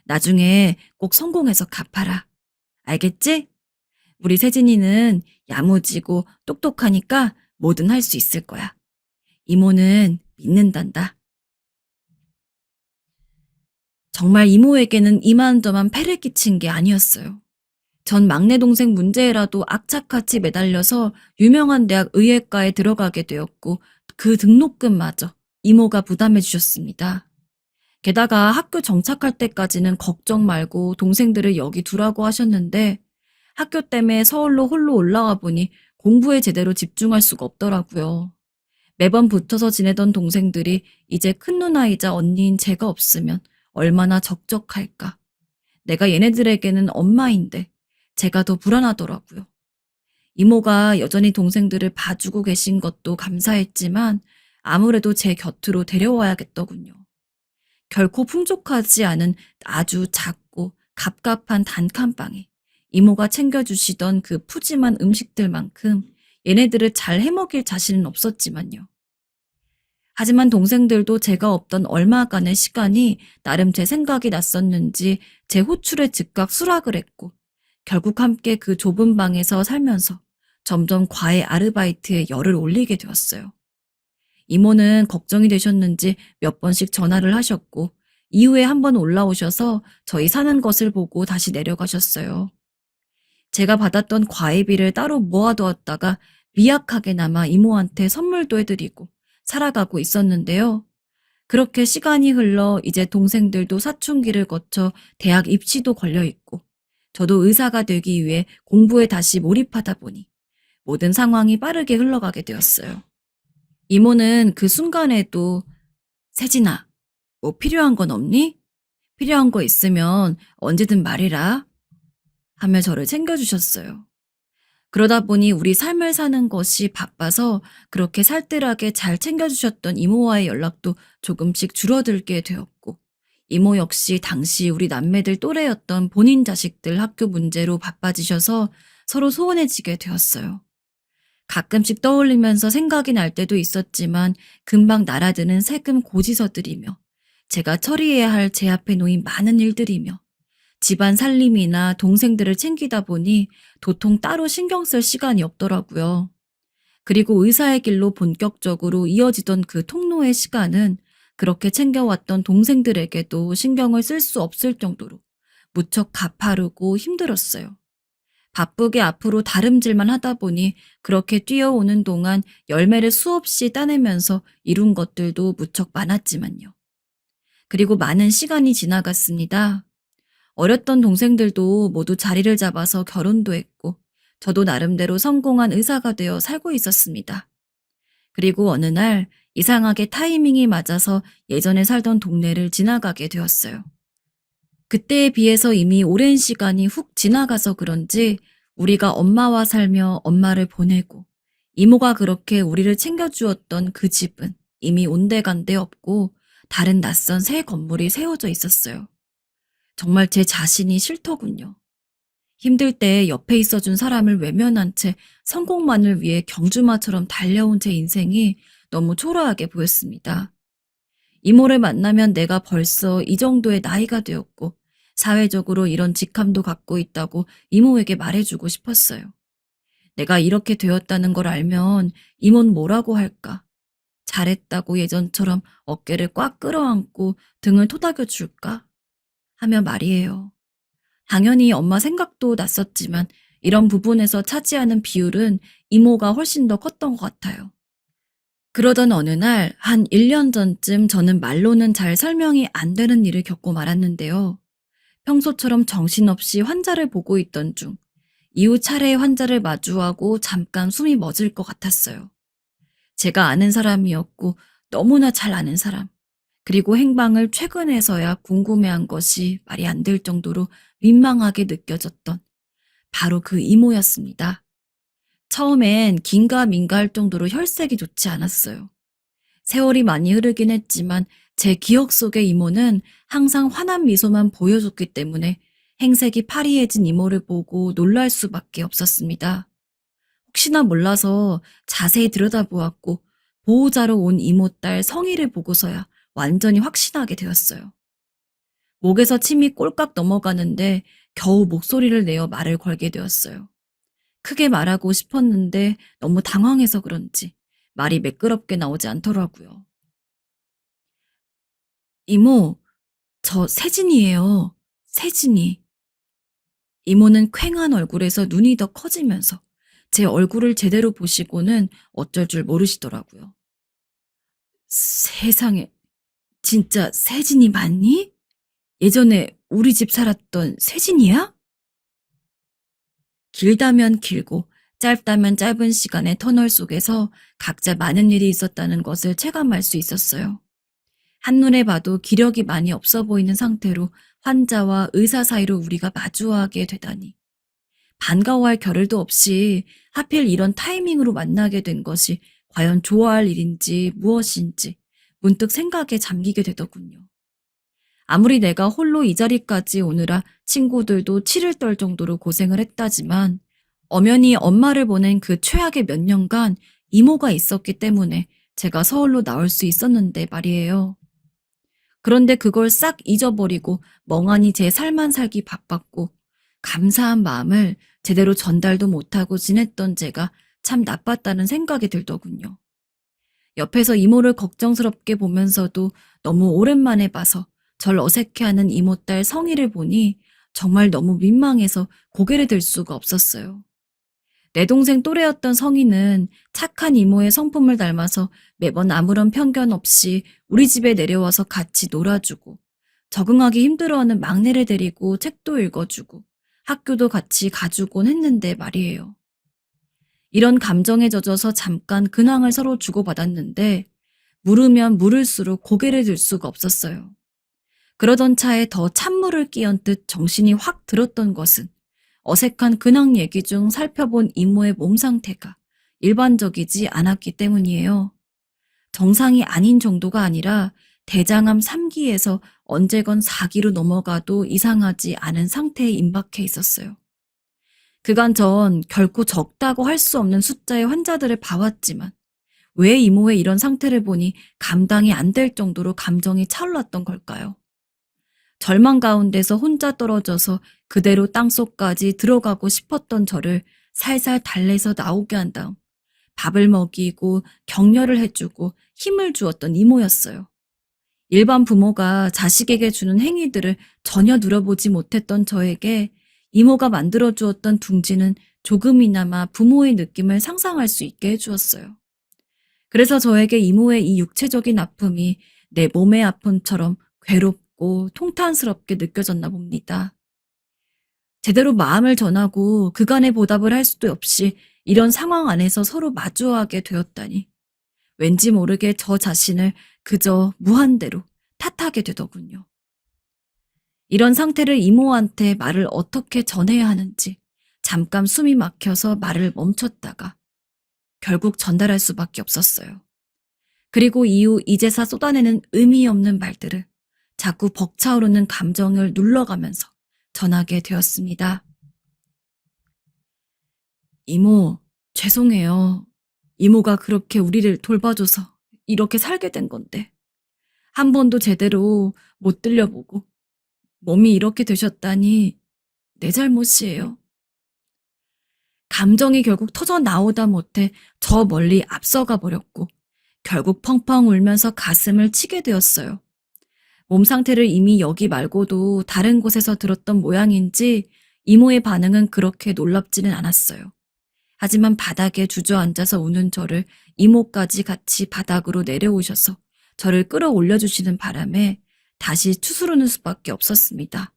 나중에 꼭 성공해서 갚아라. 알겠지? 우리 세진이는 야무지고 똑똑하니까 뭐든 할 수 있을 거야. 이모는 믿는단다. 정말 이모에게는 이만저만 폐를 끼친 게 아니었어요. 전 막내 동생 문제라도 악착같이 매달려서 유명한 대학 의예과에 들어가게 되었고, 그 등록금마저 이모가 부담해 주셨습니다. 게다가 학교 정착할 때까지는 걱정 말고 동생들을 여기 두라고 하셨는데, 학교 때문에 서울로 홀로 올라와 보니 공부에 제대로 집중할 수가 없더라고요. 매번 붙어서 지내던 동생들이 이제 큰 누나이자 언니인 제가 없으면 얼마나 적적할까. 내가 얘네들에게는 엄마인데 제가 더 불안하더라고요. 이모가 여전히 동생들을 봐주고 계신 것도 감사했지만 아무래도 제 곁으로 데려와야겠더군요. 결코 풍족하지 않은 아주 작고 갑갑한 단칸방에 이모가 챙겨주시던 그 푸짐한 음식들만큼 얘네들을 잘 해먹일 자신은 없었지만요. 하지만 동생들도 제가 없던 얼마간의 시간이 나름 제 생각이 났었는지 제 호출에 즉각 수락을 했고, 결국 함께 그 좁은 방에서 살면서 점점 과외 아르바이트에 열을 올리게 되었어요. 이모는 걱정이 되셨는지 몇 번씩 전화를 하셨고, 이후에 한 번 올라오셔서 저희 사는 것을 보고 다시 내려가셨어요. 제가 받았던 과외비를 따로 모아두었다가 미약하게나마 이모한테 선물도 해드리고 살아가고 있었는데요. 그렇게 시간이 흘러 이제 동생들도 사춘기를 거쳐 대학 입시도 걸려있고, 저도 의사가 되기 위해 공부에 다시 몰입하다 보니 모든 상황이 빠르게 흘러가게 되었어요. 이모는 그 순간에도 세진아, 뭐 필요한 건 없니? 필요한 거 있으면 언제든 말해라 하며 저를 챙겨주셨어요. 그러다 보니 우리 삶을 사는 것이 바빠서 그렇게 살뜰하게 잘 챙겨주셨던 이모와의 연락도 조금씩 줄어들게 되었고, 이모 역시 당시 우리 남매들 또래였던 본인 자식들 학교 문제로 바빠지셔서 서로 소원해지게 되었어요. 가끔씩 떠올리면서 생각이 날 때도 있었지만 금방 날아드는 세금 고지서들이며 제가 처리해야 할 제 앞에 놓인 많은 일들이며 집안 살림이나 동생들을 챙기다 보니 도통 따로 신경 쓸 시간이 없더라고요. 그리고 의사의 길로 본격적으로 이어지던 그 통로의 시간은 그렇게 챙겨왔던 동생들에게도 신경을 쓸 수 없을 정도로 무척 가파르고 힘들었어요. 바쁘게 앞으로 다름질만 하다 보니 그렇게 뛰어오는 동안 열매를 수없이 따내면서 이룬 것들도 무척 많았지만요. 그리고 많은 시간이 지나갔습니다. 어렸던 동생들도 모두 자리를 잡아서 결혼도 했고, 저도 나름대로 성공한 의사가 되어 살고 있었습니다. 그리고 어느 날 이상하게 타이밍이 맞아서 예전에 살던 동네를 지나가게 되었어요. 그때에 비해서 이미 오랜 시간이 훅 지나가서 그런지 우리가 엄마와 살며 엄마를 보내고 이모가 그렇게 우리를 챙겨주었던 그 집은 이미 온데간데 없고 다른 낯선 새 건물이 세워져 있었어요. 정말 제 자신이 싫더군요. 힘들 때 옆에 있어준 사람을 외면한 채 성공만을 위해 경주마처럼 달려온 제 인생이 너무 초라하게 보였습니다. 이모를 만나면 내가 벌써 이 정도의 나이가 되었고 사회적으로 이런 직함도 갖고 있다고 이모에게 말해주고 싶었어요. 내가 이렇게 되었다는 걸 알면 이모는 뭐라고 할까? 잘했다고 예전처럼 어깨를 꽉 끌어안고 등을 토닥여 줄까? 하며 말이에요. 당연히 엄마 생각도 났었지만 이런 부분에서 차지하는 비율은 이모가 훨씬 더 컸던 것 같아요. 그러던 어느 날 한 1년 전쯤 저는 말로는 잘 설명이 안 되는 일을 겪고 말았는데요. 평소처럼 정신없이 환자를 보고 있던 중 이후 차례의 환자를 마주하고 잠깐 숨이 멎을 것 같았어요. 제가 아는 사람이었고 너무나 잘 아는 사람. 그리고 행방을 최근에서야 궁금해한 것이 말이 안 될 정도로 민망하게 느껴졌던 바로 그 이모였습니다. 처음엔 긴가민가 할 정도로 혈색이 좋지 않았어요. 세월이 많이 흐르긴 했지만 제 기억 속의 이모는 항상 환한 미소만 보여줬기 때문에 행색이 파리해진 이모를 보고 놀랄 수밖에 없었습니다. 혹시나 몰라서 자세히 들여다보았고 보호자로 온 이모 딸 성희를 보고서야 완전히 확신하게 되었어요. 목에서 침이 꼴깍 넘어가는데 겨우 목소리를 내어 말을 걸게 되었어요. 크게 말하고 싶었는데 너무 당황해서 그런지 말이 매끄럽게 나오지 않더라고요. 이모, 저 세진이에요. 세진이. 이모는 퀭한 얼굴에서 눈이 더 커지면서 제 얼굴을 제대로 보시고는 어쩔 줄 모르시더라고요. 세상에, 진짜 세진이 맞니? 예전에 우리 집 살았던 세진이야? 길다면 길고 짧다면 짧은 시간의 터널 속에서 각자 많은 일이 있었다는 것을 체감할 수 있었어요. 한눈에 봐도 기력이 많이 없어 보이는 상태로 환자와 의사 사이로 우리가 마주하게 되다니. 반가워할 겨를도 없이 하필 이런 타이밍으로 만나게 된 것이 과연 좋아할 일인지 무엇인지 문득 생각에 잠기게 되더군요. 아무리 내가 홀로 이 자리까지 오느라 친구들도 치를 떨 정도로 고생을 했다지만 엄연히 엄마를 보낸 그 최악의 몇 년간 이모가 있었기 때문에 제가 서울로 나올 수 있었는데 말이에요. 그런데 그걸 싹 잊어버리고 멍하니 제 삶만 살기 바빴고 감사한 마음을 제대로 전달도 못하고 지냈던 제가 참 나빴다는 생각이 들더군요. 옆에서 이모를 걱정스럽게 보면서도 너무 오랜만에 봐서 절 어색해하는 이모딸 성희를 보니 정말 너무 민망해서 고개를 들 수가 없었어요. 내 동생 또래였던 성희는 착한 이모의 성품을 닮아서 매번 아무런 편견 없이 우리 집에 내려와서 같이 놀아주고 적응하기 힘들어하는 막내를 데리고 책도 읽어주고 학교도 같이 가주곤 했는데 말이에요. 이런 감정에 젖어서 잠깐 근황을 서로 주고받았는데 물으면 물을수록 고개를 들 수가 없었어요. 그러던 차에 더 찬물을 끼얹 듯 정신이 확 들었던 것은 어색한 근황 얘기 중 살펴본 이모의 몸 상태가 일반적이지 않았기 때문이에요. 정상이 아닌 정도가 아니라 대장암 3기에서 언제건 4기로 넘어가도 이상하지 않은 상태에 임박해 있었어요. 그간 전 결코 적다고 할 수 없는 숫자의 환자들을 봐왔지만 왜 이모의 이런 상태를 보니 감당이 안 될 정도로 감정이 차올랐던 걸까요? 절망 가운데서 혼자 떨어져서 그대로 땅속까지 들어가고 싶었던 저를 살살 달래서 나오게 한 다음 밥을 먹이고 격려를 해주고 힘을 주었던 이모였어요. 일반 부모가 자식에게 주는 행위들을 전혀 누려보지 못했던 저에게 이모가 만들어 주었던 둥지는 조금이나마 부모의 느낌을 상상할 수 있게 해주었어요. 그래서 저에게 이모의 이 육체적인 아픔이 내 몸의 아픔처럼 괴롭고 통탄스럽게 느껴졌나 봅니다. 제대로 마음을 전하고 그간의 보답을 할 수도 없이 이런 상황 안에서 서로 마주하게 되었다니 왠지 모르게 저 자신을 그저 무한대로 탓하게 되더군요. 이런 상태를 이모한테 말을 어떻게 전해야 하는지 잠깐 숨이 막혀서 말을 멈췄다가 결국 전달할 수밖에 없었어요. 그리고 이후 이제사 쏟아내는 의미 없는 말들을 자꾸 벅차오르는 감정을 눌러가면서 전하게 되었습니다. 이모, 죄송해요. 이모가 그렇게 우리를 돌봐줘서 이렇게 살게 된 건데. 한 번도 제대로 못 들려보고 몸이 이렇게 되셨다니 내 잘못이에요. 감정이 결국 터져 나오다 못해 저 멀리 앞서가 버렸고 결국 펑펑 울면서 가슴을 치게 되었어요. 몸 상태를 이미 여기 말고도 다른 곳에서 들었던 모양인지 이모의 반응은 그렇게 놀랍지는 않았어요. 하지만 바닥에 주저앉아서 우는 저를 이모까지 같이 바닥으로 내려오셔서 저를 끌어올려 주시는 바람에 다시 추스르는 수밖에 없었습니다.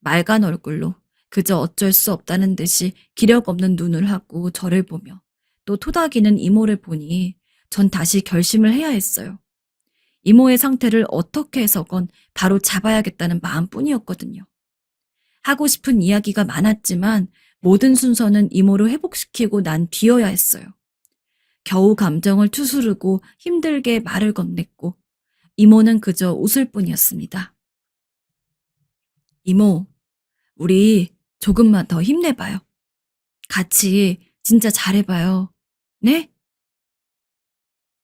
맑은 얼굴로 그저 어쩔 수 없다는 듯이 기력 없는 눈을 하고 저를 보며 또 토닥이는 이모를 보니 전 다시 결심을 해야 했어요. 이모의 상태를 어떻게 해서건 바로 잡아야겠다는 마음뿐이었거든요. 하고 싶은 이야기가 많았지만 모든 순서는 이모를 회복시키고 난 뒤여야 했어요. 겨우 감정을 추스르고 힘들게 말을 건넸고 이모는 그저 웃을 뿐이었습니다. 이모, 우리 조금만 더 힘내봐요. 같이 진짜 잘해봐요. 네?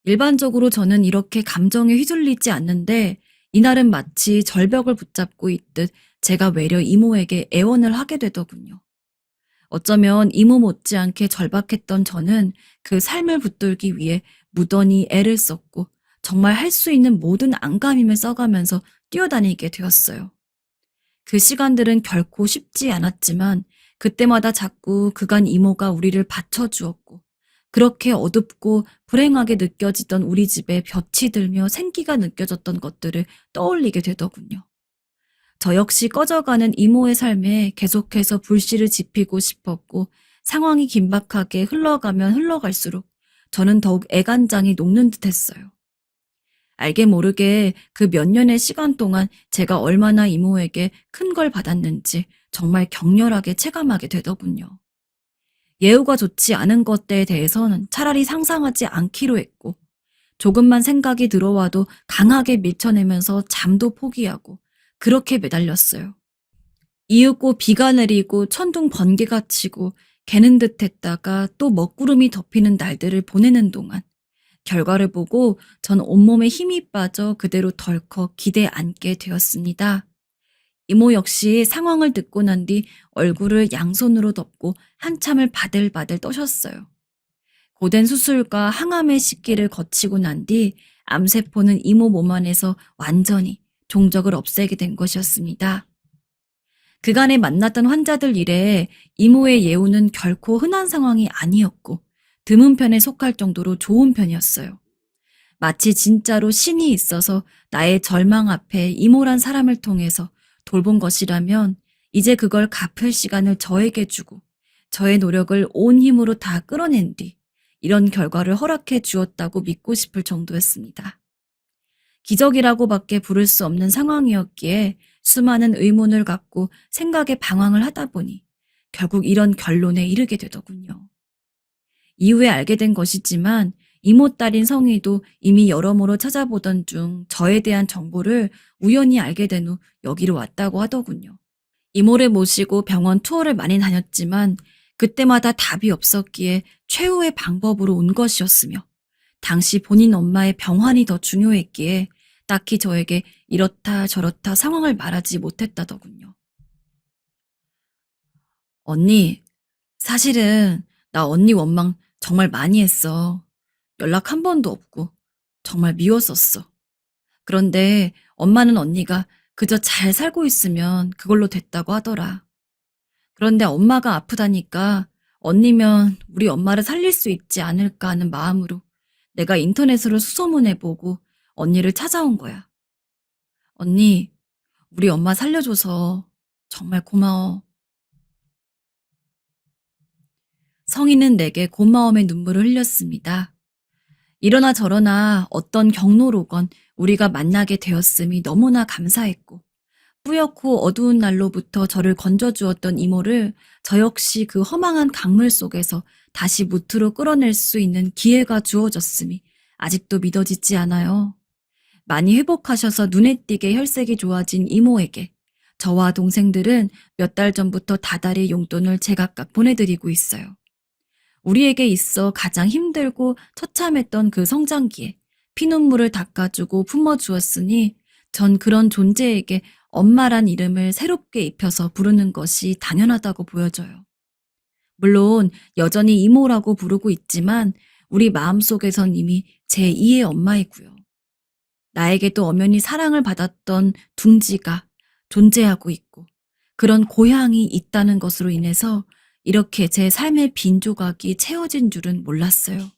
일반적으로 저는 이렇게 감정에 휘둘리지 않는데 이날은 마치 절벽을 붙잡고 있듯 제가 외려 이모에게 애원을 하게 되더군요. 어쩌면 이모 못지않게 절박했던 저는 그 삶을 붙들기 위해 무던히 애를 썼고 정말 할 수 있는 모든 안간힘을 써가면서 뛰어다니게 되었어요. 그 시간들은 결코 쉽지 않았지만 그때마다 자꾸 그간 이모가 우리를 받쳐주었고 그렇게 어둡고 불행하게 느껴지던 우리 집에 볕이 들며 생기가 느껴졌던 것들을 떠올리게 되더군요. 저 역시 꺼져가는 이모의 삶에 계속해서 불씨를 지피고 싶었고 상황이 긴박하게 흘러가면 흘러갈수록 저는 더욱 애간장이 녹는 듯했어요. 알게 모르게 그 몇 년의 시간 동안 제가 얼마나 이모에게 큰 걸 받았는지 정말 격렬하게 체감하게 되더군요. 예우가 좋지 않은 것들에 대해서는 차라리 상상하지 않기로 했고 조금만 생각이 들어와도 강하게 밀쳐내면서 잠도 포기하고 그렇게 매달렸어요. 이윽고 비가 내리고 천둥 번개가 치고 개는 듯 했다가 또 먹구름이 덮이는 날들을 보내는 동안 결과를 보고 전 온몸에 힘이 빠져 그대로 덜컥 기대 앉게 되었습니다. 이모 역시 상황을 듣고 난 뒤 얼굴을 양손으로 덮고 한참을 바들바들 떠셨어요. 고된 수술과 항암의 시기를 거치고 난 뒤 암세포는 이모 몸 안에서 완전히 종적을 없애게 된 것이었습니다. 그간에 만났던 환자들 일에 이모의 예우는 결코 흔한 상황이 아니었고 드문 편에 속할 정도로 좋은 편이었어요. 마치 진짜로 신이 있어서 나의 절망 앞에 이모란 사람을 통해서 돌본 것이라면 이제 그걸 갚을 시간을 저에게 주고 저의 노력을 온 힘으로 다 끌어낸 뒤 이런 결과를 허락해 주었다고 믿고 싶을 정도였습니다. 기적이라고밖에 부를 수 없는 상황이었기에 수많은 의문을 갖고 생각에 방황을 하다 보니 결국 이런 결론에 이르게 되더군요. 이후에 알게 된 것이지만 이모 딸인 성희도 이미 여러모로 찾아보던 중 저에 대한 정보를 우연히 알게 된 후 여기로 왔다고 하더군요. 이모를 모시고 병원 투어를 많이 다녔지만 그때마다 답이 없었기에 최후의 방법으로 온 것이었으며 당시 본인 엄마의 병환이 더 중요했기에 딱히 저에게 이렇다 저렇다 상황을 말하지 못했다더군요. 언니, 사실은 나 언니 원망 정말 많이 했어. 연락 한 번도 없고 정말 미웠었어. 그런데 엄마는 언니가 그저 잘 살고 있으면 그걸로 됐다고 하더라. 그런데 엄마가 아프다니까 언니면 우리 엄마를 살릴 수 있지 않을까 하는 마음으로 내가 인터넷으로 수소문해보고 언니를 찾아온 거야. 언니, 우리 엄마 살려줘서 정말 고마워. 성희는 내게 고마움의 눈물을 흘렸습니다. 이러나 저러나 어떤 경로로건 우리가 만나게 되었음이 너무나 감사했고 뿌옇고 어두운 날로부터 저를 건져주었던 이모를 저 역시 그 허망한 강물 속에서 다시 무트로 끌어낼 수 있는 기회가 주어졌음이 아직도 믿어지지 않아요. 많이 회복하셔서 눈에 띄게 혈색이 좋아진 이모에게 저와 동생들은 몇 달 전부터 다달이 용돈을 제각각 보내드리고 있어요. 우리에게 있어 가장 힘들고 처참했던 그 성장기에 피눈물을 닦아주고 품어주었으니 전 그런 존재에게 엄마란 이름을 새롭게 입혀서 부르는 것이 당연하다고 보여져요. 물론 여전히 이모라고 부르고 있지만 우리 마음속에선 이미 제2의 엄마이고요. 나에게도 엄연히 사랑을 받았던 둥지가 존재하고 있고 그런 고향이 있다는 것으로 인해서 이렇게 제 삶의 빈 조각이 채워진 줄은 몰랐어요.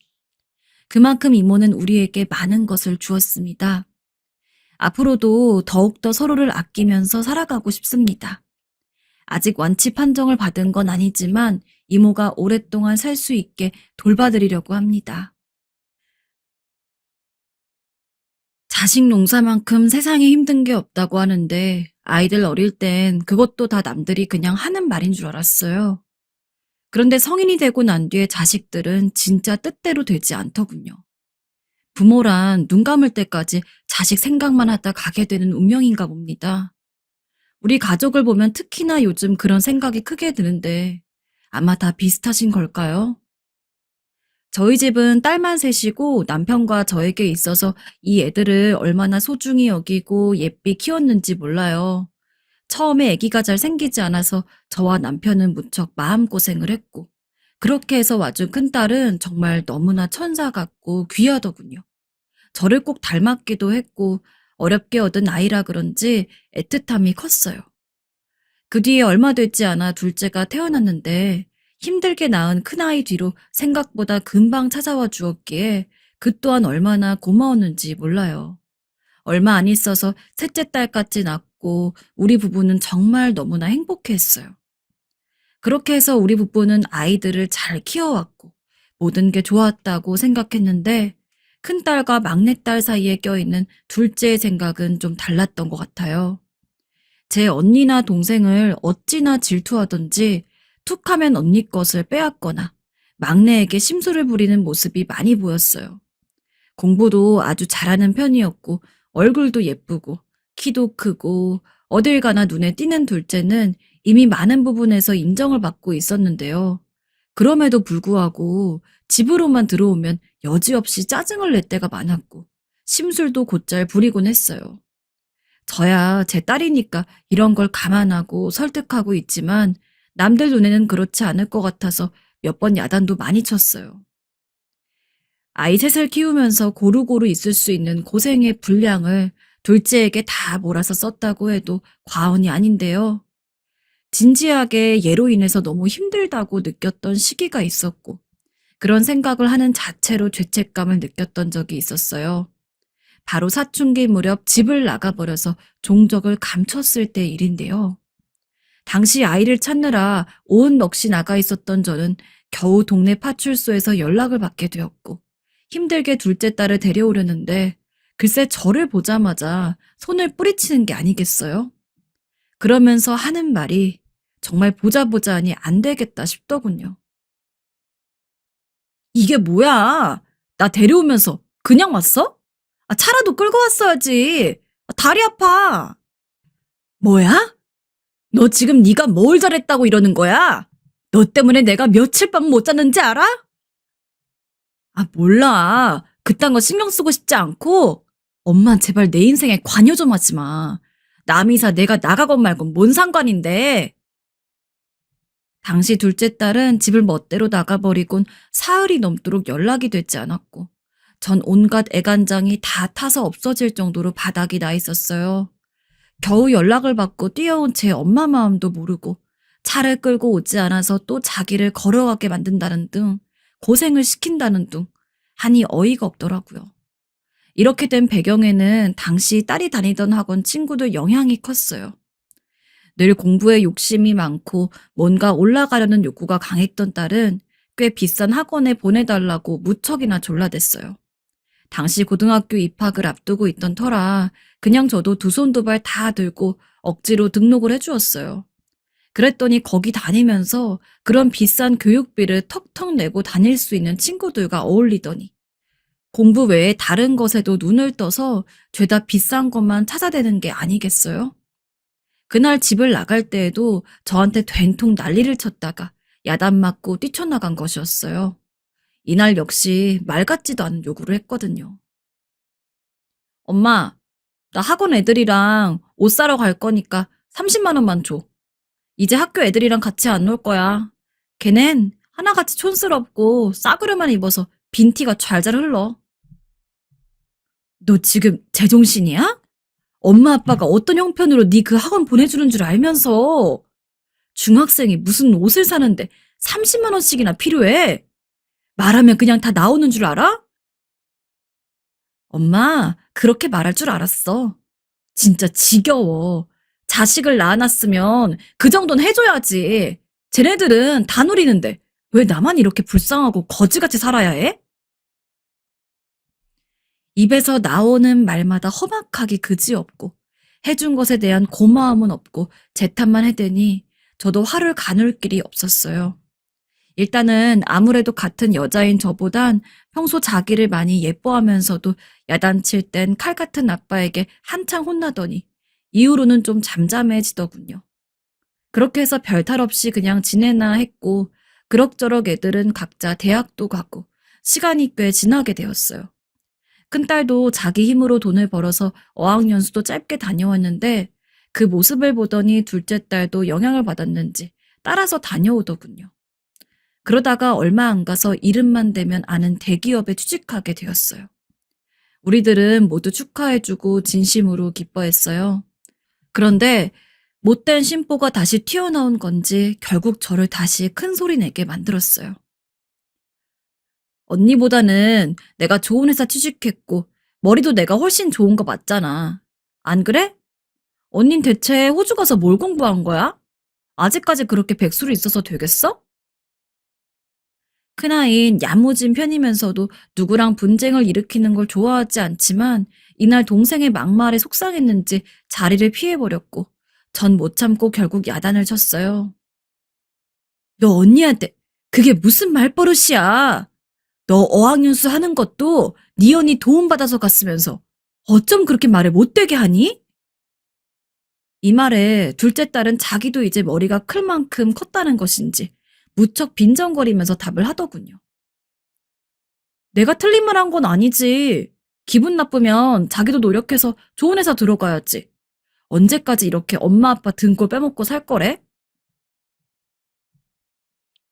그만큼 이모는 우리에게 많은 것을 주었습니다. 앞으로도 더욱더 서로를 아끼면서 살아가고 싶습니다. 아직 완치 판정을 받은 건 아니지만 이모가 오랫동안 살 수 있게 돌봐드리려고 합니다. 자식 농사만큼 세상에 힘든 게 없다고 하는데 아이들 어릴 땐 그것도 다 남들이 그냥 하는 말인 줄 알았어요. 그런데 성인이 되고 난 뒤에 자식들은 진짜 뜻대로 되지 않더군요. 부모란 눈 감을 때까지 자식 생각만 하다 가게 되는 운명인가 봅니다. 우리 가족을 보면 특히나 요즘 그런 생각이 크게 드는데 아마 다 비슷하신 걸까요? 저희 집은 딸만 셋이고 남편과 저에게 있어서 이 애들을 얼마나 소중히 여기고 예삐 키웠는지 몰라요. 처음에 아기가 잘 생기지 않아서 저와 남편은 무척 마음고생을 했고 그렇게 해서 와준 큰딸은 정말 너무나 천사 같고 귀하더군요. 저를 꼭 닮았기도 했고 어렵게 얻은 아이라 그런지 애틋함이 컸어요. 그 뒤에 얼마 되지 않아 둘째가 태어났는데 힘들게 낳은 큰아이 뒤로 생각보다 금방 찾아와 주었기에 그 또한 얼마나 고마웠는지 몰라요. 얼마 안 있어서 셋째 딸까지 낳고 우리 부부는 정말 너무나 행복했어요. 그렇게 해서 우리 부부는 아이들을 잘 키워왔고 모든 게 좋았다고 생각했는데 큰딸과 막내딸 사이에 껴있는 둘째의 생각은 좀 달랐던 것 같아요. 제 언니나 동생을 어찌나 질투하던지 툭 하면 언니 것을 빼앗거나 막내에게 심술을 부리는 모습이 많이 보였어요. 공부도 아주 잘하는 편이었고 얼굴도 예쁘고 키도 크고 어딜 가나 눈에 띄는 둘째는 이미 많은 부분에서 인정을 받고 있었는데요. 그럼에도 불구하고 집으로만 들어오면 여지없이 짜증을 낼 때가 많았고 심술도 곧잘 부리곤 했어요. 저야 제 딸이니까 이런 걸 감안하고 설득하고 있지만 남들 눈에는 그렇지 않을 것 같아서 몇 번 야단도 많이 쳤어요. 아이 셋을 키우면서 고루고루 있을 수 있는 고생의 분량을 둘째에게 다 몰아서 썼다고 해도 과언이 아닌데요. 진지하게 얘로 인해서 너무 힘들다고 느꼈던 시기가 있었고 그런 생각을 하는 자체로 죄책감을 느꼈던 적이 있었어요. 바로 사춘기 무렵 집을 나가버려서 종적을 감췄을 때 일인데요. 당시 아이를 찾느라 온 넋이 나가 있었던 저는 겨우 동네 파출소에서 연락을 받게 되었고 힘들게 둘째 딸을 데려오려는데 글쎄 저를 보자마자 손을 뿌리치는 게 아니겠어요? 그러면서 하는 말이 정말 보자 하니 안 되겠다 싶더군요. 이게 뭐야? 나 데려오면서 그냥 왔어? 차라도 끌고 왔어야지. 다리 아파. 뭐야? 너 지금 네가 뭘 잘했다고 이러는 거야? 너 때문에 내가 며칠 밤 못 잤는지 알아? 몰라. 그딴 거 신경 쓰고 싶지 않고 엄마 제발 내 인생에 관여 좀 하지 마. 남이사 내가 나가건 말건 뭔 상관인데. 당시 둘째 딸은 집을 멋대로 나가버리곤 사흘이 넘도록 연락이 되지 않았고 전 온갖 애간장이 다 타서 없어질 정도로 바닥이 나 있었어요. 겨우 연락을 받고 뛰어온 제 엄마 마음도 모르고 차를 끌고 오지 않아서 또 자기를 걸어가게 만든다는 등 고생을 시킨다는 등 하니 어이가 없더라고요. 이렇게 된 배경에는 당시 딸이 다니던 학원 친구들 영향이 컸어요. 늘 공부에 욕심이 많고 뭔가 올라가려는 욕구가 강했던 딸은 꽤 비싼 학원에 보내달라고 무척이나 졸라댔어요. 당시 고등학교 입학을 앞두고 있던 터라 그냥 저도 두 손 두 발 다 들고 억지로 등록을 해주었어요. 그랬더니 거기 다니면서 그런 비싼 교육비를 턱턱 내고 다닐 수 있는 친구들과 어울리더니 공부 외에 다른 것에도 눈을 떠서 죄다 비싼 것만 찾아대는 게 아니겠어요? 그날 집을 나갈 때에도 저한테 된통 난리를 쳤다가 야단 맞고 뛰쳐나간 것이었어요. 이날 역시 말 같지도 않은 요구를 했거든요. 엄마, 나 학원 애들이랑 옷 사러 갈 거니까 30만 원만 줘. 이제 학교 애들이랑 같이 안 놀 거야. 걔넨 하나같이 촌스럽고 싸구려만 입어서 빈티가 잘잘 흘러. 너 지금 제정신이야? 엄마 아빠가 어떤 형편으로 네 그 학원 보내주는 줄 알면서 중학생이 무슨 옷을 사는데 30만 원씩이나 필요해? 말하면 그냥 다 나오는 줄 알아? 엄마, 그렇게 말할 줄 알았어. 진짜 지겨워. 자식을 낳아놨으면 그 정도는 해줘야지. 쟤네들은 다 누리는데 왜 나만 이렇게 불쌍하고 거지같이 살아야 해? 입에서 나오는 말마다 험악하기 그지없고 해준 것에 대한 고마움은 없고 재탄만 해대니 저도 화를 가눌 길이 없었어요. 일단은 아무래도 같은 여자인 저보단 평소 자기를 많이 예뻐하면서도 야단칠 땐 칼 같은 아빠에게 한창 혼나더니 이후로는 좀 잠잠해지더군요. 그렇게 해서 별탈 없이 그냥 지내나 했고 그럭저럭 애들은 각자 대학도 가고 시간이 꽤 지나게 되었어요. 큰딸도 자기 힘으로 돈을 벌어서 어학연수도 짧게 다녀왔는데 그 모습을 보더니 둘째 딸도 영향을 받았는지 따라서 다녀오더군요. 그러다가 얼마 안 가서 이름만 대면 아는 대기업에 취직하게 되었어요. 우리들은 모두 축하해주고 진심으로 기뻐했어요. 그런데 못된 심보가 다시 튀어나온 건지 결국 저를 다시 큰 소리 내게 만들었어요. 언니보다는 내가 좋은 회사 취직했고 머리도 내가 훨씬 좋은 거 맞잖아. 안 그래? 언닌 대체 호주 가서 뭘 공부한 거야? 아직까지 그렇게 백수로 있어서 되겠어? 큰아이는 야무진 편이면서도 누구랑 분쟁을 일으키는 걸 좋아하지 않지만 이날 동생의 막말에 속상했는지 자리를 피해버렸고 전 못 참고 결국 야단을 쳤어요. 너 언니한테 그게 무슨 말버릇이야? 너 어학연수 하는 것도 네 언니 도움받아서 갔으면서 어쩜 그렇게 말을 못되게 하니? 이 말에 둘째 딸은 자기도 이제 머리가 클 만큼 컸다는 것인지 무척 빈정거리면서 답을 하더군요. 내가 틀린 말 한 건 아니지. 기분 나쁘면 자기도 노력해서 좋은 회사 들어가야지. 언제까지 이렇게 엄마 아빠 등골 빼먹고 살 거래?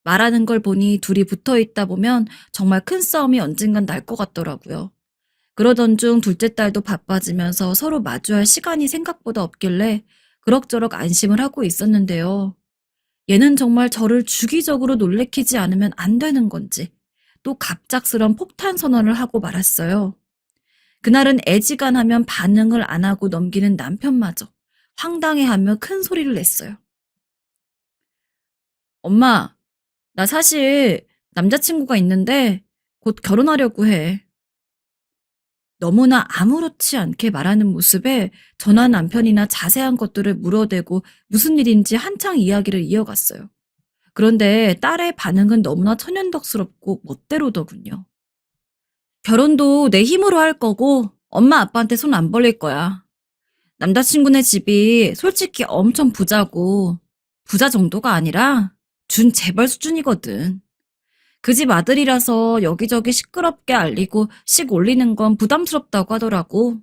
말하는 걸 보니 둘이 붙어 있다 보면 정말 큰 싸움이 언젠간 날 것 같더라고요. 그러던 중 둘째 딸도 바빠지면서 서로 마주할 시간이 생각보다 없길래 그럭저럭 안심을 하고 있었는데요. 얘는 정말 저를 주기적으로 놀래키지 않으면 안 되는 건지 또 갑작스런 폭탄 선언을 하고 말았어요. 그날은 애지간하면 반응을 안 하고 넘기는 남편마저 황당해하며 큰 소리를 냈어요. 엄마, 나 사실 남자친구가 있는데 곧 결혼하려고 해. 너무나 아무렇지 않게 말하는 모습에 전화 남편이나 자세한 것들을 물어대고 무슨 일인지 한창 이야기를 이어갔어요. 그런데 딸의 반응은 너무나 천연덕스럽고 멋대로더군요. 결혼도 내 힘으로 할 거고 엄마 아빠한테 손 안 벌릴 거야. 남자친구네 집이 솔직히 엄청 부자고 부자 정도가 아니라 준 재벌 수준이거든. 그 집 아들이라서 여기저기 시끄럽게 알리고 씩 올리는 건 부담스럽다고 하더라고.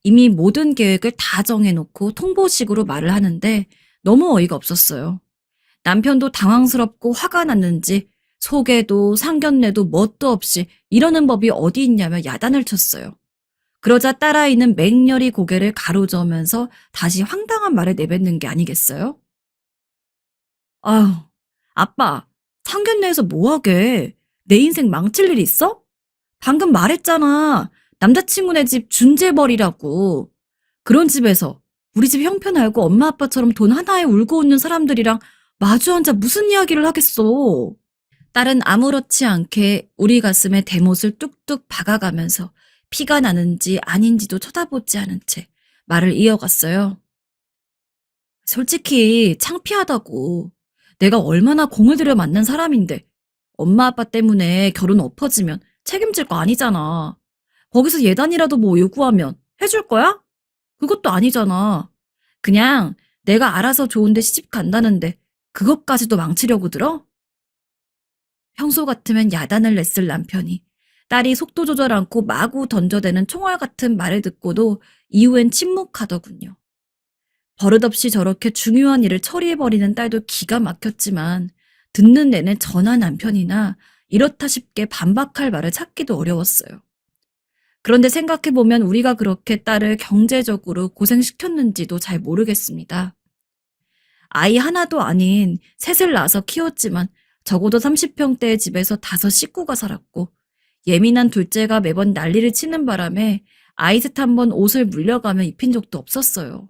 이미 모든 계획을 다 정해놓고 통보식으로 말을 하는데 너무 어이가 없었어요. 남편도 당황스럽고 화가 났는지 소개도 상견례도 뭣도 없이 이러는 법이 어디 있냐며 야단을 쳤어요. 그러자 딸아이는 맹렬히 고개를 가로저으면서 다시 황당한 말을 내뱉는 게 아니겠어요? 아휴, 아빠, 상견례에서 뭐하게? 내 인생 망칠 일 있어? 방금 말했잖아. 남자친구네 집 준재벌이라고. 그런 집에서 우리 집 형편 알고 엄마 아빠처럼 돈 하나에 울고 웃는 사람들이랑 마주 앉아 무슨 이야기를 하겠어. 딸은 아무렇지 않게 우리 가슴에 대못을 뚝뚝 박아가면서 피가 나는지 아닌지도 쳐다보지 않은 채 말을 이어갔어요. 솔직히 창피하다고. 내가 얼마나 공을 들여 만난 사람인데 엄마 아빠 때문에 결혼 엎어지면 책임질 거 아니잖아. 거기서 예단이라도 뭐 요구하면 해줄 거야? 그것도 아니잖아. 그냥 내가 알아서 좋은데 시집 간다는데 그것까지도 망치려고 들어? 평소 같으면 야단을 냈을 남편이 딸이 속도 조절 않고 마구 던져대는 총알 같은 말을 듣고도 이후엔 침묵하더군요. 버릇없이 저렇게 중요한 일을 처리해버리는 딸도 기가 막혔지만 듣는 내내 전화 남편이나 이렇다 싶게 반박할 말을 찾기도 어려웠어요. 그런데 생각해보면 우리가 그렇게 딸을 경제적으로 고생시켰는지도 잘 모르겠습니다. 아이 하나도 아닌 셋을 낳아서 키웠지만 적어도 30평대의 집에서 5 식구가 살았고 예민한 둘째가 매번 난리를 치는 바람에 아이셋 한 번 옷을 물려가며 입힌 적도 없었어요.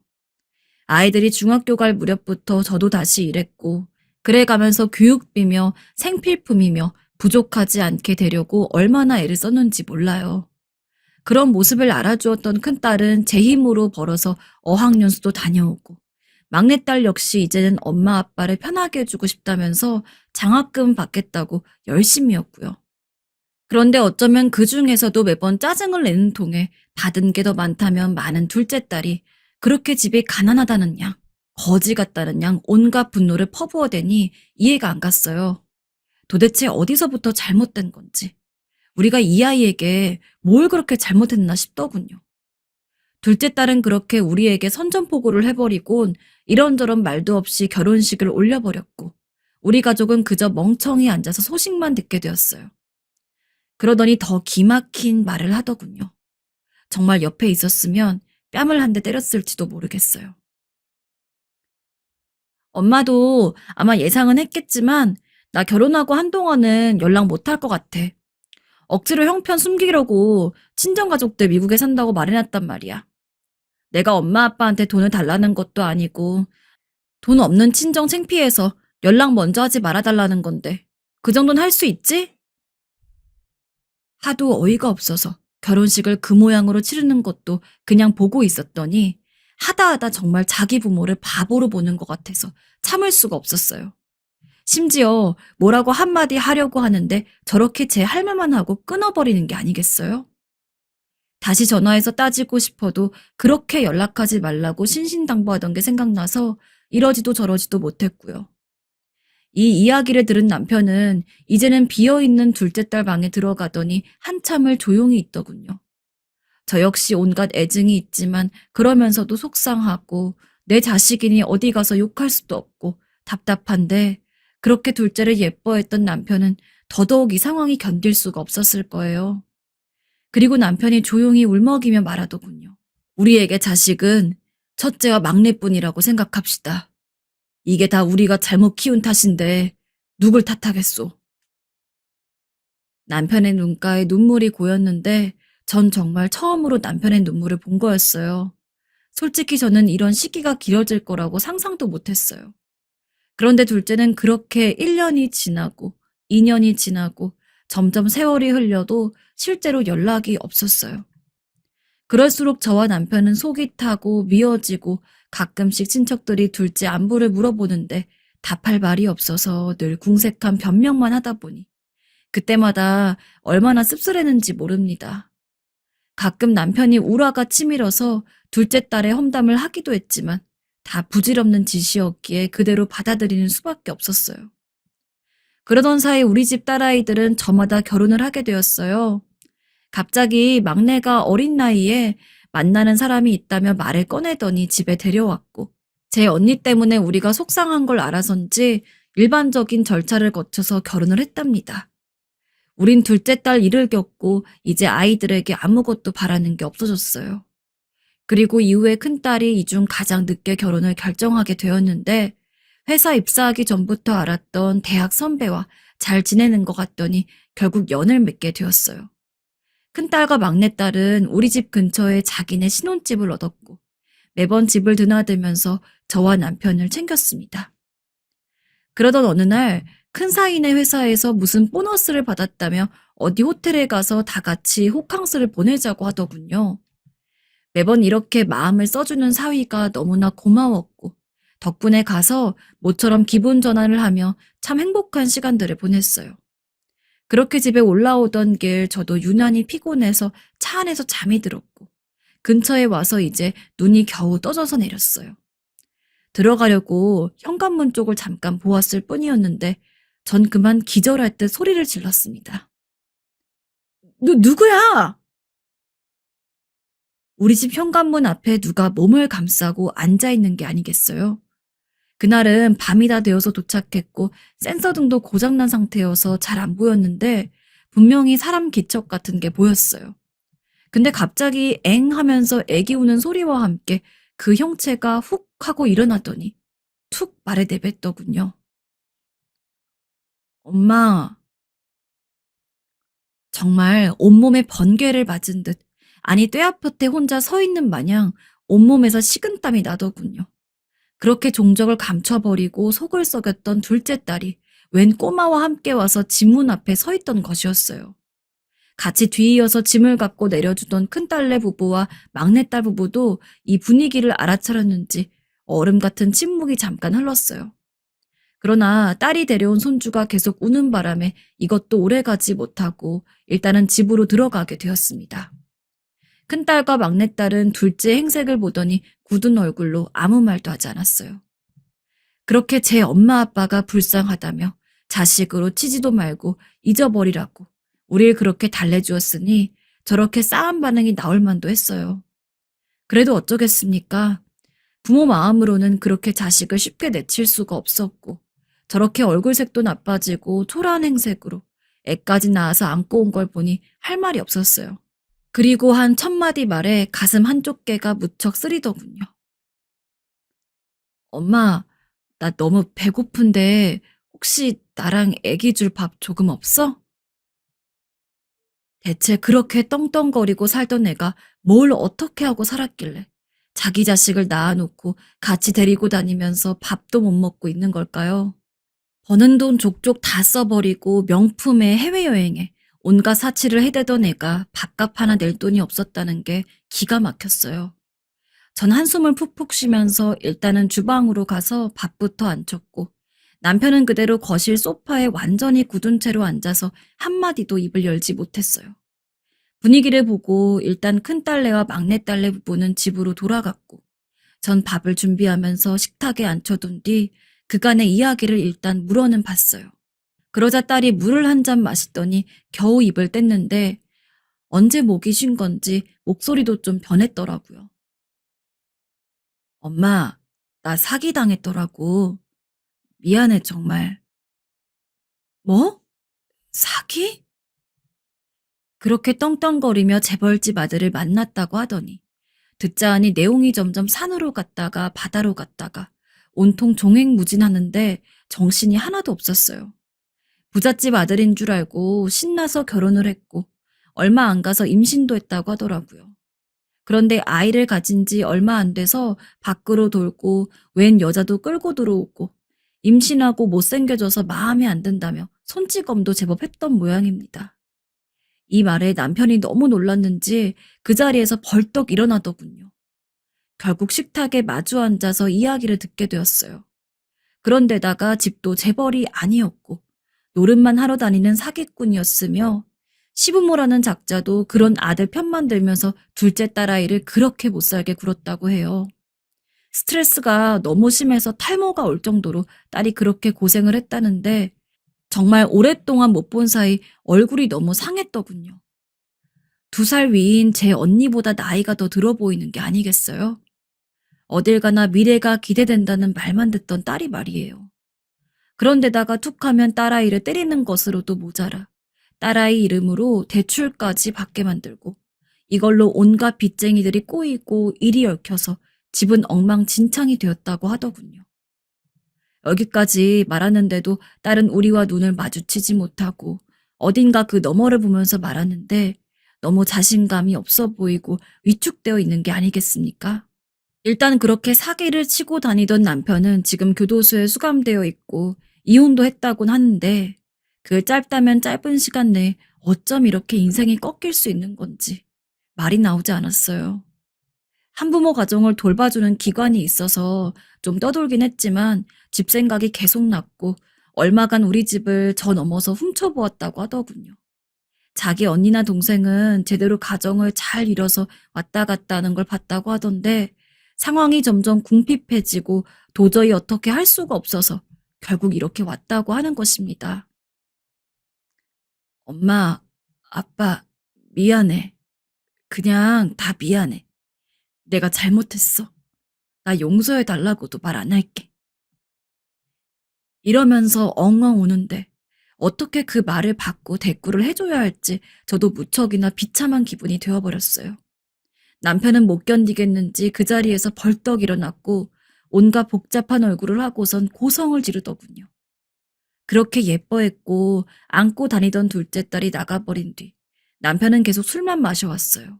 아이들이 중학교 갈 무렵부터 저도 다시 일했고 그래가면서 교육비며 생필품이며 부족하지 않게 되려고 얼마나 애를 썼는지 몰라요. 그런 모습을 알아주었던 큰딸은 제 힘으로 벌어서 어학연수도 다녀오고 막내딸 역시 이제는 엄마 아빠를 편하게 해주고 싶다면서 장학금 받겠다고 열심히였고요. 그런데 어쩌면 그 중에서도 매번 짜증을 내는 통에 받은 게 더 많다면 많은 둘째 딸이 그렇게 집이 가난하다는 양, 거지 같다는 양 온갖 분노를 퍼부어대니 이해가 안 갔어요. 도대체 어디서부터 잘못된 건지, 우리가 이 아이에게 뭘 그렇게 잘못했나 싶더군요. 둘째 딸은 그렇게 우리에게 선전포고를 해버리곤 이런저런 말도 없이 결혼식을 올려버렸고 우리 가족은 그저 멍청이 앉아서 소식만 듣게 되었어요. 그러더니 더 기막힌 말을 하더군요. 정말 옆에 있었으면 뺨을 한 대 때렸을지도 모르겠어요. 엄마도 아마 예상은 했겠지만 나 결혼하고 한동안은 연락 못할 것 같아. 억지로 형편 숨기려고 친정가족들 미국에 산다고 말해놨단 말이야. 내가 엄마 아빠한테 돈을 달라는 것도 아니고 돈 없는 친정 창피해서 연락 먼저 하지 말아달라는 건데 그 정도는 할 수 있지? 하도 어이가 없어서 결혼식을 그 모양으로 치르는 것도 그냥 보고 있었더니 하다 정말 자기 부모를 바보로 보는 것 같아서 참을 수가 없었어요. 심지어 뭐라고 한마디 하려고 하는데 저렇게 제 할 말만 하고 끊어버리는 게 아니겠어요? 다시 전화해서 따지고 싶어도 그렇게 연락하지 말라고 신신당부하던 게 생각나서 이러지도 저러지도 못했고요. 이 이야기를 들은 남편은 이제는 비어있는 둘째 딸 방에 들어가더니 한참을 조용히 있더군요. 저 역시 온갖 애증이 있지만 그러면서도 속상하고 내 자식이니 어디 가서 욕할 수도 없고 답답한데 그렇게 둘째를 예뻐했던 남편은 더더욱 이 상황이 견딜 수가 없었을 거예요. 그리고 남편이 조용히 울먹이며 말하더군요. 우리에게 자식은 첫째와 막내뿐이라고 생각합시다. 이게 다 우리가 잘못 키운 탓인데 누굴 탓하겠소. 남편의 눈가에 눈물이 고였는데 전 정말 처음으로 남편의 눈물을 본 거였어요. 솔직히 저는 이런 시기가 길어질 거라고 상상도 못했어요. 그런데 둘째는 그렇게 1년이 지나고 2년이 지나고 점점 세월이 흘려도 실제로 연락이 없었어요. 그럴수록 저와 남편은 속이 타고 미어지고 가끔씩 친척들이 둘째 안부를 물어보는데 답할 말이 없어서 늘 궁색한 변명만 하다 보니 그때마다 얼마나 씁쓸했는지 모릅니다. 가끔 남편이 울화가 치밀어서 둘째 딸의 험담을 하기도 했지만 다 부질없는 짓이었기에 그대로 받아들이는 수밖에 없었어요. 그러던 사이 우리 집 딸아이들은 저마다 결혼을 하게 되었어요. 갑자기 막내가 어린 나이에 만나는 사람이 있다며 말을 꺼내더니 집에 데려왔고 제 언니 때문에 우리가 속상한 걸 알아서인지 일반적인 절차를 거쳐서 결혼을 했답니다. 우린 둘째 딸 일을 겪고 이제 아이들에게 아무것도 바라는 게 없어졌어요. 그리고 이후에 큰딸이 이 중 가장 늦게 결혼을 결정하게 되었는데 회사 입사하기 전부터 알았던 대학 선배와 잘 지내는 것 같더니 결국 연을 맺게 되었어요. 큰딸과 막내딸은 우리 집 근처에 자기네 신혼집을 얻었고 매번 집을 드나들면서 저와 남편을 챙겼습니다. 그러던 어느 날 큰 사이네 회사에서 무슨 보너스를 받았다며 어디 호텔에 가서 다 같이 호캉스를 보내자고 하더군요. 매번 이렇게 마음을 써주는 사위가 너무나 고마웠고 덕분에 가서 모처럼 기분 전환을 하며 참 행복한 시간들을 보냈어요. 그렇게 집에 올라오던 길 저도 유난히 피곤해서 차 안에서 잠이 들었고 근처에 와서 이제 눈이 겨우 떠져서 내렸어요. 들어가려고 현관문 쪽을 잠깐 보았을 뿐이었는데 전 그만 기절할 듯 소리를 질렀습니다. 누구야? 우리 집 현관문 앞에 누가 몸을 감싸고 앉아있는 게 아니겠어요? 그날은 밤이 다 되어서 도착했고 센서등도 고장난 상태여서 잘 안 보였는데 분명히 사람 기척 같은 게 보였어요. 근데 갑자기 엥 하면서 애기 우는 소리와 함께 그 형체가 훅 하고 일어나더니 툭 말을 내뱉더군요. 엄마, 정말 온몸에 번개를 맞은 듯, 아니 뙤약볕에 혼자 서 있는 마냥 온몸에서 식은땀이 나더군요. 그렇게 종적을 감춰버리고 속을 썩였던 둘째 딸이 웬 꼬마와 함께 와서 집 문 앞에 서 있던 것이었어요. 같이 뒤이어서 짐을 갖고 내려주던 큰딸내 부부와 막내딸 부부도 이 분위기를 알아차렸는지 얼음 같은 침묵이 잠깐 흘렀어요. 그러나 딸이 데려온 손주가 계속 우는 바람에 이것도 오래가지 못하고 일단은 집으로 들어가게 되었습니다. 큰딸과 막내딸은 둘째 행색을 보더니 굳은 얼굴로 아무 말도 하지 않았어요. 그렇게 제 엄마 아빠가 불쌍하다며 자식으로 치지도 말고 잊어버리라고 우릴 그렇게 달래주었으니 저렇게 싸한 반응이 나올 만도 했어요. 그래도 어쩌겠습니까? 부모 마음으로는 그렇게 자식을 쉽게 내칠 수가 없었고 저렇게 얼굴색도 나빠지고 초라한 행색으로 애까지 낳아서 안고 온 걸 보니 할 말이 없었어요. 그리고 한 첫 마디 말에 가슴 한쪽 개가 무척 쓰리더군요. 엄마, 나 너무 배고픈데 혹시 나랑 애기 줄 밥 조금 없어? 대체 그렇게 떵떵거리고 살던 애가 뭘 어떻게 하고 살았길래 자기 자식을 낳아놓고 같이 데리고 다니면서 밥도 못 먹고 있는 걸까요? 버는 돈 족족 다 써버리고 명품에 해외여행에 온갖 사치를 해대던 애가 밥값 하나 낼 돈이 없었다는 게 기가 막혔어요. 전 한숨을 푹푹 쉬면서 일단은 주방으로 가서 밥부터 안 쳤고 남편은 그대로 거실 소파에 완전히 굳은 채로 앉아서 한마디도 입을 열지 못했어요. 분위기를 보고 일단 큰딸내와 막내딸내 부부는 집으로 돌아갔고 전 밥을 준비하면서 식탁에 앉혀둔 뒤 그간의 이야기를 일단 물어는 봤어요. 그러자 딸이 물을 한 잔 마시더니 겨우 입을 뗐는데 언제 목이 쉰 건지 목소리도 좀 변했더라고요. 엄마, 나 사기당했더라고. 미안해, 정말. 뭐? 사기? 그렇게 떵떵거리며 재벌집 아들을 만났다고 하더니 듣자 하니 내용이 점점 산으로 갔다가 바다로 갔다가 온통 종횡무진하는데 정신이 하나도 없었어요. 부잣집 아들인 줄 알고 신나서 결혼을 했고 얼마 안 가서 임신도 했다고 하더라고요. 그런데 아이를 가진 지 얼마 안 돼서 밖으로 돌고 웬 여자도 끌고 들어오고 임신하고 못생겨져서 마음에 안 든다며 손찌검도 제법 했던 모양입니다. 이 말에 남편이 너무 놀랐는지 그 자리에서 벌떡 일어나더군요. 결국 식탁에 마주 앉아서 이야기를 듣게 되었어요. 그런데다가 집도 재벌이 아니었고 노름만 하러 다니는 사기꾼이었으며 시부모라는 작자도 그런 아들 편만 들면서 둘째 딸아이를 그렇게 못살게 굴었다고 해요. 스트레스가 너무 심해서 탈모가 올 정도로 딸이 그렇게 고생을 했다는데 정말 오랫동안 못 본 사이 얼굴이 너무 상했더군요. 2살 위인 제 언니보다 나이가 더 들어 보이는 게 아니겠어요? 어딜 가나 미래가 기대된다는 말만 듣던 딸이 말이에요. 그런데다가 툭하면 딸아이를 때리는 것으로도 모자라 딸아이 이름으로 대출까지 받게 만들고 이걸로 온갖 빚쟁이들이 꼬이고 일이 얽혀서 집은 엉망진창이 되었다고 하더군요. 여기까지 말하는데도 딸은 우리와 눈을 마주치지 못하고 어딘가 그 너머를 보면서 말하는데 너무 자신감이 없어 보이고 위축되어 있는 게 아니겠습니까? 일단 그렇게 사기를 치고 다니던 남편은 지금 교도소에 수감되어 있고 이혼도 했다곤 하는데 그 짧다면 짧은 시간 내에 어쩜 이렇게 인생이 꺾일 수 있는 건지 말이 나오지 않았어요. 한부모 가정을 돌봐주는 기관이 있어서 좀 떠돌긴 했지만 집 생각이 계속 났고 얼마간 우리 집을 저 넘어서 훔쳐보았다고 하더군요. 자기 언니나 동생은 제대로 가정을 잘 이뤄서 왔다 갔다 하는 걸 봤다고 하던데 상황이 점점 궁핍해지고 도저히 어떻게 할 수가 없어서 결국 이렇게 왔다고 하는 것입니다. 엄마, 아빠, 미안해. 그냥 다 미안해. 내가 잘못했어. 나 용서해달라고도 말 안 할게. 이러면서 엉엉 우는데 어떻게 그 말을 받고 대꾸를 해줘야 할지 저도 무척이나 비참한 기분이 되어버렸어요. 남편은 못 견디겠는지 그 자리에서 벌떡 일어났고 온갖 복잡한 얼굴을 하고선 고성을 지르더군요. 그렇게 예뻐했고 안고 다니던 둘째 딸이 나가버린 뒤 남편은 계속 술만 마셔왔어요.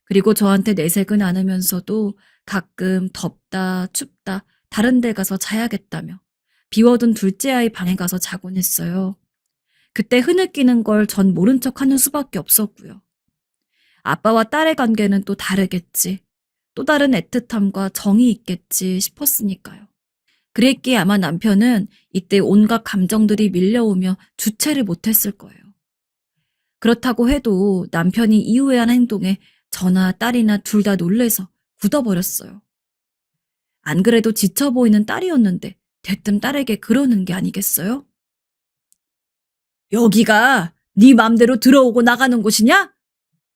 그리고 저한테 내색은 않으면서도 가끔 덥다, 춥다, 다른 데 가서 자야겠다며 비워둔 둘째 아이 방에 가서 자곤 했어요. 그때 흐느끼는 걸 전 모른 척 하는 수밖에 없었고요. 아빠와 딸의 관계는 또 다르겠지. 또 다른 애틋함과 정이 있겠지 싶었으니까요. 그랬기에 아마 남편은 이때 온갖 감정들이 밀려오며 주체를 못했을 거예요. 그렇다고 해도 남편이 이후에 한 행동에 저나 딸이나 둘 다 놀래서 굳어버렸어요. 안 그래도 지쳐 보이는 딸이었는데 대뜸 딸에게 그러는 게 아니겠어요? 여기가 네 맘대로 들어오고 나가는 곳이냐?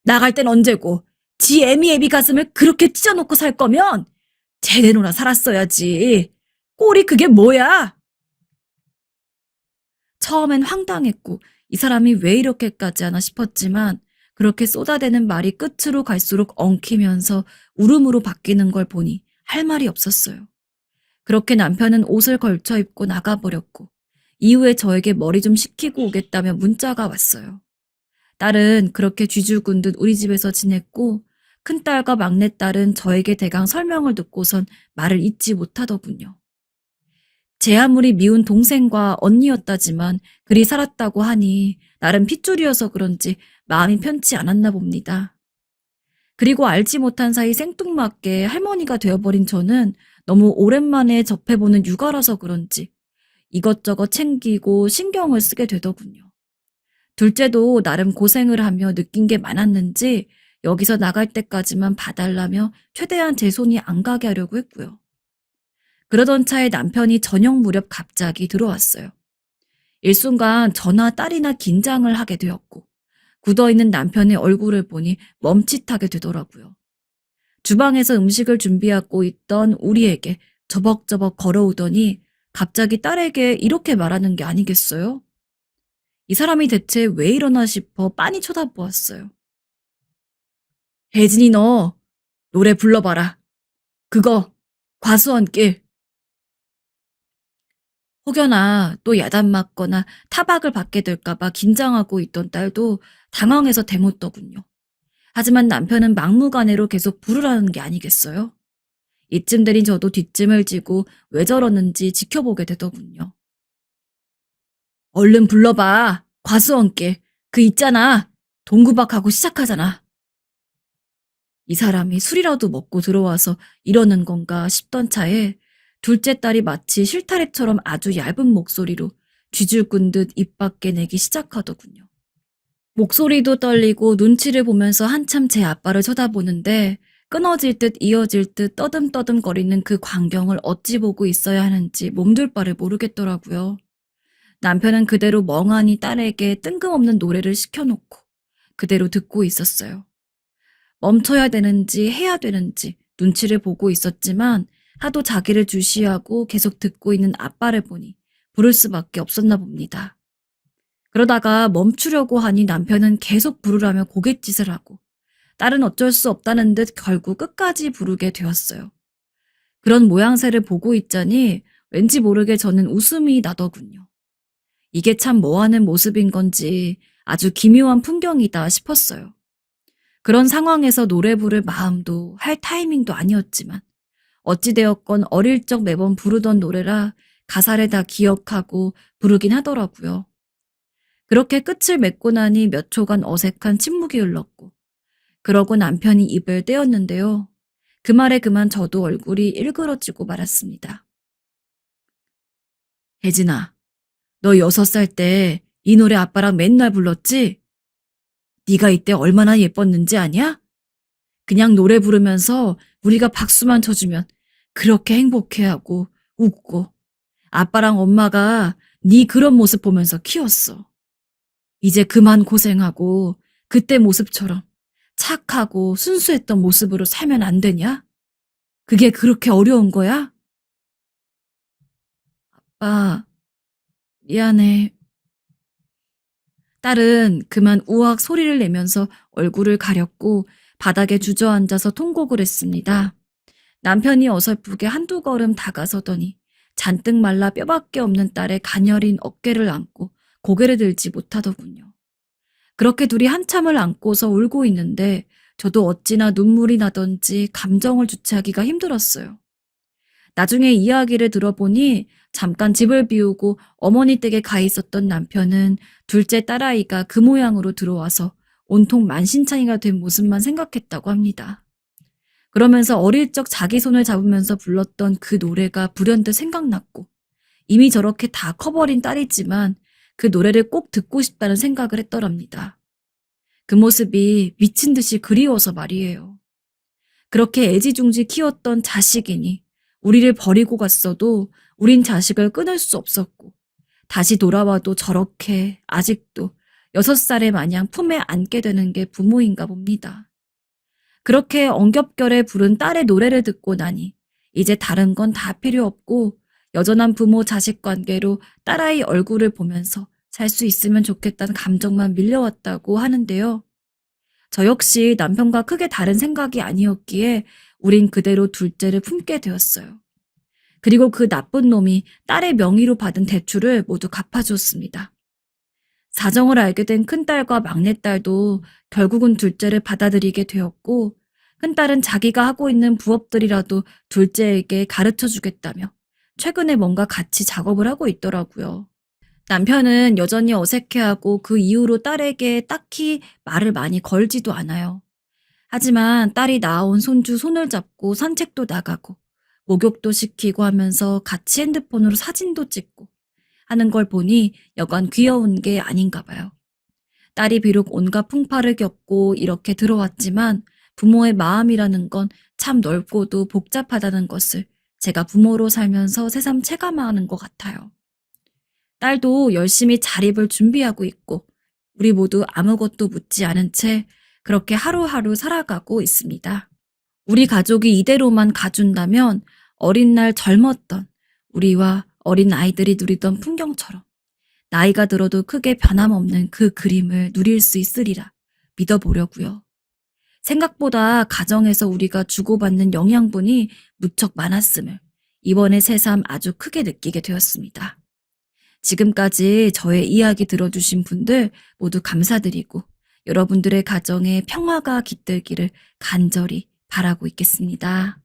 나갈 땐 언제고 지 애미 가슴을 그렇게 찢어놓고 살 거면 제대로나 살았어야지. 꼴이 그게 뭐야? 처음엔 황당했고 이 사람이 왜 이렇게까지 하나 싶었지만 그렇게 쏟아대는 말이 끝으로 갈수록 엉키면서 울음으로 바뀌는 걸 보니 할 말이 없었어요. 그렇게 남편은 옷을 걸쳐 입고 나가버렸고 이후에 저에게 머리 좀 식히고 오겠다며 문자가 왔어요. 딸은 그렇게 쥐죽은 듯 우리 집에서 지냈고 큰딸과 막내딸은 저에게 대강 설명을 듣고선 말을 잇지 못하더군요. 제 아무리 미운 동생과 언니였다지만 그리 살았다고 하니 나름 핏줄이어서 그런지 마음이 편치 않았나 봅니다. 그리고 알지 못한 사이 생뚱맞게 할머니가 되어버린 저는 너무 오랜만에 접해보는 육아라서 그런지 이것저것 챙기고 신경을 쓰게 되더군요. 둘째도 나름 고생을 하며 느낀 게 많았는지 여기서 나갈 때까지만 봐달라며 최대한 제 손이 안 가게 하려고 했고요. 그러던 차에 남편이 저녁 무렵 갑자기 들어왔어요. 일순간 저나 딸이나 긴장을 하게 되었고 굳어있는 남편의 얼굴을 보니 멈칫하게 되더라고요. 주방에서 음식을 준비하고 있던 우리에게 저벅저벅 걸어오더니 갑자기 딸에게 이렇게 말하는 게 아니겠어요? 이 사람이 대체 왜 이러나 싶어 빤히 쳐다보았어요. 혜진이 너 노래 불러봐라. 그거 과수원길. 혹여나 또 야단 맞거나 타박을 받게 될까봐 긴장하고 있던 딸도 당황해서 대묻더군요. 하지만 남편은 막무가내로 계속 부르라는 게 아니겠어요? 이쯤 되린 저도 뒷짐을 지고 왜 저러는지 지켜보게 되더군요. 얼른 불러봐. 과수원길. 그 있잖아. 동구박하고 시작하잖아. 이 사람이 술이라도 먹고 들어와서 이러는 건가 싶던 차에 둘째 딸이 마치 실타래처럼 아주 얇은 목소리로 쥐줄꾼 듯 입 밖에 내기 시작하더군요. 목소리도 떨리고 눈치를 보면서 한참 제 아빠를 쳐다보는데 끊어질 듯 이어질 듯 떠듬떠듬거리는 그 광경을 어찌 보고 있어야 하는지 몸둘 바를 모르겠더라고요. 남편은 그대로 멍하니 딸에게 뜬금없는 노래를 시켜놓고 그대로 듣고 있었어요. 멈춰야 되는지 해야 되는지 눈치를 보고 있었지만 하도 자기를 주시하고 계속 듣고 있는 아빠를 보니 부를 수밖에 없었나 봅니다. 그러다가 멈추려고 하니 남편은 계속 부르라며 고갯짓을 하고 딸은 어쩔 수 없다는 듯 결국 끝까지 부르게 되었어요. 그런 모양새를 보고 있자니 왠지 모르게 저는 웃음이 나더군요. 이게 참 뭐하는 모습인 건지 아주 기묘한 풍경이다 싶었어요. 그런 상황에서 노래 부를 마음도 할 타이밍도 아니었지만 어찌되었건 어릴 적 매번 부르던 노래라 가사를 다 기억하고 부르긴 하더라고요. 그렇게 끝을 맺고 나니 몇 초간 어색한 침묵이 흘렀고 그러고 남편이 입을 떼었는데요. 그 말에 그만 저도 얼굴이 일그러지고 말았습니다. 혜진아, 너 6살 때 이 노래 아빠랑 맨날 불렀지? 네가 이때 얼마나 예뻤는지 아냐? 그냥 노래 부르면서 우리가 박수만 쳐주면 그렇게 행복해하고 웃고 아빠랑 엄마가 네 그런 모습 보면서 키웠어. 이제 그만 고생하고 그때 모습처럼 착하고 순수했던 모습으로 살면 안 되냐? 그게 그렇게 어려운 거야? 아빠, 미안해. 딸은 그만 우악 소리를 내면서 얼굴을 가렸고 바닥에 주저앉아서 통곡을 했습니다. 남편이 어설프게 한두 걸음 다가서더니 잔뜩 말라 뼈밖에 없는 딸의 가녀린 어깨를 안고 고개를 들지 못하더군요. 그렇게 둘이 한참을 안고서 울고 있는데 저도 어찌나 눈물이 나던지 감정을 주체하기가 힘들었어요. 나중에 이야기를 들어보니 잠깐 집을 비우고 어머니 댁에 가 있었던 남편은 둘째 딸아이가 그 모양으로 들어와서 온통 만신창이가 된 모습만 생각했다고 합니다. 그러면서 어릴 적 자기 손을 잡으면서 불렀던 그 노래가 불현듯 생각났고 이미 저렇게 다 커버린 딸이지만 그 노래를 꼭 듣고 싶다는 생각을 했더랍니다. 그 모습이 미친 듯이 그리워서 말이에요. 그렇게 애지중지 키웠던 자식이니 우리를 버리고 갔어도 우린 자식을 끊을 수 없었고 다시 돌아와도 저렇게 아직도 6살의 마냥 품에 안게 되는 게 부모인가 봅니다. 그렇게 엉겹결에 부른 딸의 노래를 듣고 나니 이제 다른 건 다 필요 없고 여전한 부모 자식 관계로 딸아이 얼굴을 보면서 살 수 있으면 좋겠다는 감정만 밀려왔다고 하는데요. 저 역시 남편과 크게 다른 생각이 아니었기에 우린 그대로 둘째를 품게 되었어요. 그리고 그 나쁜 놈이 딸의 명의로 받은 대출을 모두 갚아주었습니다. 사정을 알게 된 큰딸과 막내딸도 결국은 둘째를 받아들이게 되었고 큰딸은 자기가 하고 있는 부업들이라도 둘째에게 가르쳐 주겠다며 최근에 뭔가 같이 작업을 하고 있더라고요. 남편은 여전히 어색해하고 그 이후로 딸에게 딱히 말을 많이 걸지도 않아요. 하지만 딸이 낳아온 손주 손을 잡고 산책도 나가고 목욕도 시키고 하면서 같이 핸드폰으로 사진도 찍고 하는 걸 보니 여간 귀여운 게 아닌가 봐요. 딸이 비록 온갖 풍파를 겪고 이렇게 들어왔지만 부모의 마음이라는 건 참 넓고도 복잡하다는 것을 제가 부모로 살면서 새삼 체감하는 것 같아요. 딸도 열심히 자립을 준비하고 있고 우리 모두 아무것도 묻지 않은 채 그렇게 하루하루 살아가고 있습니다. 우리 가족이 이대로만 가준다면 어린 날 젊었던 우리와 어린 아이들이 누리던 풍경처럼 나이가 들어도 크게 변함없는 그 그림을 누릴 수 있으리라 믿어보려고요. 생각보다 가정에서 우리가 주고받는 영양분이 무척 많았음을 이번에 새삼 아주 크게 느끼게 되었습니다. 지금까지 저의 이야기 들어주신 분들 모두 감사드리고 여러분들의 가정에 평화가 깃들기를 간절히 바라고 있겠습니다.